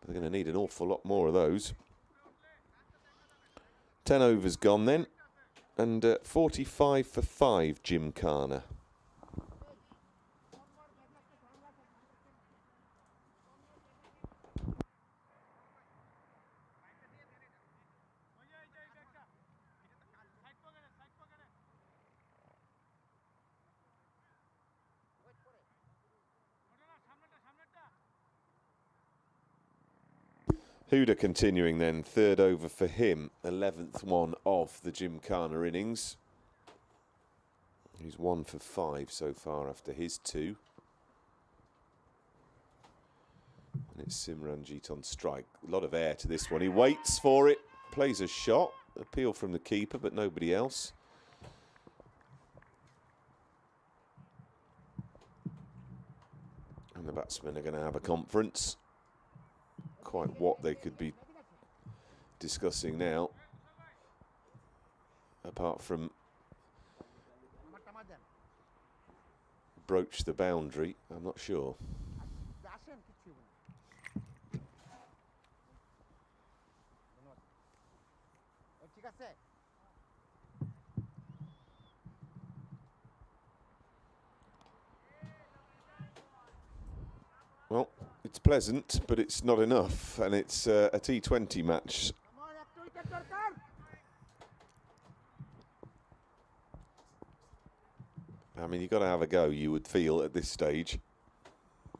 S4: But they're going to need an awful lot more of those. 10 overs gone then. And 45 for 5, Gymkhana. Huda continuing then, 3rd over for him, 11th one of the Gymkhana innings. He's 1 for 5 so far after his 2. And it's Simranjit on strike. A lot of air to this one. He waits for it, plays a shot, appeal from the keeper, but nobody else. And the batsmen are going to have a conference. Quite what they could be discussing now, apart from broach the boundary, I'm not sure. Well, it's pleasant, but it's not enough, and it's a T20 match. I mean, you've got to have a go, you would feel, at this stage.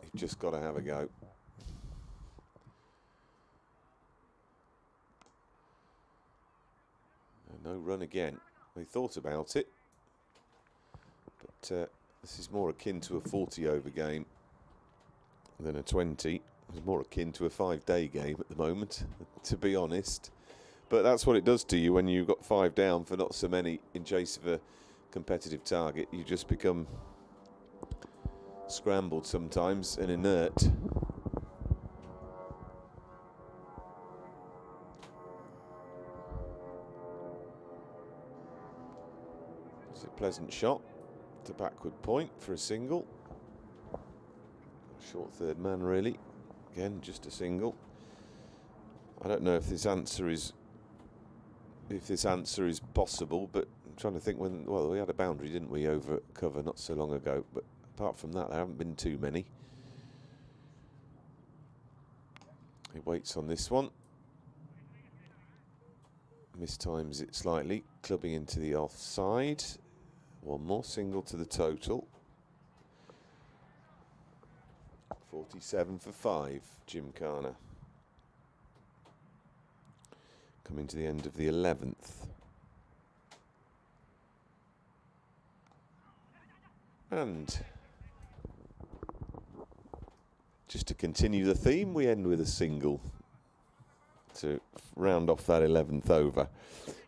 S4: You've just got to have a go. No run again. They thought about it, but this is more akin to a 40-over game than a 20. It's more akin to a 5-day game at the moment, to be honest. But that's what it does to you when you've got 5 down for not so many in chase of a competitive target. You just become scrambled sometimes and inert. It's a pleasant shot to backward point for a single. Short third man, really. Again, just a single. I don't know if this answer is possible, but I'm trying to think when. Well, we had a boundary, didn't we, over cover not so long ago? But apart from that, there haven't been too many. He waits on this one. Mistimes it slightly, clubbing into the offside. One more single to the total. 47 for 5, Gymkhana. Coming to the end of the 11th. And just to continue the theme, we end with a single to round off that 11th over.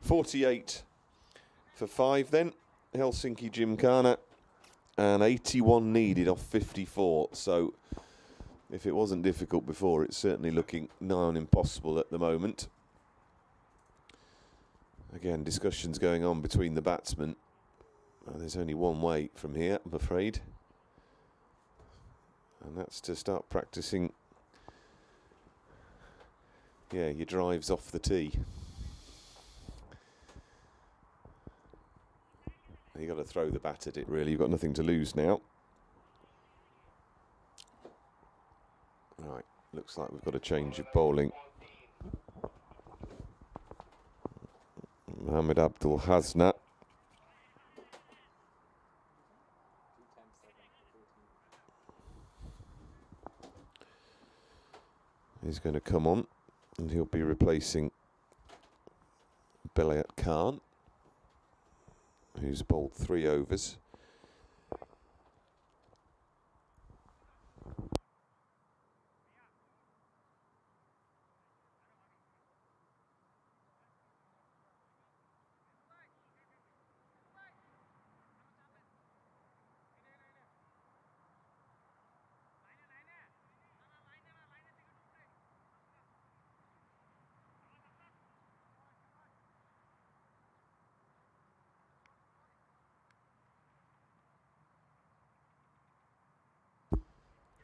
S4: 48 for 5 then, Helsinki Gymkhana, and 81 needed off 54. So if it wasn't difficult before, it's certainly looking nigh on impossible at the moment. Again, discussions going on between the batsmen. There's only one way from here, I'm afraid. And that's to start practicing, your drives off the tee. You've got to throw the bat at it, really. You've got nothing to lose now. Right, looks like we've got a change of bowling. Mohamed Abdul Hasna. He's going to come on, and he'll be replacing Belayat Khan, who's bowled 3 overs.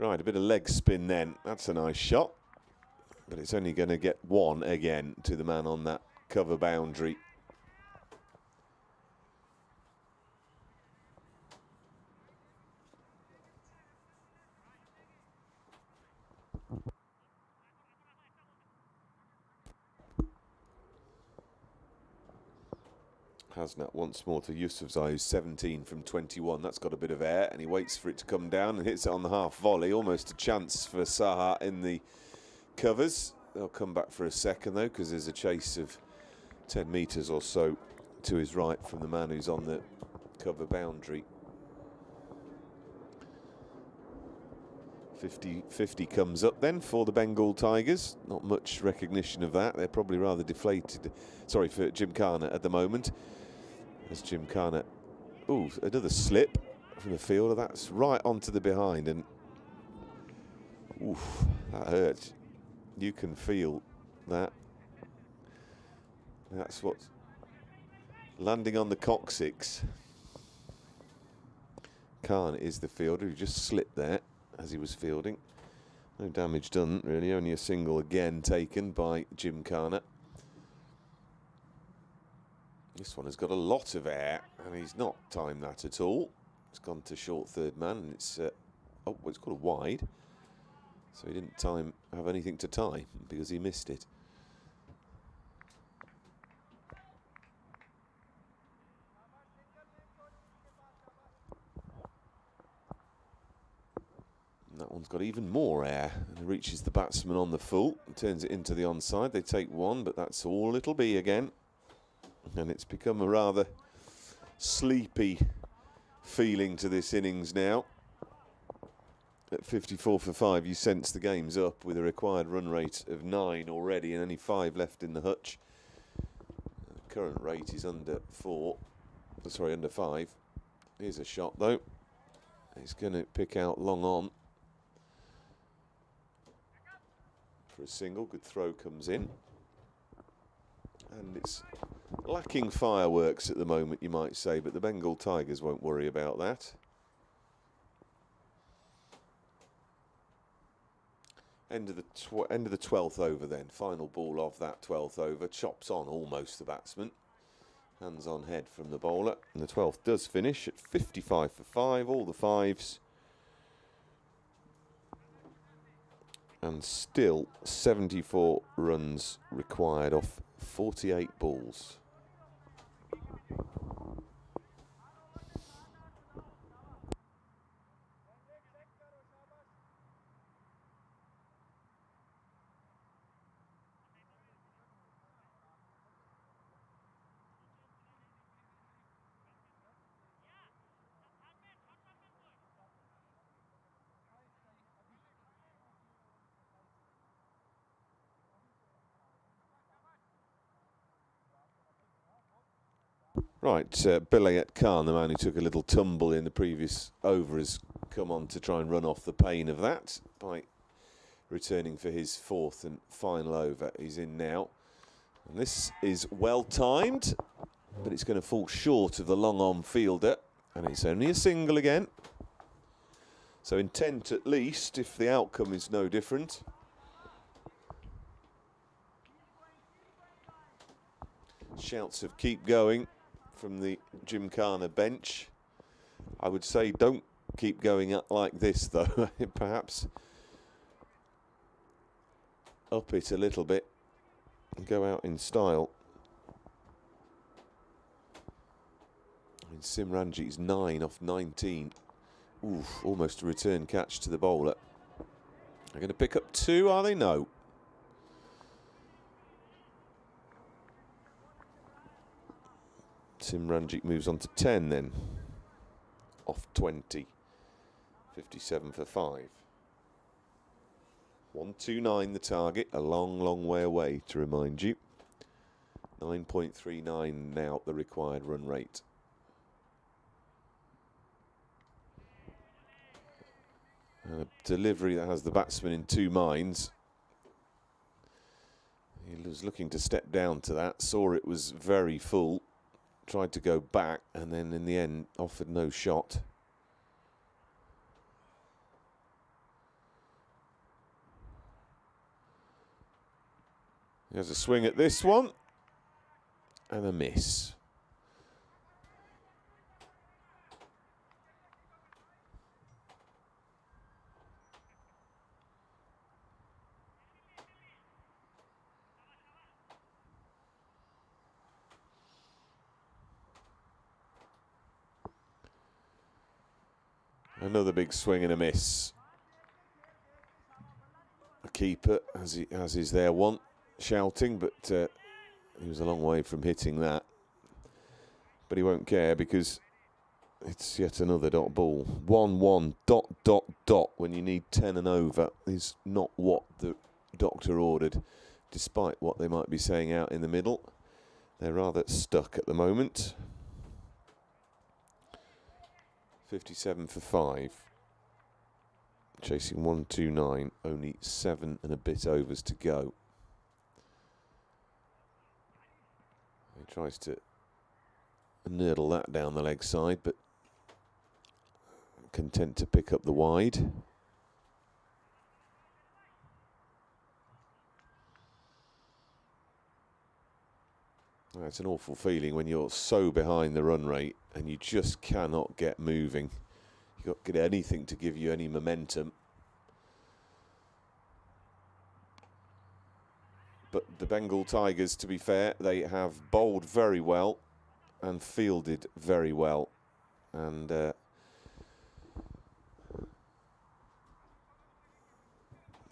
S4: Right, a bit of leg spin then. That's a nice shot. But it's only going to get one again to the man on that cover boundary. Hasnat once more to Yusufzai, who's 17 from 21. That's got a bit of air, and he waits for it to come down and hits it on the half volley. Almost a chance for Saha in the covers. They'll come back for a second, though, because there's a chase of 10 metres or so to his right from the man who's on the cover boundary. 50-50 comes up then for the Bengal Tigers. Not much recognition of that. They're probably rather deflated. Sorry, for Gymkhana at the moment. As Gymkhana, ooh, another slip from the fielder. That's right onto the behind, and oof, that hurts. You can feel that. That's what's landing on the coccyx. Khan is the fielder who just slipped there as he was fielding. No damage done, really. Only a single again taken by Gymkhana. This one has got a lot of air, and he's not timed that at all. It's gone to short third man, and it's oh, it's got a wide. So he didn't have anything to tie because he missed it. And that one's got even more air, and it reaches the batsman on the full and turns it into the onside. They take one, but that's all it'll be again. And it's become a rather sleepy feeling to this innings now. At 54 for 5, you sense the game's up with a required run rate of 9 already and only 5 left in the hutch. The current rate is under 5. Here's a shot though. He's going to pick out long on for a single. Good throw comes in. And it's lacking fireworks at the moment, you might say, but the Bengal Tigers won't worry about that. End of the 12th over then. Final ball of that 12th over. Chops on almost the batsman. Hands on head from the bowler. And the 12th does finish at 55 for 5. All the fives. And still 74 runs required off 48 balls. Right, Bilayat Khan, the man who took a little tumble in the previous over, has come on to try and run off the pain of that by returning for his 4th and final over. He's in now. And this is well timed, but it's going to fall short of the long-on fielder. And it's only a single again. So intent at least, if the outcome is no different. Shouts of keep going from the Gymkhana bench. I would say don't keep going up like this though. Perhaps up it a little bit and go out in style. I mean, Simranjit's 9 off 19. Oof, almost a return catch to the bowler. They're going to pick up 2, are they? No. Simranjit moves on to 10 then. Off 20. 57 for 5. 129 the target. A long, long way away, to remind you. 9.39 now the required run rate. And a delivery that has the batsman in 2 minds. He was looking to step down to that. Saw it was very full. Tried to go back and then in the end offered no shot. He has a swing at this one. And a miss. Another big swing and a miss. A keeper, as is their want, shouting, but he was a long way from hitting that. But he won't care because it's yet another dot ball. 1-1, dot, dot, dot, when you need 10 and over is not what the doctor ordered, despite what they might be saying out in the middle. They're rather stuck at the moment. 57 for 5. Chasing 129, only 7 and a bit overs to go. He tries to nurdle that down the leg side, but content to pick up the wide. It's an awful feeling when you're so behind the run rate and you just cannot get moving. You've got to get anything to give you any momentum. But the Bengal Tigers, to be fair, they have bowled very well and fielded very well. And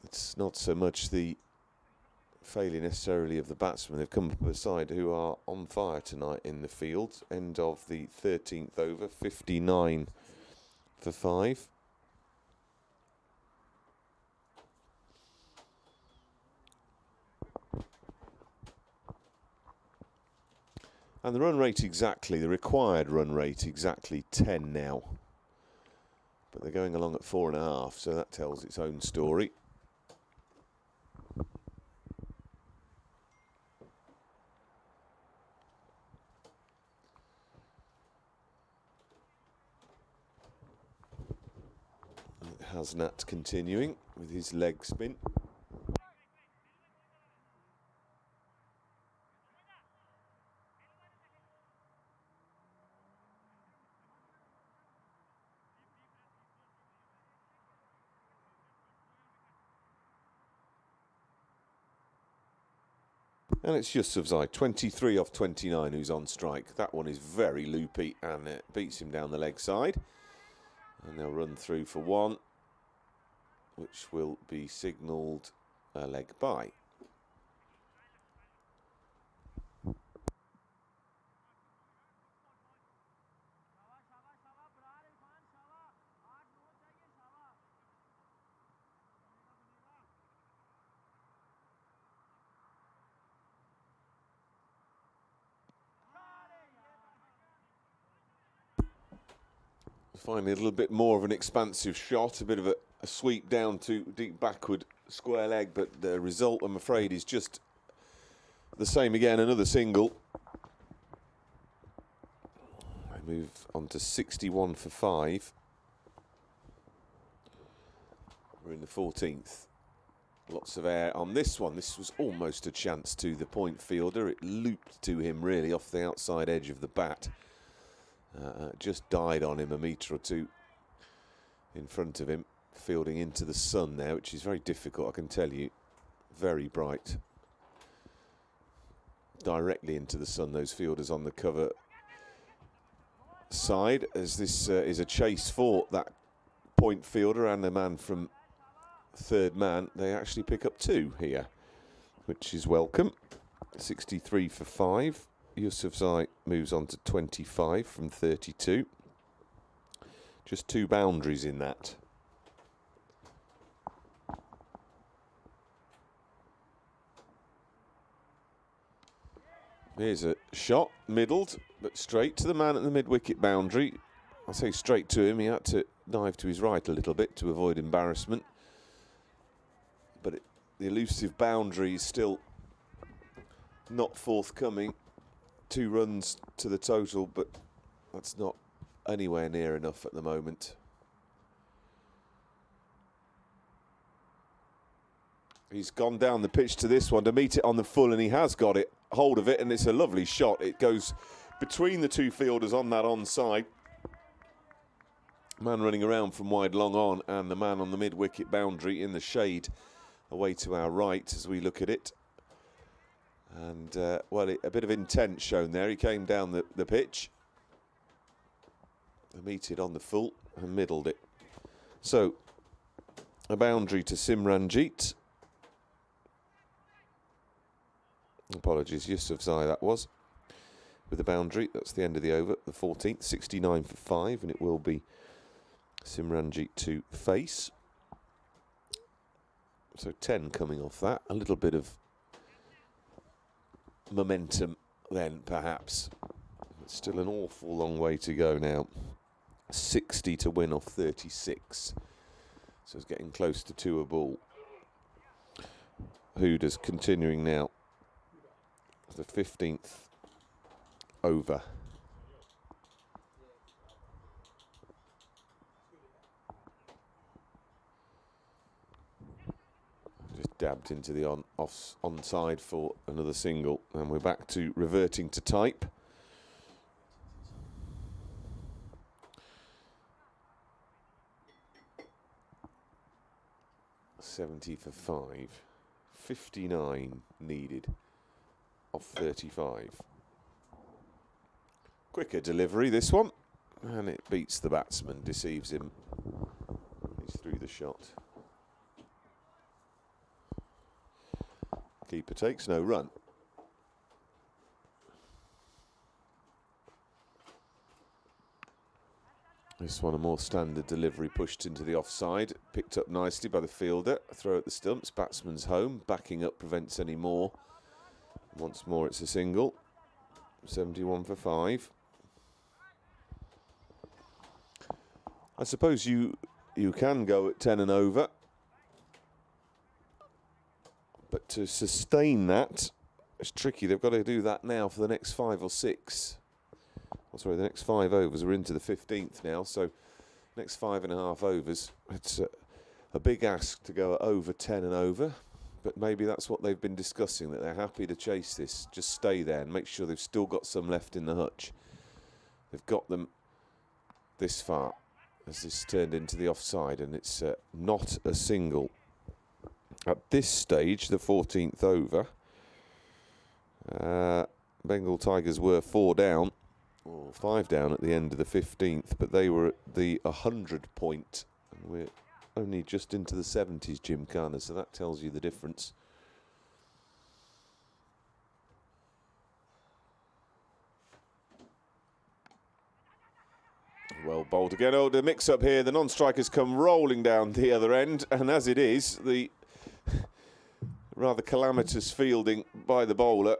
S4: it's not so much the failure necessarily of the batsmen. They've come from a side who are on fire tonight in the field. End of the 13th over, 59 for 5. And the run rate exactly, the required run rate exactly 10 now. But they're going along at 4.5, so that tells its own story. Hasnat continuing with his leg spin. And it's Yusufzai, 23 off 29, who's on strike. That one is very loopy and it beats him down the leg side. And they'll run through for one, which will be signalled a leg bye. Finally, a little bit more of an expansive shot, a bit of a sweep down to deep backward square leg, but the result, I'm afraid, is just the same again. Another single. They move on to 61 for 5. We're in the 14th. Lots of air on this one. This was almost a chance to the point fielder. It looped to him really off the outside edge of the bat. Just died on him a metre or two in front of him, fielding into the sun there, which is very difficult, I can tell you. Very bright. Directly into the sun, those fielders on the cover side, as this is a chase for that point fielder and the man from third man. They actually pick up 2 here, which is welcome. 63 for 5. Yusufzai moves on to 25 from 32. Just 2 boundaries in that. Here's a shot, middled, but straight to the man at the mid-wicket boundary. I say straight to him, he had to dive to his right a little bit to avoid embarrassment. But the elusive boundary is still not forthcoming. 2 runs to the total, but that's not anywhere near enough at the moment. He's gone down the pitch to this one to meet it on the full, and he has got it, hold of it, and it's a lovely shot. It goes between the two fielders on that onside. Man running around from wide long on, and the man on the mid-wicket boundary in the shade away to our right as we look at it. And, well, a bit of intent shown there. He came down the pitch, meted on the full and middled it. So, a boundary to Simranjit. Apologies, Yusufzai that was. With the boundary, that's the end of the over, the 14th, 69 for 5, and it will be Simranjit to face. So 10 coming off that. A little bit of momentum then, perhaps. It's still an awful long way to go now. 60 to win off 36. So it's getting close to 2 a ball. Huda's continuing now. The 15th over. Just dabbed into the onside for another single, and we're back to reverting to type. $70 for 5. 59 needed off 35. Quicker delivery, this one, and it beats the batsman, deceives him. He's through the shot. Keeper takes no run. This one a more standard delivery, pushed into the offside, picked up nicely by the fielder. Throw at the stumps, batsman's home, backing up prevents any more. Once more it's a single. 71 for 5. I suppose you can go at 10 and over, but to sustain that, it's tricky. They've got to do that now for the next 5 or 6. Oh, sorry, the next 5 overs. We're into the 15th now, so next 5.5 overs. It's a big ask to go at over 10 and over, but maybe that's what they've been discussing, that they're happy to chase this. Just stay there and make sure they've still got some left in the hutch. They've got them this far as this turned into the offside, and it's not a single. At this stage, the 14th over, Bengal Tigers were 4 down, or 5 down at the end of the 15th, but they were at the 100 point, and we're only just into the 70s, Gymkhana, so that tells you the difference. Well bowled again. Oh, the mix-up here. The non-strikers come rolling down the other end, and as it is, the rather calamitous fielding by the bowler.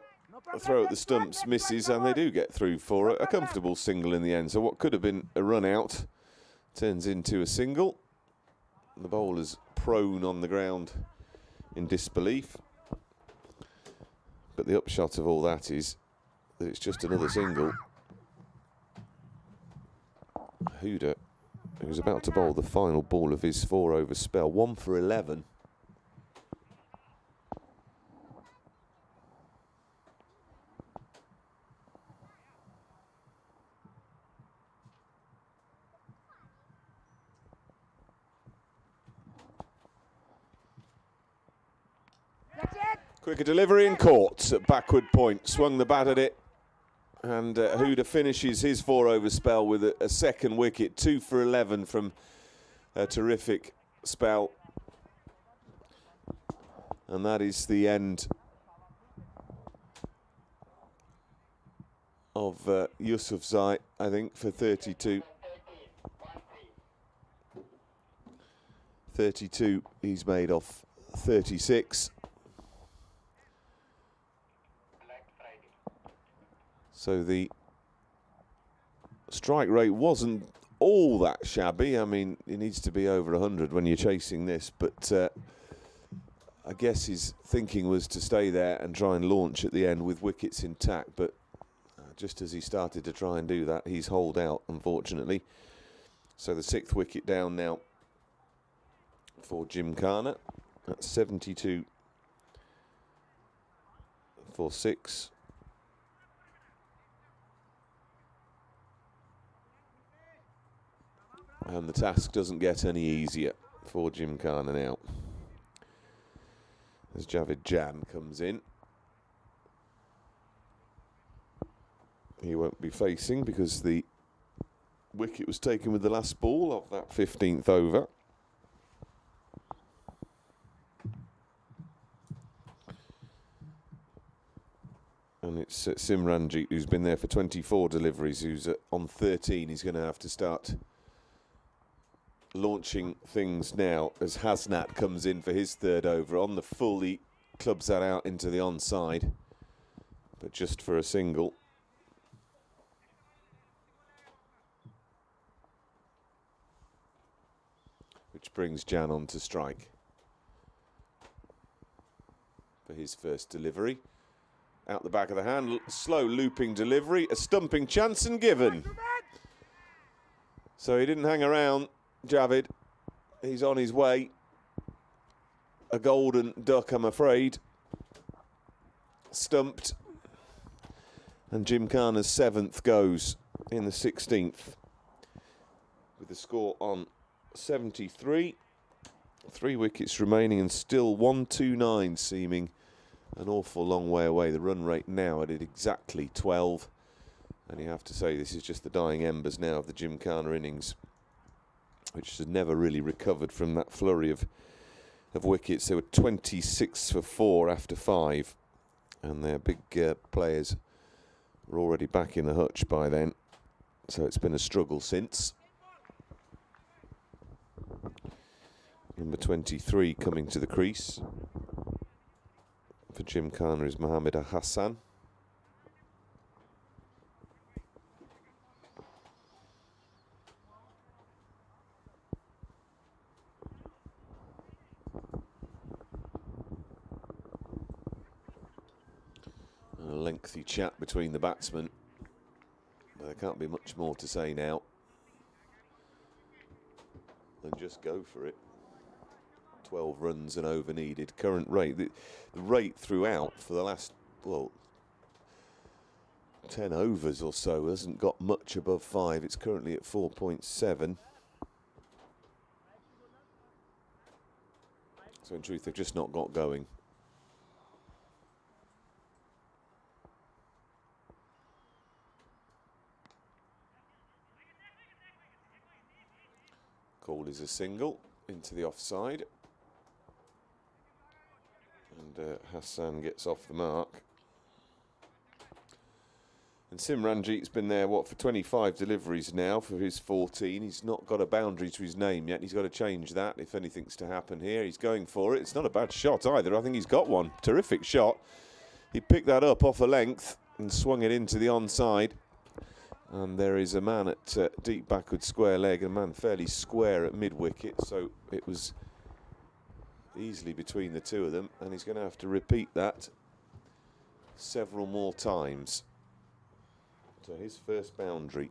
S4: A throw at the stumps misses, and they do get through for a comfortable single in the end. So what could have been a run out turns into a single. The bowler's prone on the ground in disbelief. But the upshot of all that is that it's just another single. Huda, who's about to bowl the final ball of his 4-over spell, 1 for 11. Quicker delivery and caught at backward point. Swung the bat at it. And Huda finishes his 4-over spell with a second wicket. 2 for 11 from a terrific spell. And that is the end of Yusufzai, I think, for 32. 32 he's made off 36. So the strike rate wasn't all that shabby. I mean, it needs to be over 100 when you're chasing this, but I guess his thinking was to stay there and try and launch at the end with wickets intact, but just as he started to try and do that, he's holed out, unfortunately. So the 6th wicket down now for Gymkhana. That's 72 4-6. And the task doesn't get any easier for Gymkhana now, as Javid Jan comes in. He won't be facing because the wicket was taken with the last ball of that 15th over. And it's Simranjit, who's been there for 24 deliveries, who's on 13. He's going to have to start launching things now as Hasnat comes in for his third over. On the full, he clubs that out into the onside, but just for a single. Which brings Jan on to strike for his first delivery. Out the back of the hand, slow looping delivery, a stumping chance and given. So he didn't hang around, Javid. He's on his way. A golden duck, I'm afraid. Stumped. And Gymkhana's 7th goes in the 16th. With the score on 73. 3 wickets remaining and still 129 seeming an awful long way away. The run rate now at exactly 12. And you have to say this is just the dying embers now of the Gymkhana innings, which has never really recovered from that flurry of wickets. They were 26 for 4 after 5. And their big players were already back in the hutch by then. So it's been a struggle since. Number 23 coming to the crease for Gymkhana is Mohammed Hassan. A lengthy chat between the batsmen. There can't be much more to say now than just go for it. 12 runs and over needed. Current rate, the rate throughout for the last, well, 10 overs or so hasn't got much above 5. It's currently at 4.7. So in truth, they've just not got going. Call is a single into the offside. And Hassan gets off the mark. And Simranjit's been there, what, for 25 deliveries now for his 14. He's not got a boundary to his name yet. He's got to change that if anything's to happen here. He's going for it. It's not a bad shot either. I think he's got one. Terrific shot. He picked that up off a length and swung it into the onside. And there is a man at deep backward square leg, a man fairly square at mid-wicket. So it was easily between the two of them, and he's going to have to repeat that several more times. So his first boundary.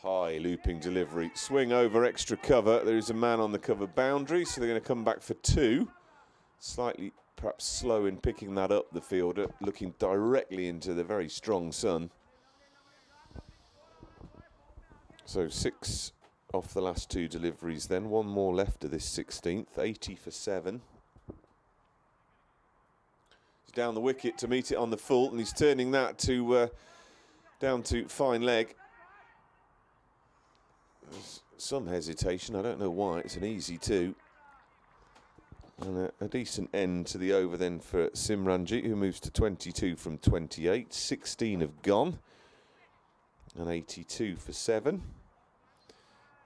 S4: High looping delivery, swing over extra cover. There is a man on the cover boundary, so they're going to come back for 2. Slightly perhaps slow in picking that up, the fielder, looking directly into the very strong sun. So 6 off the last 2 deliveries then. 1 more left of this 16th, 80 for 7. He's down the wicket to meet it on the full, and he's turning that to down to fine leg. There's some hesitation, I don't know why. It's an easy 2. And a decent end to the over then for Simranjit, who moves to 22 from 28. 16 have gone. And 82 for 7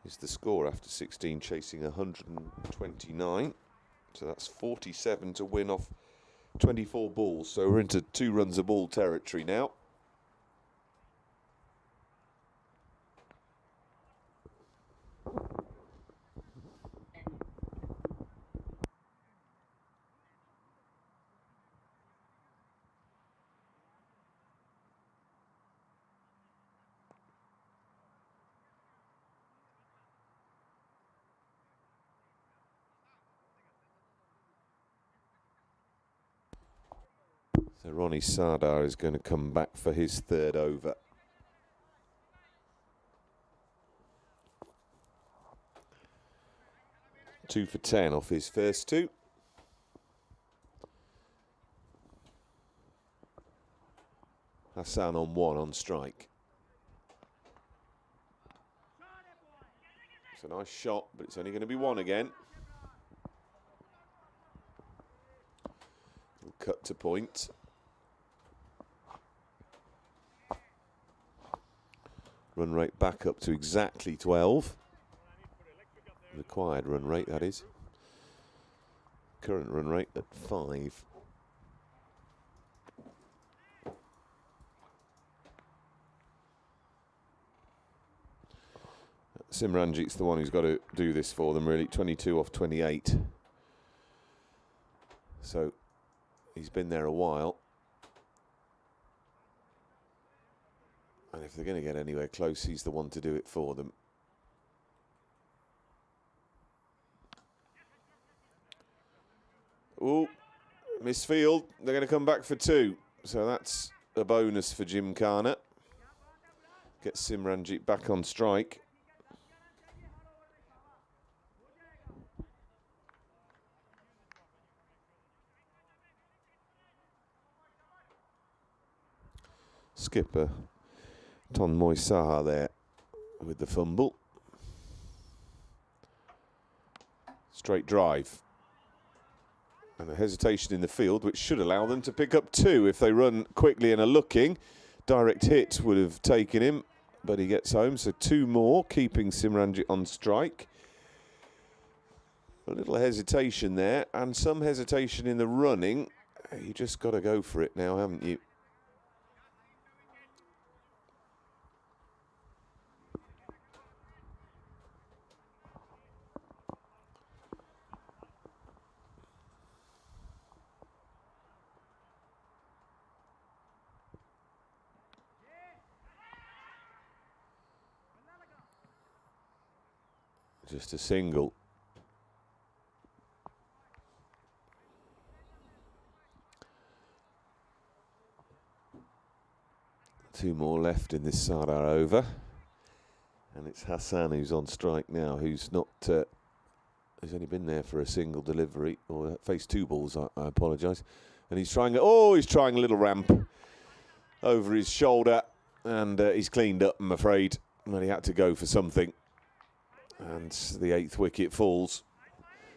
S4: is the score after 16, chasing 129. So that's 47 to win off 24 balls. So we're into 2 runs a ball territory now. So Ronnie Sardar is going to come back for his third over. Two for 10 off his first two. Hassan on one on strike. It's a nice shot, but it's only going to be one again. We'll cut to point. Run rate back up to exactly 12. Required run rate, that is. Current run rate at 5. Simranjit's the one who's got to do this for them, really. 22 off 28. So he's been there a while. And if they're going to get anywhere close, he's the one to do it for them. Oh, misfield. They're going to come back for 2. So that's a bonus for Gymkhana. Gets Simranjit back on strike. Skipper Tonmoy Saha there with the fumble. Straight drive. And a hesitation in the field, which should allow them to pick up 2 if they run quickly and are looking. Direct hit would have taken him, but he gets home. So 2 more, keeping Simranjit on strike. A little hesitation there, and some hesitation in the running. You just got to go for it now, haven't you? Just a single. Two more left in this Sardar over. And it's Hassan who's on strike now, who's not, he's only been there for a single delivery, or faced 2 balls, I apologise. And he's trying, he's trying a little ramp over his shoulder, and he's cleaned up, I'm afraid. And he had to go for something. And the 8th wicket falls.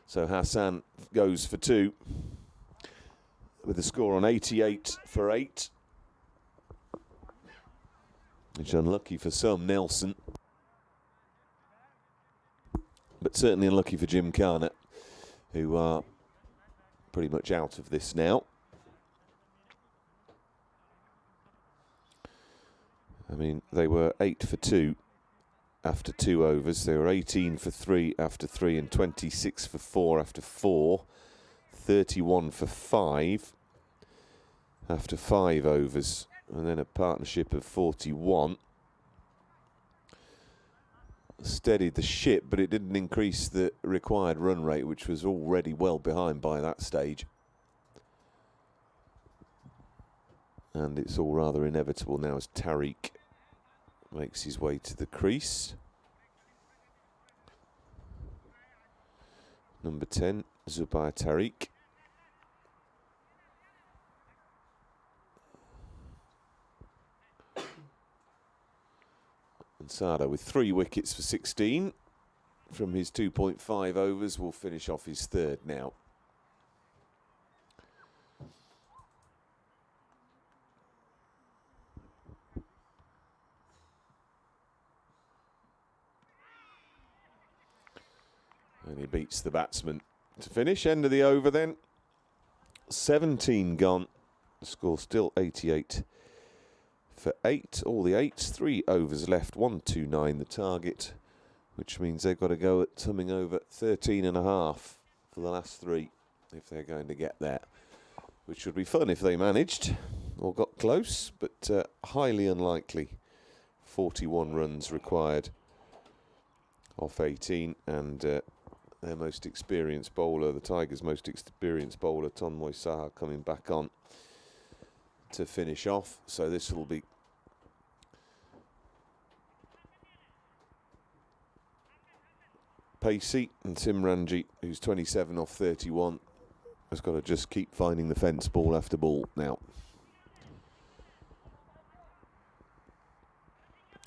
S4: So Hassan goes for 2. With the score on 88 for 8. Which is unlucky for some, Nelson. But certainly unlucky for Gymkhana, who are pretty much out of this now. I mean, they were 8 for 2. After 2 overs. They were 18 for 3 after 3 and 26 for 4 after 4. 31 for 5 after 5 overs. And then a partnership of 41. Steadied the ship, but it didn't increase the required run rate, which was already well behind by that stage. And it's all rather inevitable now as Tariq makes his way to the crease. Number 10, Zubair Tariq. And Sada with 3 wickets for 16 from his 2.5 overs will finish off his 3rd now. And he beats the batsman to finish. End of the over then. 17 gone. The score still 88 for 8. All the 8s. 3 overs left. 129 the target. Which means they've got to go at something over 13.5 for the last 3 if they're going to get there. Which would be fun if they managed or got close. But highly unlikely. 41 runs required off 18. And their most experienced bowler, the Tigers' most experienced bowler, Tonmoy Saha, coming back on. to finish off. So this will be pacey, and Simranjit, who's 27 off 31, has got to just keep finding the fence ball after ball now.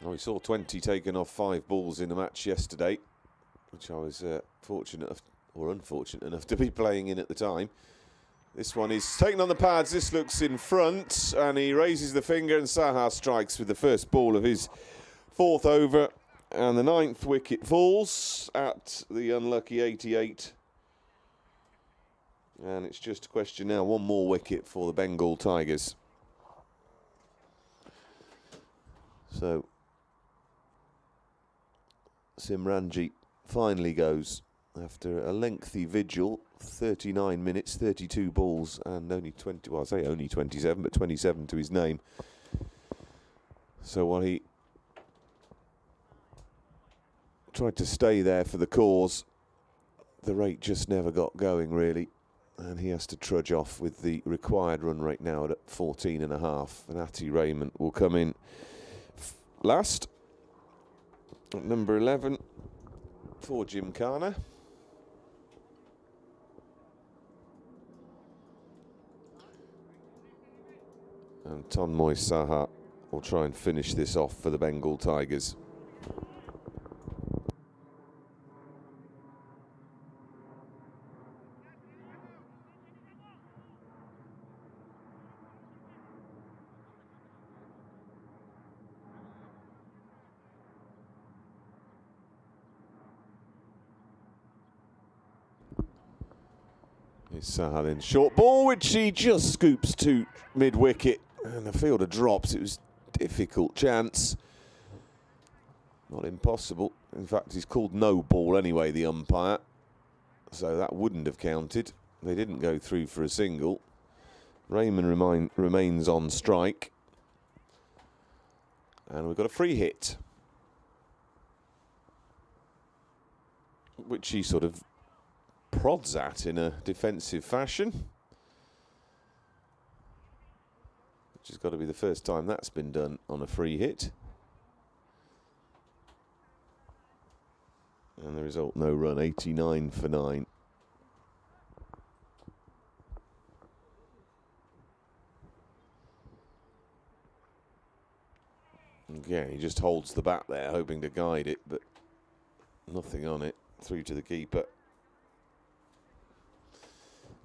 S4: Oh, we saw 20 taken off 5 balls in a match yesterday, which I was fortunate or unfortunate enough to be playing in at the time. This one is taken on the pads. This looks in front, and he raises the finger, and Saha strikes with the first ball of his 4th over, and the 9th wicket falls at the unlucky 88. And it's just a question now, 1 more wicket for the Bengal Tigers. So Simranjit finally goes after a lengthy vigil, 39 minutes, 32 balls, and only 20, well, I say only 27, but 27 to his name. So while he tried to stay there for the cause, the rate just never got going, really. And he has to trudge off with the required run rate now at 14.5. And Ati Raymond will come in last at number 11 for Gymkhana. And Tanmoy Saha will try and finish this off for the Bengal Tigers. Here's Saha then. Short ball, which he just scoops to mid-wicket. And the fielder drops. It was a difficult chance. Not impossible. In fact, he's called no ball anyway, the umpire. So that wouldn't have counted. They didn't go through for a single. Raymond remains on strike. And we've got a free hit, which he sort of prods at in a defensive fashion. Which has got to be the first time that's been done on a free hit. And the result, no run, 89 for 9. Again, he just holds the bat there, hoping to guide it, but nothing on it. Through to the keeper.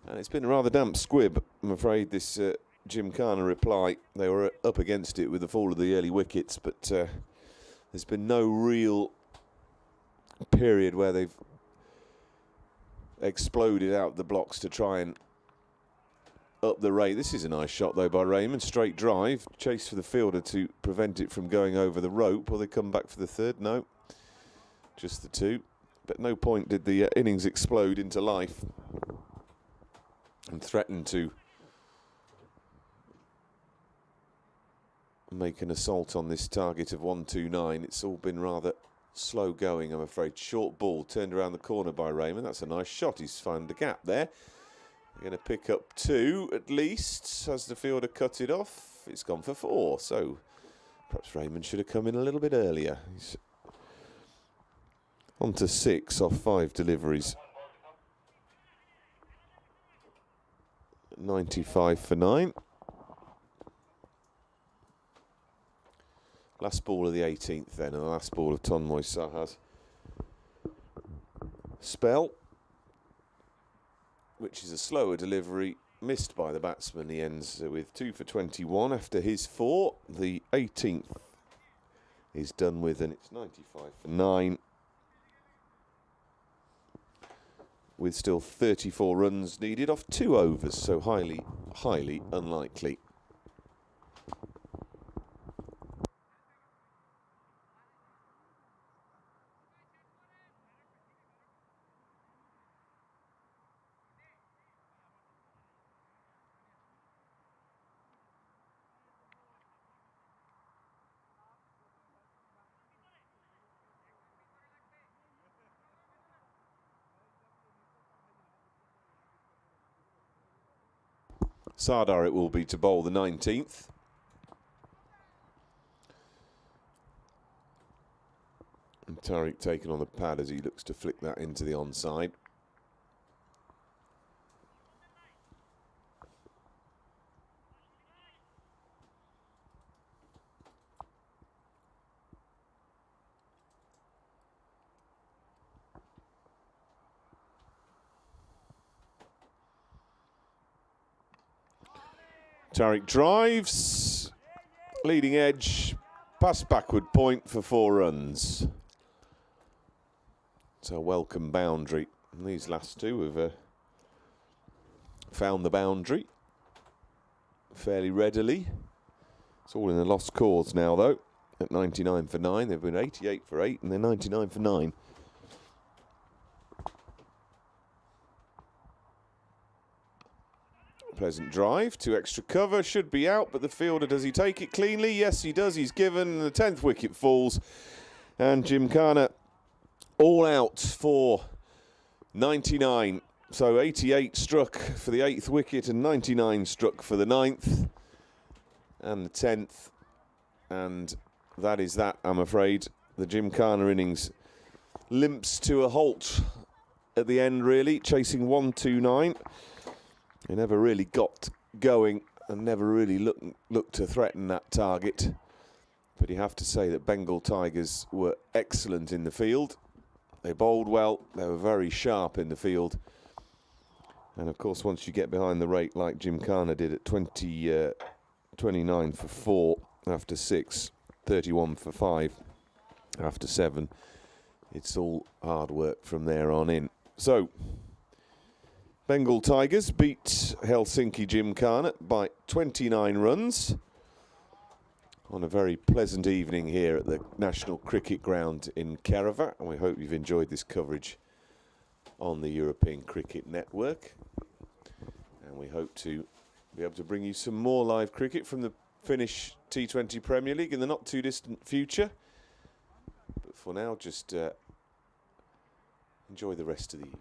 S4: And it's been a rather damp squib, I'm afraid, this Gymkhana reply. They were up against it with the fall of the early wickets, but there's been no real period where they've exploded out the blocks to try and up the rate. This is a nice shot, though, by Raymond. Straight drive. Chase for the fielder to prevent it from going over the rope. Will they come back for the 3rd? No. Just the 2. But no point did the innings explode into life and threaten to make an assault on this target of 129. It's all been rather slow going, I'm afraid. Short ball turned around the corner by Raymond. That's a nice shot. He's found a gap there. They're going to pick up 2 at least. As the fielder cut it off, it's gone for 4. So perhaps Raymond should have come in a little bit earlier. He's on to 6 off 5 deliveries. 95 for 9. Last ball of the 18th then, and the last ball of Tanmoy Saha's spell, which is a slower delivery, missed by the batsman. He ends with 2 for 21 after his 4. The 18th is done with, and it's 95 for 9. With still 34 runs needed off 2 overs, so highly, highly unlikely. Sardar it will be to bowl the 19th. And Tariq taken on the pad as he looks to flick that into the onside. Tariq drives, leading edge, pass backward point for 4 runs. It's a welcome boundary. And these last two have found the boundary fairly readily. It's all in a lost cause now, though. At 99 for 9, they've been 88 for 8, and they're 99 for 9. Pleasant drive, 2 extra cover, should be out, but the fielder, does he take it cleanly? Yes, he does. He's given, the 10th wicket falls, and Gymkhana all out for 99. So 88 struck for the 8th wicket and 99 struck for the 9th and the 10th, and that is that, I'm afraid. The Gymkhana innings limps to a halt at the end, really, chasing 129. He never really got going and never really looked to threaten that target. But you have to say that Bengal Tigers were excellent in the field. They bowled well, they were very sharp in the field. And of course, once you get behind the rate like Gymkhana did at 29 for 4 after 6, 31 for 5 after 7, it's all hard work from there on in. So, Bengal Tigers beat Helsinki Gymkhana by 29 runs on a very pleasant evening here at the National Cricket Ground in Kerava, and we hope you've enjoyed this coverage on the European Cricket Network, and we hope to be able to bring you some more live cricket from the Finnish T20 Premier League in the not too distant future. But for now, just enjoy the rest of the evening.